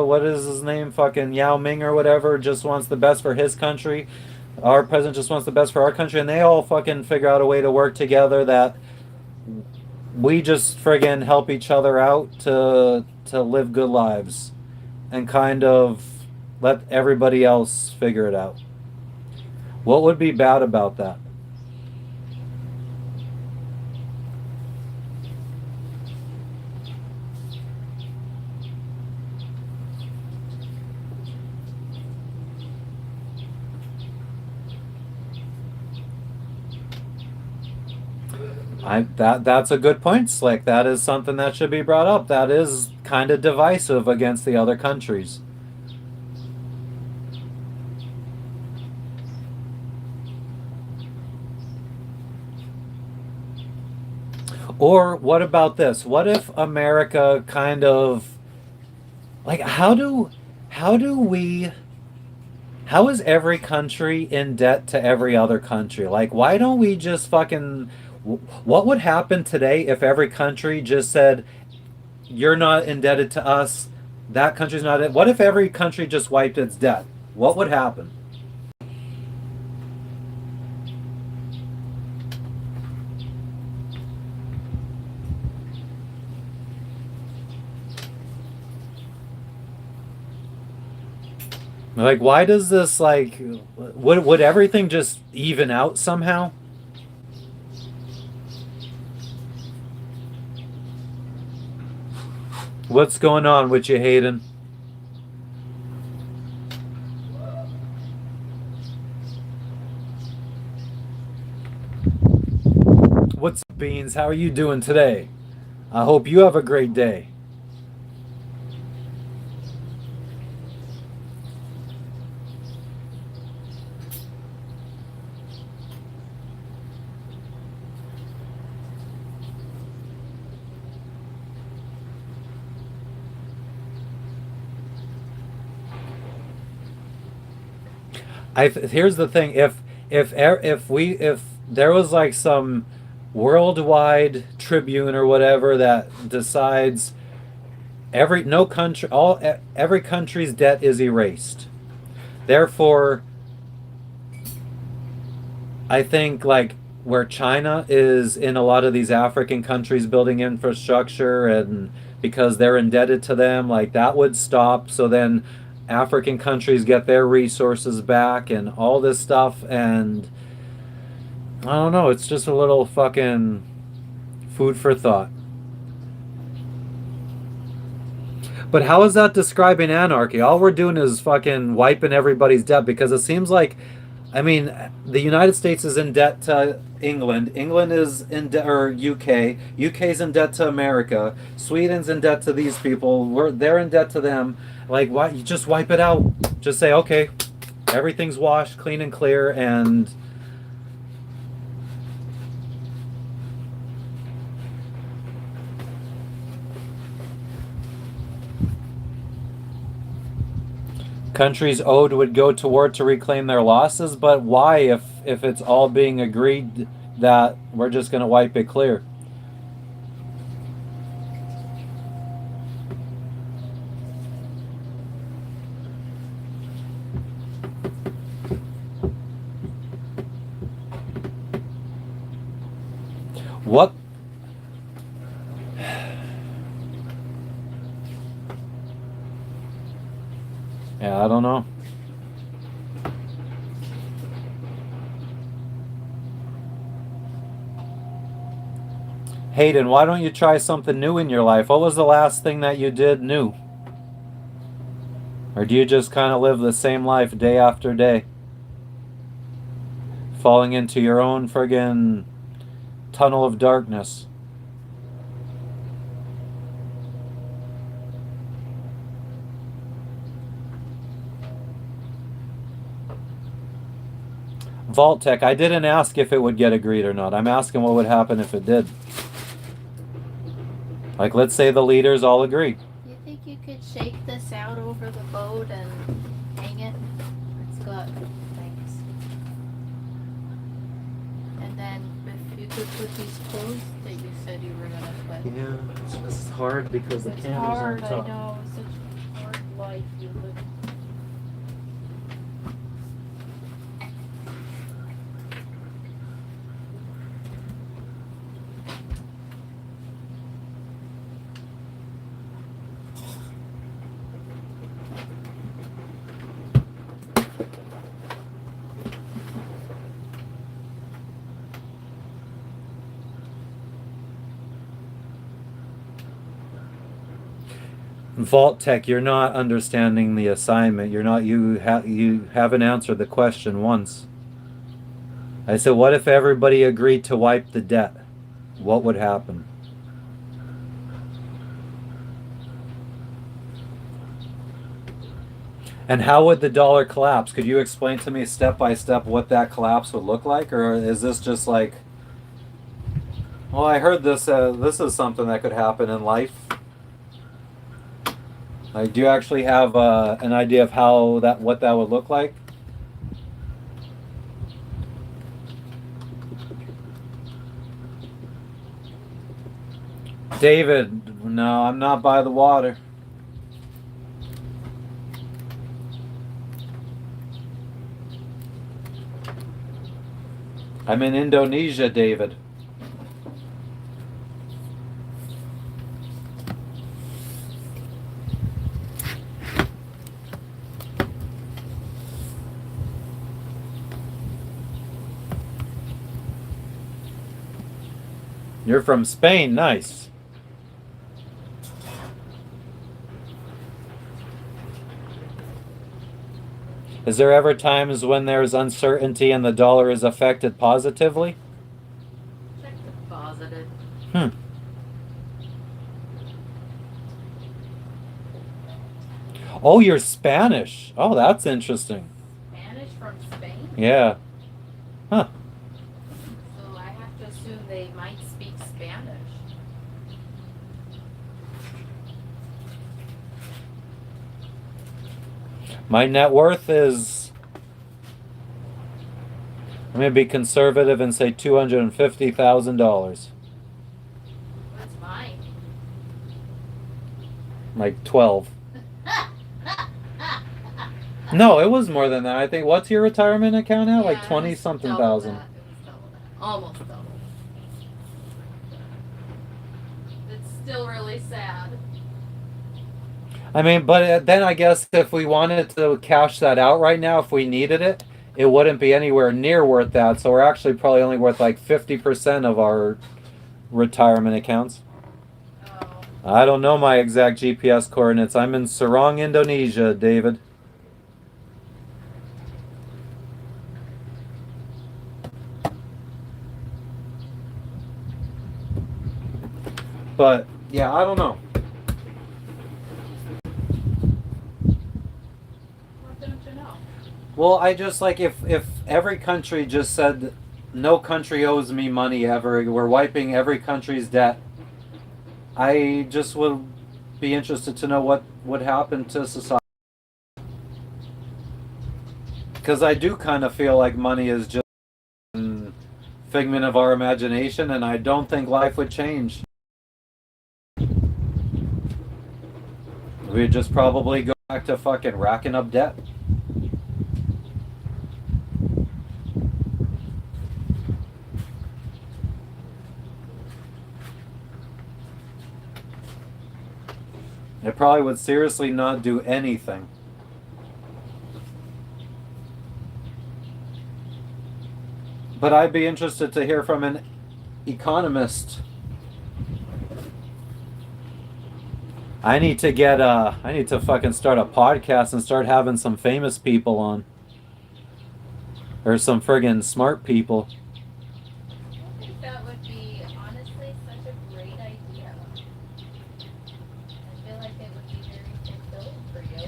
what is his name? Fucking Yao Ming or whatever, just wants the best for his country. our president just wants the best for our country, and they all fucking figure out a way to work together that we just friggin' help each other out to live good lives and kind of let everybody else figure it out. What would be bad about that? That's a good point, Slick. That is something that should be brought up. That is kind of divisive against the other countries. Or what about this? What if America kind of like how is every country in debt to every other country? Like why don't we just fucking what would happen today if every country just said you're not indebted to us, that country's not in. What if every country just wiped its debt? What would happen? Like, why does this like? Would everything just even out somehow? What's going on with you, Hayden? What's up, Beans? How are you doing today? I hope you have a great day. Here's the thing: if there was like some worldwide tribune or whatever that decides every country's debt is erased. Therefore, I think like where China is in a lot of these African countries building infrastructure and because they're indebted to them, like that would stop. So then African countries get their resources back and all this stuff. And I don't know, it's just a little fucking food for thought. But how is that describing anarchy? All we're doing is fucking wiping everybody's debt because it seems like, I mean, the United States is in debt to England. England is in debt, or UK. UK's in debt to America. Sweden's in debt to these people. They're in debt to them. Like, why you just wipe it out? Just say, okay, everything's washed, clean and clear, and countries owed would go to war to reclaim their losses. But why, if it's all being agreed that we're just going to wipe it clear? What? Yeah, I don't know. Hayden, why don't you try something new in your life? What was the last thing that you did new? Or do you just kind of live the same life day after day? Falling into your own friggin' tunnel of darkness. Vault-Tec, I didn't ask if it would get agreed or not. I'm asking what would happen if it did. Like, let's say the leaders all agree. You think you could shake this out over the boat and hang it? It's got things. And then if you could put these clothes that you said you were gonna put. Yeah, it's just hard because the It's candles hard, on top. I know. Such a hard life you live. Vault Tech, you're not understanding the assignment. You haven't answered the question once. I said, what if everybody agreed to wipe the debt? What would happen? And how would the dollar collapse? Could you explain to me step by step what that collapse would look like? Or is this just like, well, I heard this is something that could happen in life. Like, do you actually have an idea of what that would look like? David, no, I'm not by the water. I'm in Indonesia, David. You're from Spain, nice. Is there ever times when there's uncertainty and the dollar is affected positively? Check the positive. Oh, you're Spanish. Oh, that's interesting. Spanish from Spain? Yeah. Huh. So I have to assume they might speak Spanish. My net worth is, I'm going to be conservative and say $250,000. What's mine? Like 12. No, it was more than that. I think, what's your retirement account at? Like Yeah, 20 it was something double thousand. that. It was double that. Almost double. It's still really sad. I mean, but then I guess if we wanted to cash that out right now, if we needed it, it wouldn't be anywhere near worth that. So we're actually probably only worth like 50% of our retirement accounts. Oh. I don't know my exact GPS coordinates. I'm in Serang, Indonesia, David. But yeah, I don't know. What don't you know? Well, I just like if every country just said no country owes me money ever, we're wiping every country's debt. I just would be interested to know what would happen to society. Because I do kind of feel like money is just a figment of our imagination, and I don't think life would change. We'd just probably go back to fucking racking up debt. It probably would seriously not do anything. But I'd be interested to hear from an economist. I need to fucking start a podcast and start having some famous people on. Or some friggin' smart people. I think that would be honestly such a great idea. I feel like it would be very fulfilling for you.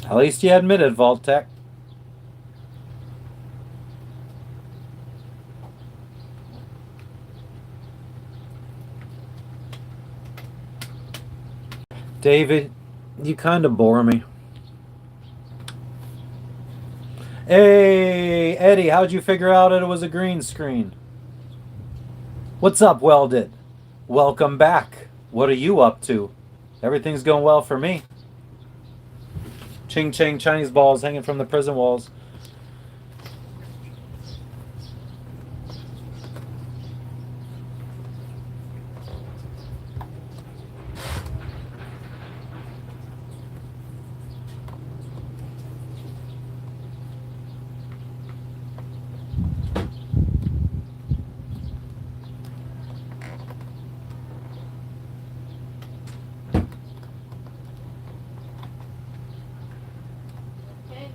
At least you admitted, Vault-Tec. David, you kind of bore me. Hey, Eddie, how'd you figure out it was a green screen? What's up, Welded? Welcome back. What are you up to? Everything's going well for me. Ching ching Chinese balls hanging from the prison walls.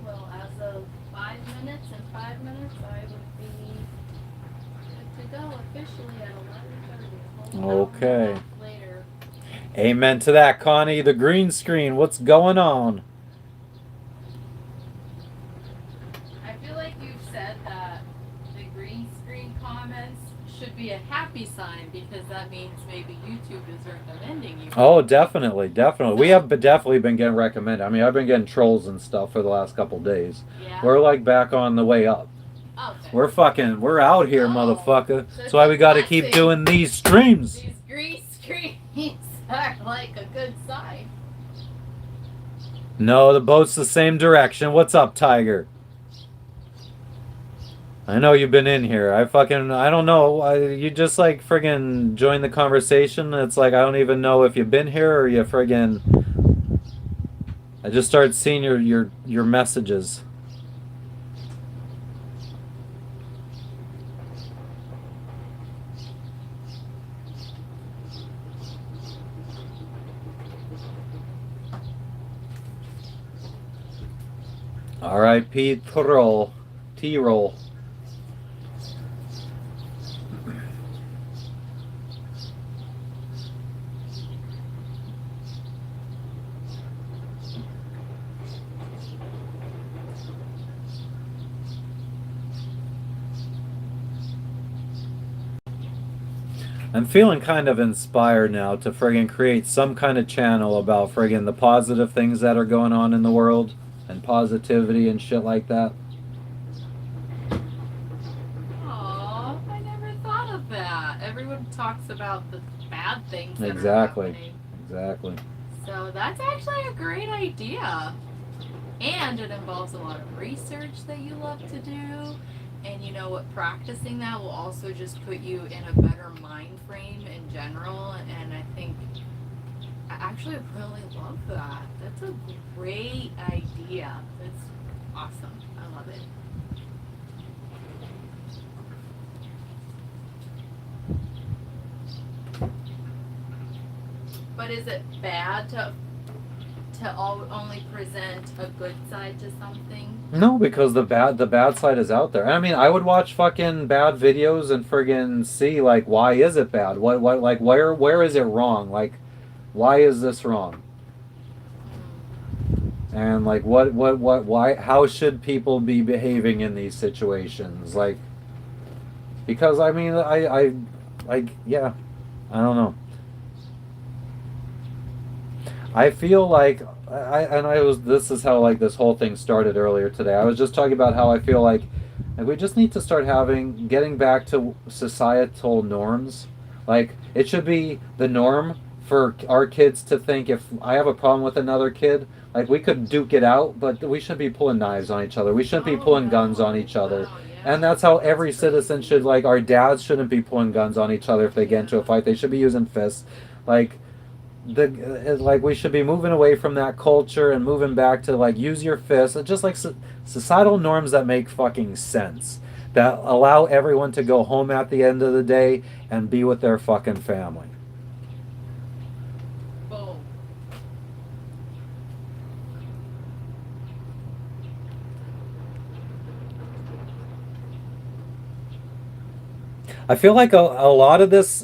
Well, as of 5 minutes, in 5 minutes, I would be good to go officially at 11:30. Okay. Later. Amen to that, Connie. The green screen, what's going on? I feel like you've said that the green screen comments should be a happy sign because that means maybe YouTube is recommending you. Oh, definitely, definitely. We have definitely been getting recommended. I mean, I've been getting trolls and stuff for the last couple days. Yeah. We're like back on the way up. Okay. We're out here, Oh, motherfucker. so That's why we it's got to a keep blessing. doing these streams. These green screens are like a good sign. No, the boat's the same direction. What's up, Tiger? I know you've been in here. I don't know. You just like friggin' join the conversation. It's like I don't even know if you've been here or you friggin'. I just started seeing your messages. R.I.P. Troll. T-roll. I'm feeling kind of inspired now to friggin' create some kind of channel about friggin' the positive things that are going on in the world and positivity and shit like that. Aw, I never thought of that. Everyone talks about the bad things that Exactly. are happening. Exactly. So that's actually a great idea. And it involves a lot of research that you love to do. And you know what, practicing that will also just put you in a better mind frame in general. And I think I actually really love that. That's a great idea. That's awesome. I love it. But is it bad to only present a good side to something? No, because the bad side is out there. I mean, I would watch fucking bad videos and friggin' see like why is it bad? What like where is it wrong? Like why is this wrong? And like what why how should people be behaving in these situations? Like because I mean I yeah, I don't know. I feel like this is how like this whole thing started earlier today. I was just talking about how I feel like we just need to start getting back to societal norms. Like it should be the norm for our kids to think if I have a problem with another kid, like we could duke it out, but we shouldn't be pulling knives on each other. We shouldn't be pulling guns on each other. Wow, yeah. And that's how every citizen should like our dads shouldn't be pulling guns on each other if they get into a fight. They should be using fists. Like like we should be moving away from that culture and moving back to like use your fists, just like societal norms that make fucking sense, that allow everyone to go home at the end of the day and be with their fucking family. Boom. I feel like a lot of this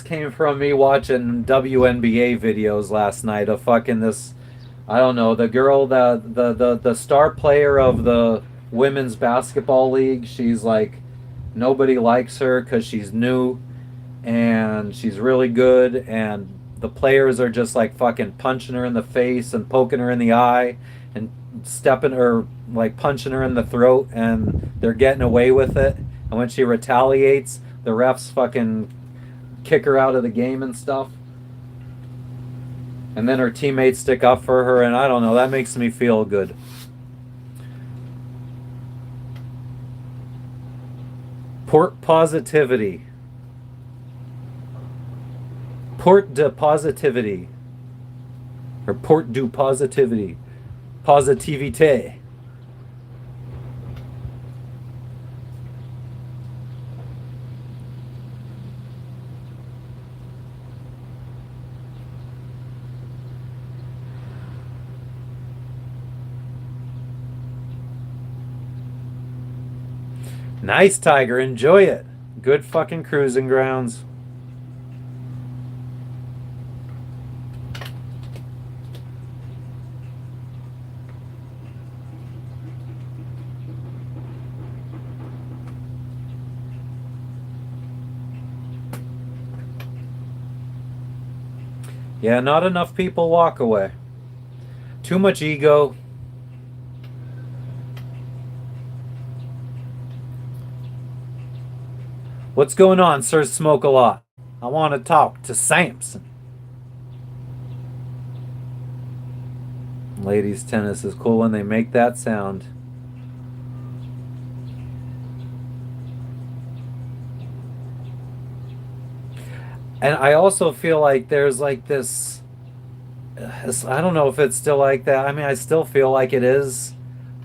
came from me watching WNBA videos last night of fucking this, I don't know, the girl, the star player of the women's basketball league. She's like, nobody likes her because she's new and she's really good, and the players are just like fucking punching her in the face and poking her in the eye and stepping her, like punching her in the throat, and they're getting away with it. And when she retaliates, the refs fucking kick her out of the game and stuff. And then her teammates stick up for her, and I don't know, that makes me feel good. Port positivity. Port de positivity. Or port du positivity. Positivité. Nice, Tiger. Enjoy it. Good fucking cruising grounds. Yeah, not enough people walk away. Too much ego. What's going on, Sir Smoke a Lot? I want to talk to Samson. Ladies' tennis is cool when they make that sound. And I also feel like there's like this. I don't know if it's still like that. I mean, I still feel like it is.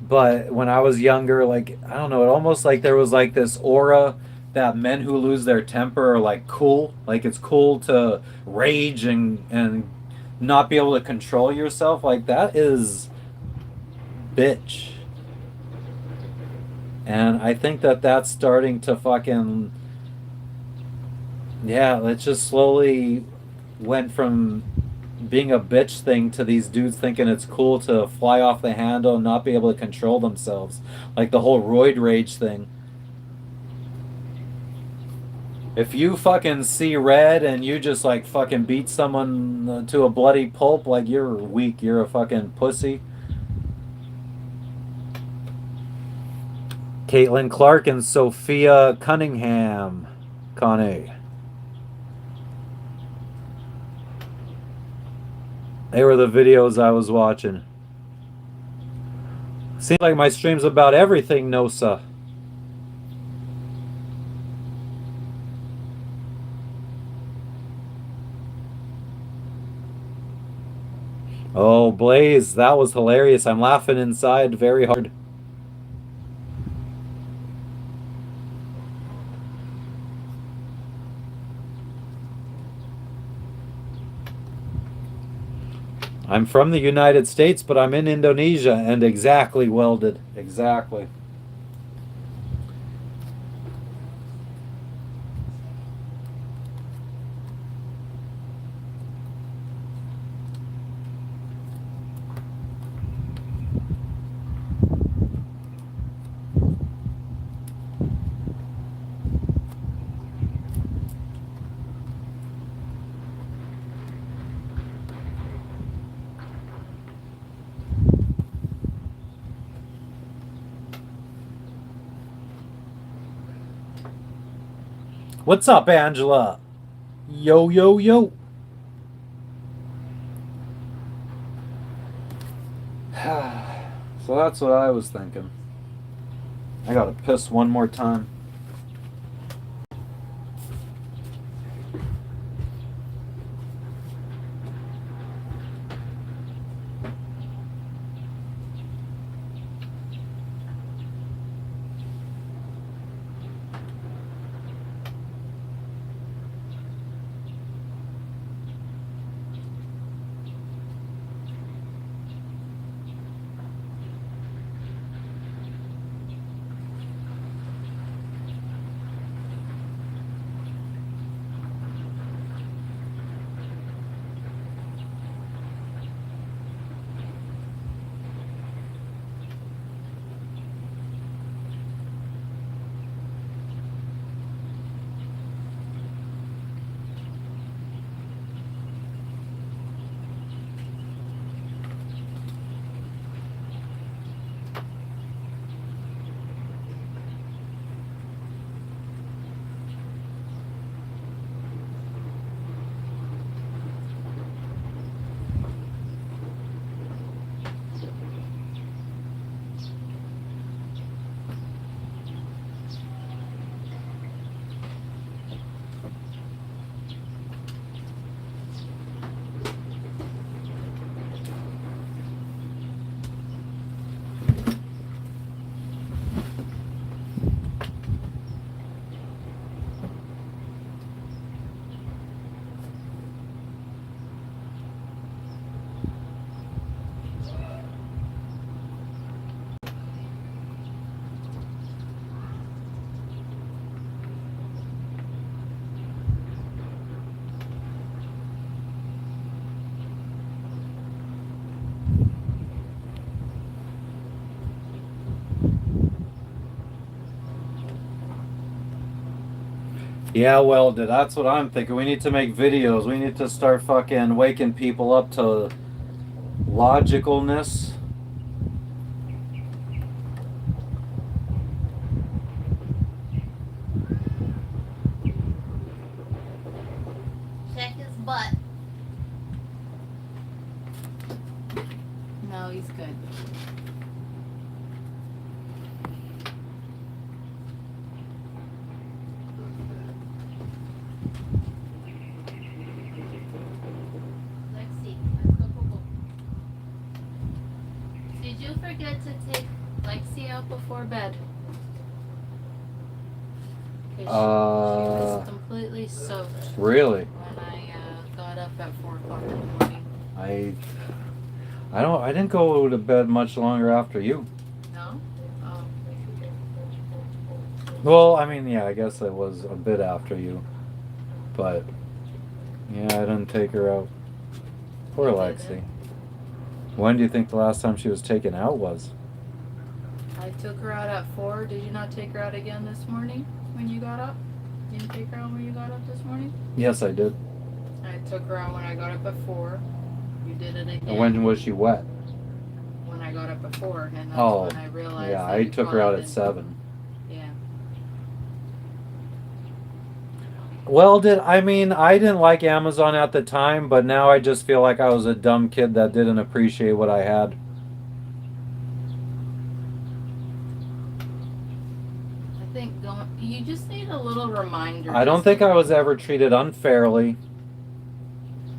But when I was younger, like, I don't know, it almost like there was like this aura that men who lose their temper are like cool. Like, it's cool to rage and not be able to control yourself. Like, that is bitch. And I think that that's starting to fucking. Yeah, it just slowly went from being a bitch thing to these dudes thinking it's cool to fly off the handle and not be able to control themselves. Like the whole roid rage thing. If you fucking see red and you just like fucking beat someone to a bloody pulp, like you're weak, you're a fucking pussy. Caitlin Clark and Sophia Cunningham. Connie. They were the videos I was watching. Seems like my stream's about everything, Nosa. Oh, Blaze, that was hilarious. I'm laughing inside very hard. I'm from the United States, but I'm in Indonesia and exactly welded. Exactly. What's up, Angela? Yo, yo, yo. So that's what I was thinking. I gotta piss one more time. Yeah, well, that's what I'm thinking. We need to make videos. We need to start fucking waking people up to logicalness. Check his butt. No, he's good. Lexi, let's go. Did you forget to take Lexi out before bed? 'Cause she was completely soaked Really? when I got up at 4 o'clock in the morning. I didn't go to bed much longer after you. No? Oh. Well, I mean, yeah, I guess it was a bit after you. But yeah, I didn't take her out. Poor You Lexi. didn't? When do you think the last time she was taken out was? I took her out at 4. Did you not take her out again this morning when you got up? You didn't take her out when you got up this morning? Yes, I did. I took her out when I got up at 4. You did it again And when was she wet? when I got up at 4, and that's Oh, when I realized. Yeah, that I you took her out probably at didn't- 7. Yeah. Well, I mean, I didn't like Amazon at the time, but now I just feel like I was a dumb kid that didn't appreciate what I had. I think you just need a little reminder. I don't just think like- I was ever treated unfairly.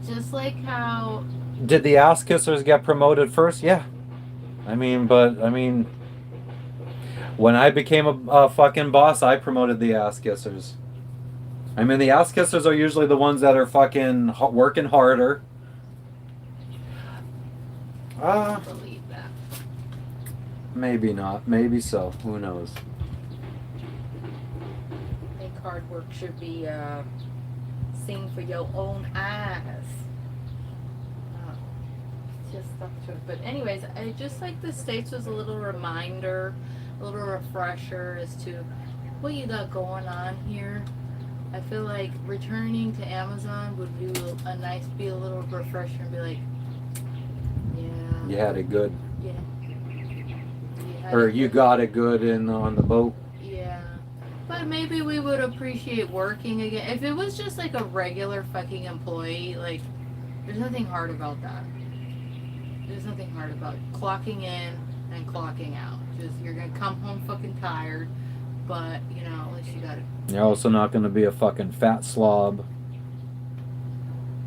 Just like how. Did the ass kissers get promoted first? Yeah. I mean, when I became a fucking boss, I promoted the ass kissers. I mean, the ass kissers are usually the ones that are fucking working harder. I believe that. Maybe not. Maybe so. Who knows? I think hard work should be seen for your own eyes. Just stuff to it. But anyways, I just like the States was a little reminder, a little refresher as to what you got going on here. I feel like returning to Amazon would be be a little refresher and be like, yeah, You had it good. yeah. had Or it you good. got it good on the boat. Yeah. But maybe we would appreciate working again. If it was just like a regular fucking employee, like, there's nothing hard about that. There's nothing hard about clocking in and clocking out. Just, you're gonna come home fucking tired, but, you know, at least you got it. You're also not going to be a fucking fat slob.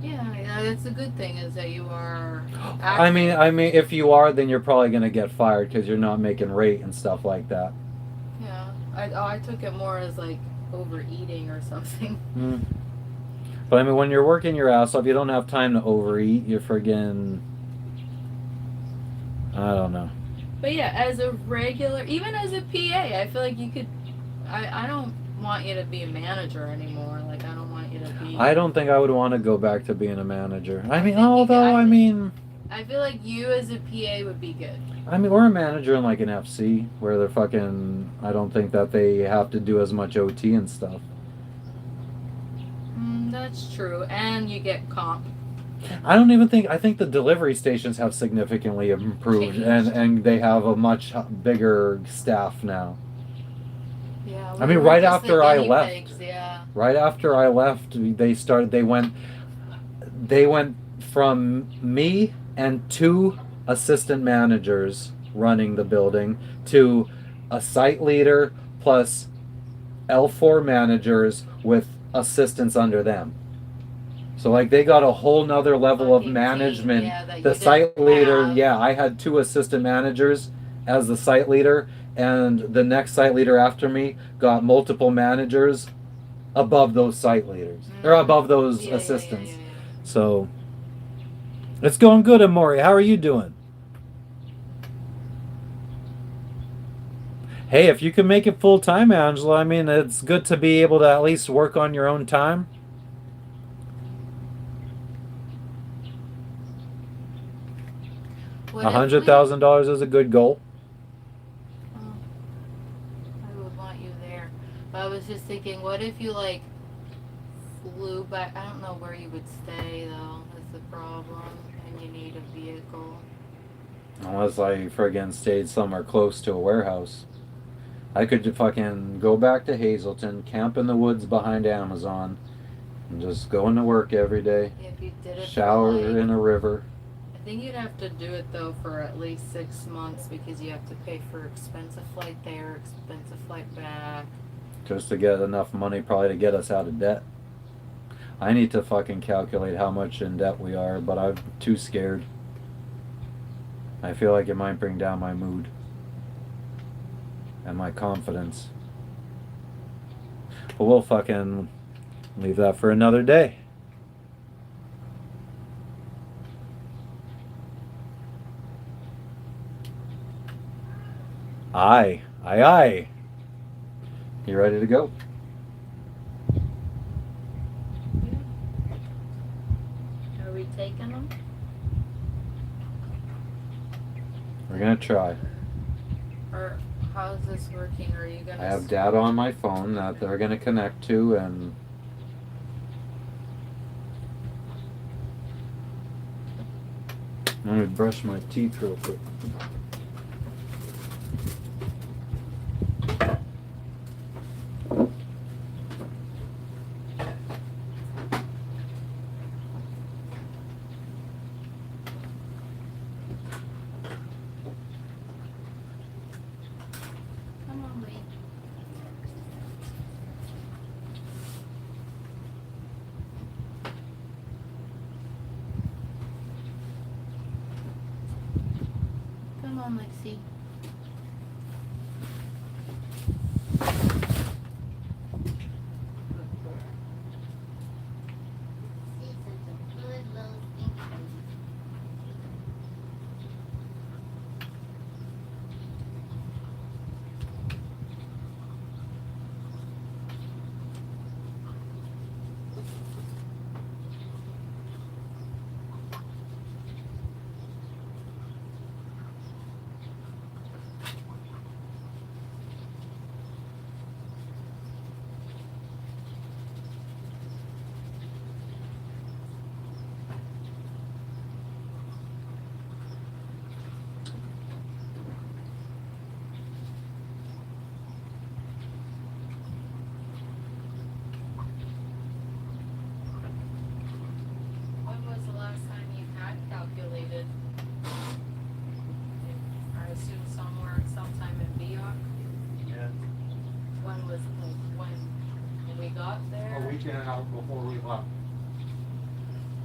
Yeah, that's a good thing is that you are. I mean, if you are, then you're probably going to get fired because you're not making rate and stuff like that. Yeah. I took it more as like overeating or something. Mm. But I mean, when you're working your ass off, you don't have time to overeat. You're friggin'. I don't know. But yeah, as a regular, even as a PA, I feel like you could. I don't want you to be a manager anymore. Like, I don't want you to be. I don't think I would want to go back to being a manager. I mean, think you although, could- I I feel like you as a PA would be good. or a manager in like an FC where they're fucking. I don't think that they have to do as much OT and stuff. That's true, and you get comp. I don't even think. I think the delivery stations have significantly improved, and Changed. they have a much bigger staff now. Yeah. I mean, we were right just the after I guinea left. pigs, yeah. Right after I left, they went from me and 2 assistant managers running the building to a site leader plus L4 managers with assistants under them. So like they got a whole nother level of Fucking management. team, yeah, that The you site didn't leader, have. yeah, I had 2 assistant managers as the site leader, and the next site leader after me got multiple managers above those site leaders or above those Yeah, assistants. yeah. So it's going good, Amori. How are you doing? Hey, if you can make it full time, Angela, I mean, it's good to be able to at least work on your own time. What if we- $100,000 is a good goal. I would want you there. But I was just thinking, what if you like clue, but I don't know where you would stay though. That's the problem, and you need a vehicle. Unless I friggin' stayed somewhere close to a warehouse. I could fucking go back to Hazelton, camp in the woods behind Amazon, and just go into work every day. If you did it, Shower for like, in a river. I think you'd have to do it though for at least 6 months because you have to pay for expensive flight there, expensive flight back. Just to get enough money probably to get us out of debt. I need to fucking calculate how much in debt we are, but I'm too scared. I feel like it might bring down my mood and my confidence. But we'll fucking leave that for another day. Aye, aye, aye. You ready to go? Are we taking them? We're gonna try. Or how's this working? Are you gonna? I have data on my phone that they're gonna connect to, and let me brush my teeth real quick. Come on, Lee. Come on, Lexi. When was the last time you had calculated? I assume sometime in Biak. Yeah, When was when we got there? a weekend out before we left.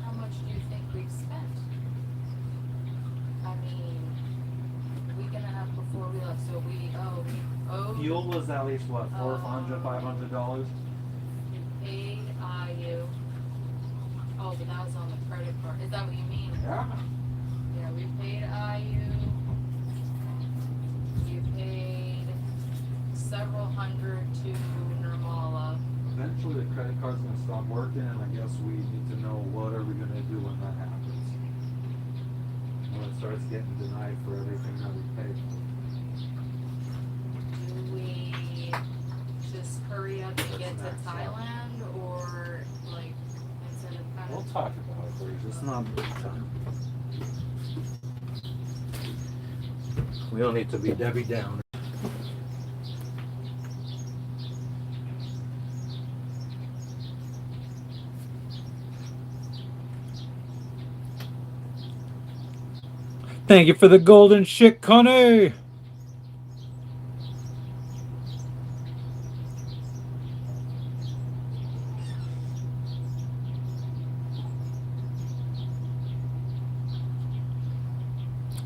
How much do you think we've spent? I mean, week and a half before we left, so we owe Fuel was at least what, $400, $500? we paid IU. Oh, but that was on the credit card. Is that what you mean? Yeah. Yeah, we paid IU. You paid several hundred to Nirmala. Eventually the credit card's gonna stop working, and I guess we need to know what are we gonna do when that happens. When it starts getting denied for everything that we paid. Do we just hurry up and What's get to next, yeah? Thailand, or like instead of kind We'll of? talk about it, please. It's not big time. We don't need to be Debbie Downer. Thank you for the golden shit, Connie.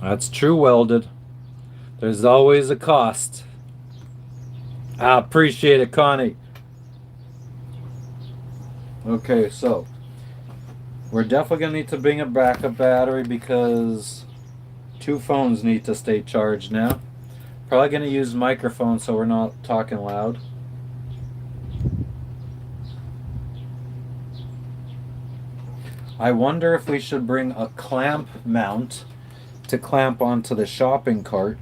That's true, Welded. There's always a cost. I appreciate it, Connie. Okay, so we're definitely gonna need to bring a backup battery because 2 phones need to stay charged now. Probably gonna use microphone so we're not talking loud. I wonder if we should bring a clamp mount to clamp onto the shopping cart.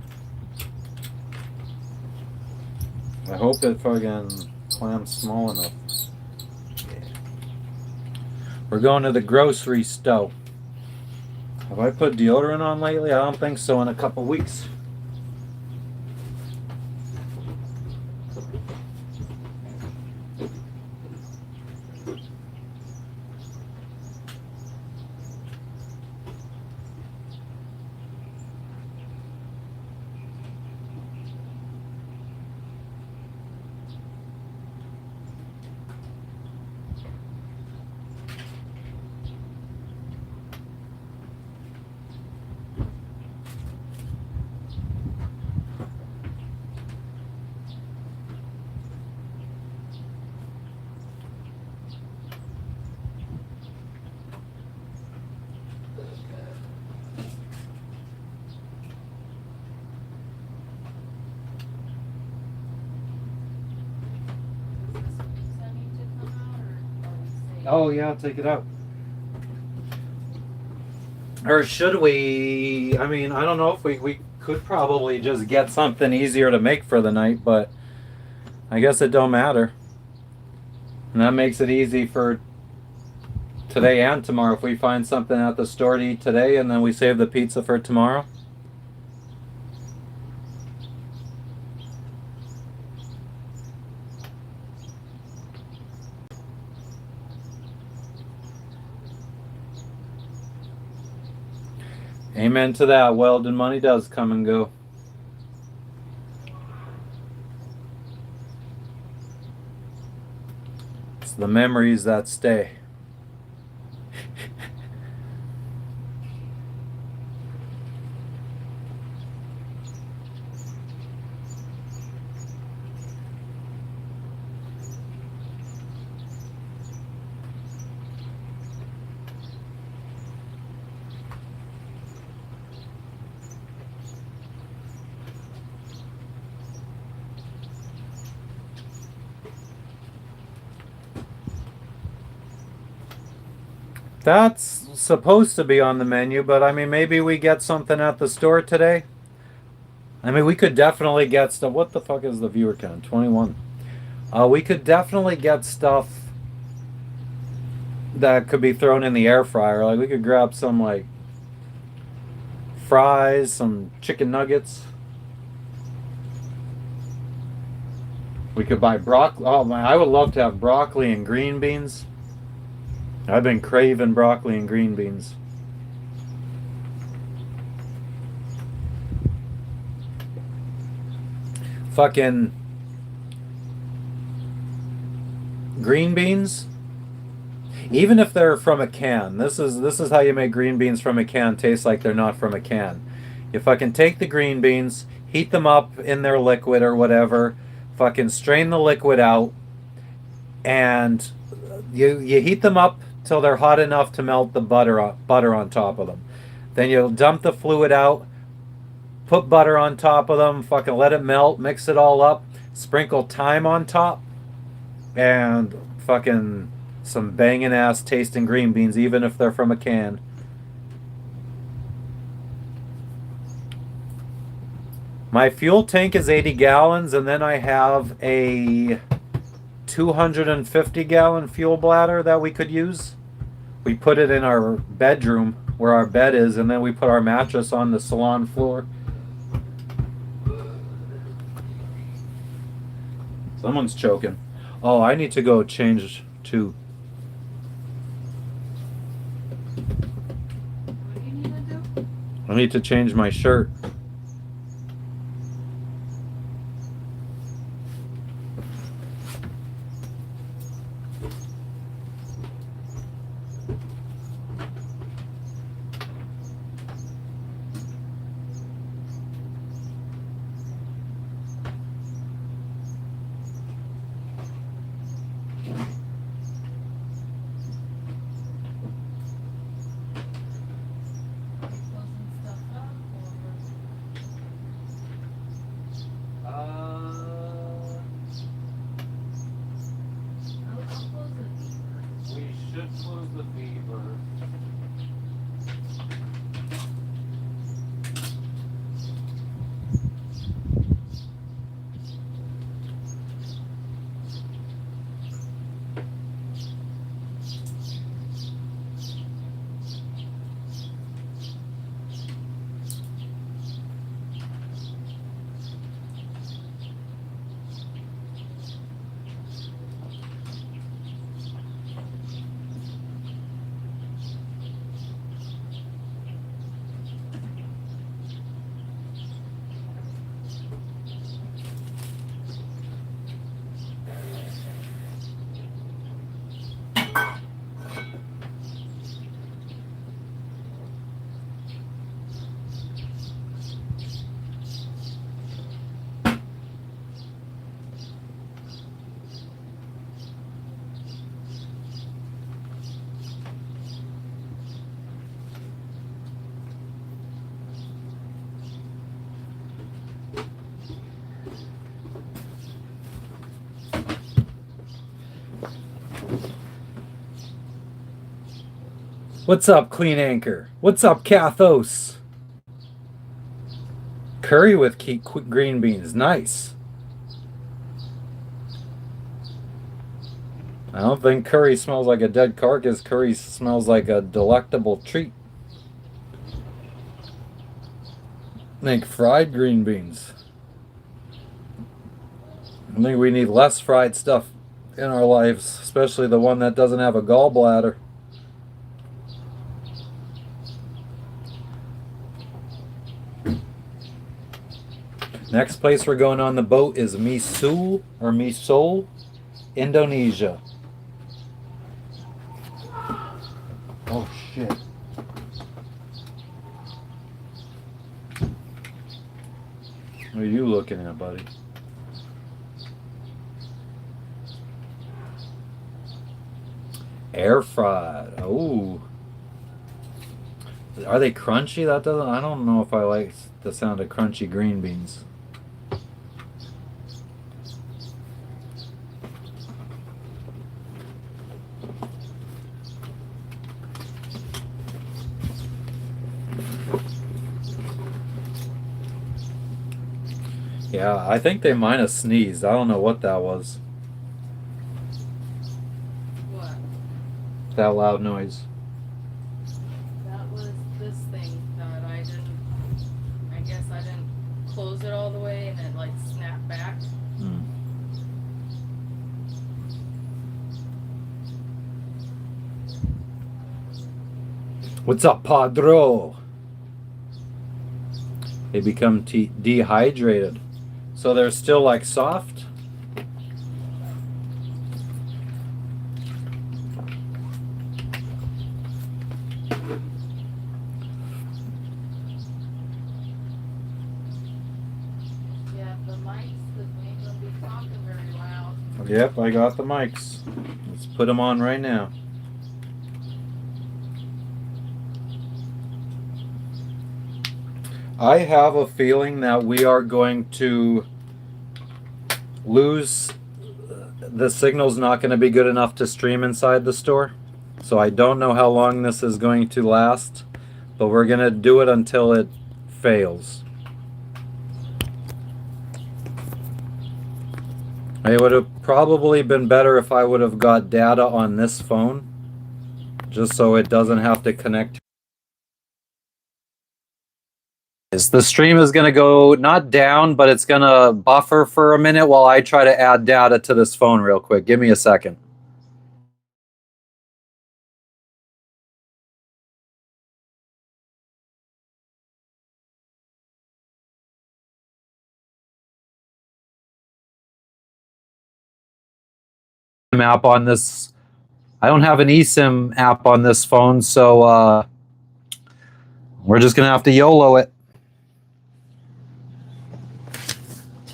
I hope it fucking clamps small enough. We're going to the grocery store. Have I put deodorant on lately? I don't think so in a couple weeks. Does this pizza need to come out, or are we safe? Oh yeah, I'll take it out. Or should we? I mean, I don't know if we could probably just get something easier to make for the night, but I guess it don't matter. And that makes it easy for today and tomorrow. If we find something at the store to eat today and then we save the pizza for tomorrow. Amen to that. Weldon money does come and go. It's the memories that stay. That's supposed to be on the menu, but I mean, maybe we get something at the store today. I mean, we could definitely get stuff. What the fuck is the viewer count? 21. We could definitely get stuff that could be thrown in the air fryer. Like, we could grab some, like, fries, some chicken nuggets. We could buy broccoli. Oh, man, I would love to have broccoli and green beans. I've been craving broccoli and green beans. Fucking green beans, even if they're from a can. This is how you make green beans from a can taste like they're not from a can. You fucking take the green beans, heat them up in their liquid or whatever, fucking strain the liquid out, and you heat them up till they're hot enough to melt the butter on top of them. Then you'll dump the fluid out, put butter on top of them, fucking let it melt, mix it all up, sprinkle thyme on top, and fucking some banging ass tasting green beans, even if they're from a can. My fuel tank is 80 gallons, and then I have a 250 gallon fuel bladder that we could use. We put it in our bedroom where our bed is, and then we put our mattress on the salon floor. Someone's choking. Oh, I need to go change too. What do you need to do? I need to change my shirt. Closing stuff up, or I'll close the beaver. We should close the beaver. What's up, Clean Anchor? What's up, Cathos? Curry with green beans. Nice. I don't think curry smells like a dead carcass. Curry smells like a delectable treat. Make fried green beans. I think we need less fried stuff in our lives, especially the one that doesn't have a gallbladder. Next place we're going on the boat is Misol, Indonesia. Oh shit. What are you looking at, buddy? Air fried. Oh. Are they crunchy? I don't know if I like the sound of crunchy green beans. Yeah, I think they might have sneezed. I don't know what that was. What? That loud noise. That was this thing that I guess I didn't close it all the way and it like snapped back. What's up, Padro? They become dehydrated. So they're still like soft? Yeah, the mics, because we ain't gonna be talking very loud. Yep, I got the mics. Let's put them on right now. I have a feeling that we are going to lose. The signal's not going to be good enough to stream inside the store. So I don't know how long this is going to last, but we're going to do it until it fails. It would have probably been better if I would have got data on this phone, just so it doesn't have to connect. The stream is going to go not down, but it's going to buffer for a minute while I try to add data to this phone real quick. Give me a second. App on this. I don't have an eSIM app on this phone, so we're just going to have to YOLO it.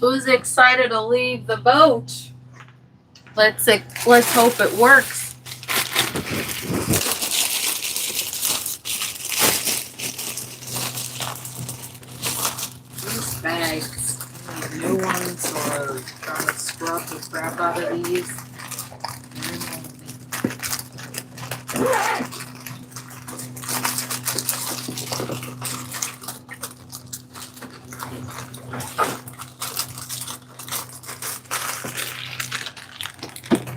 Who's excited to leave the boat? Let's hope it works. These bags, I need new ones or trying to scrub the crap out of these.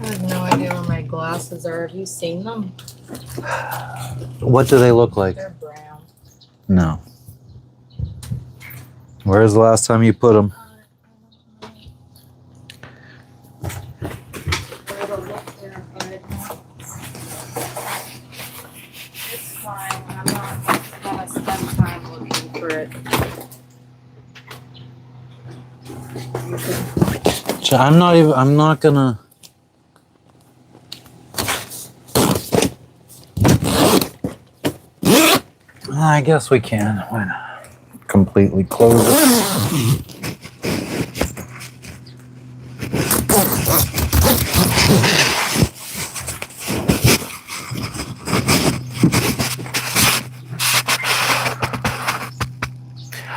I have no idea where my glasses are. Have you seen them? What do they look like? They're brown. No. Where's the last time you put them? It's fine. I'm not gonna spend time looking for it. I'm not gonna. I guess we can. Why not? Completely close it.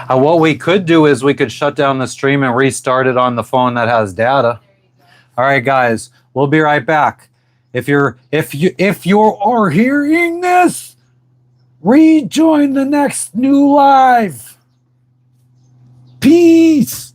What we could do is we could shut down the stream and restart it on the phone that has data. All right, guys, we'll be right back. If you are hearing this, Rejoin the next new live. Peace.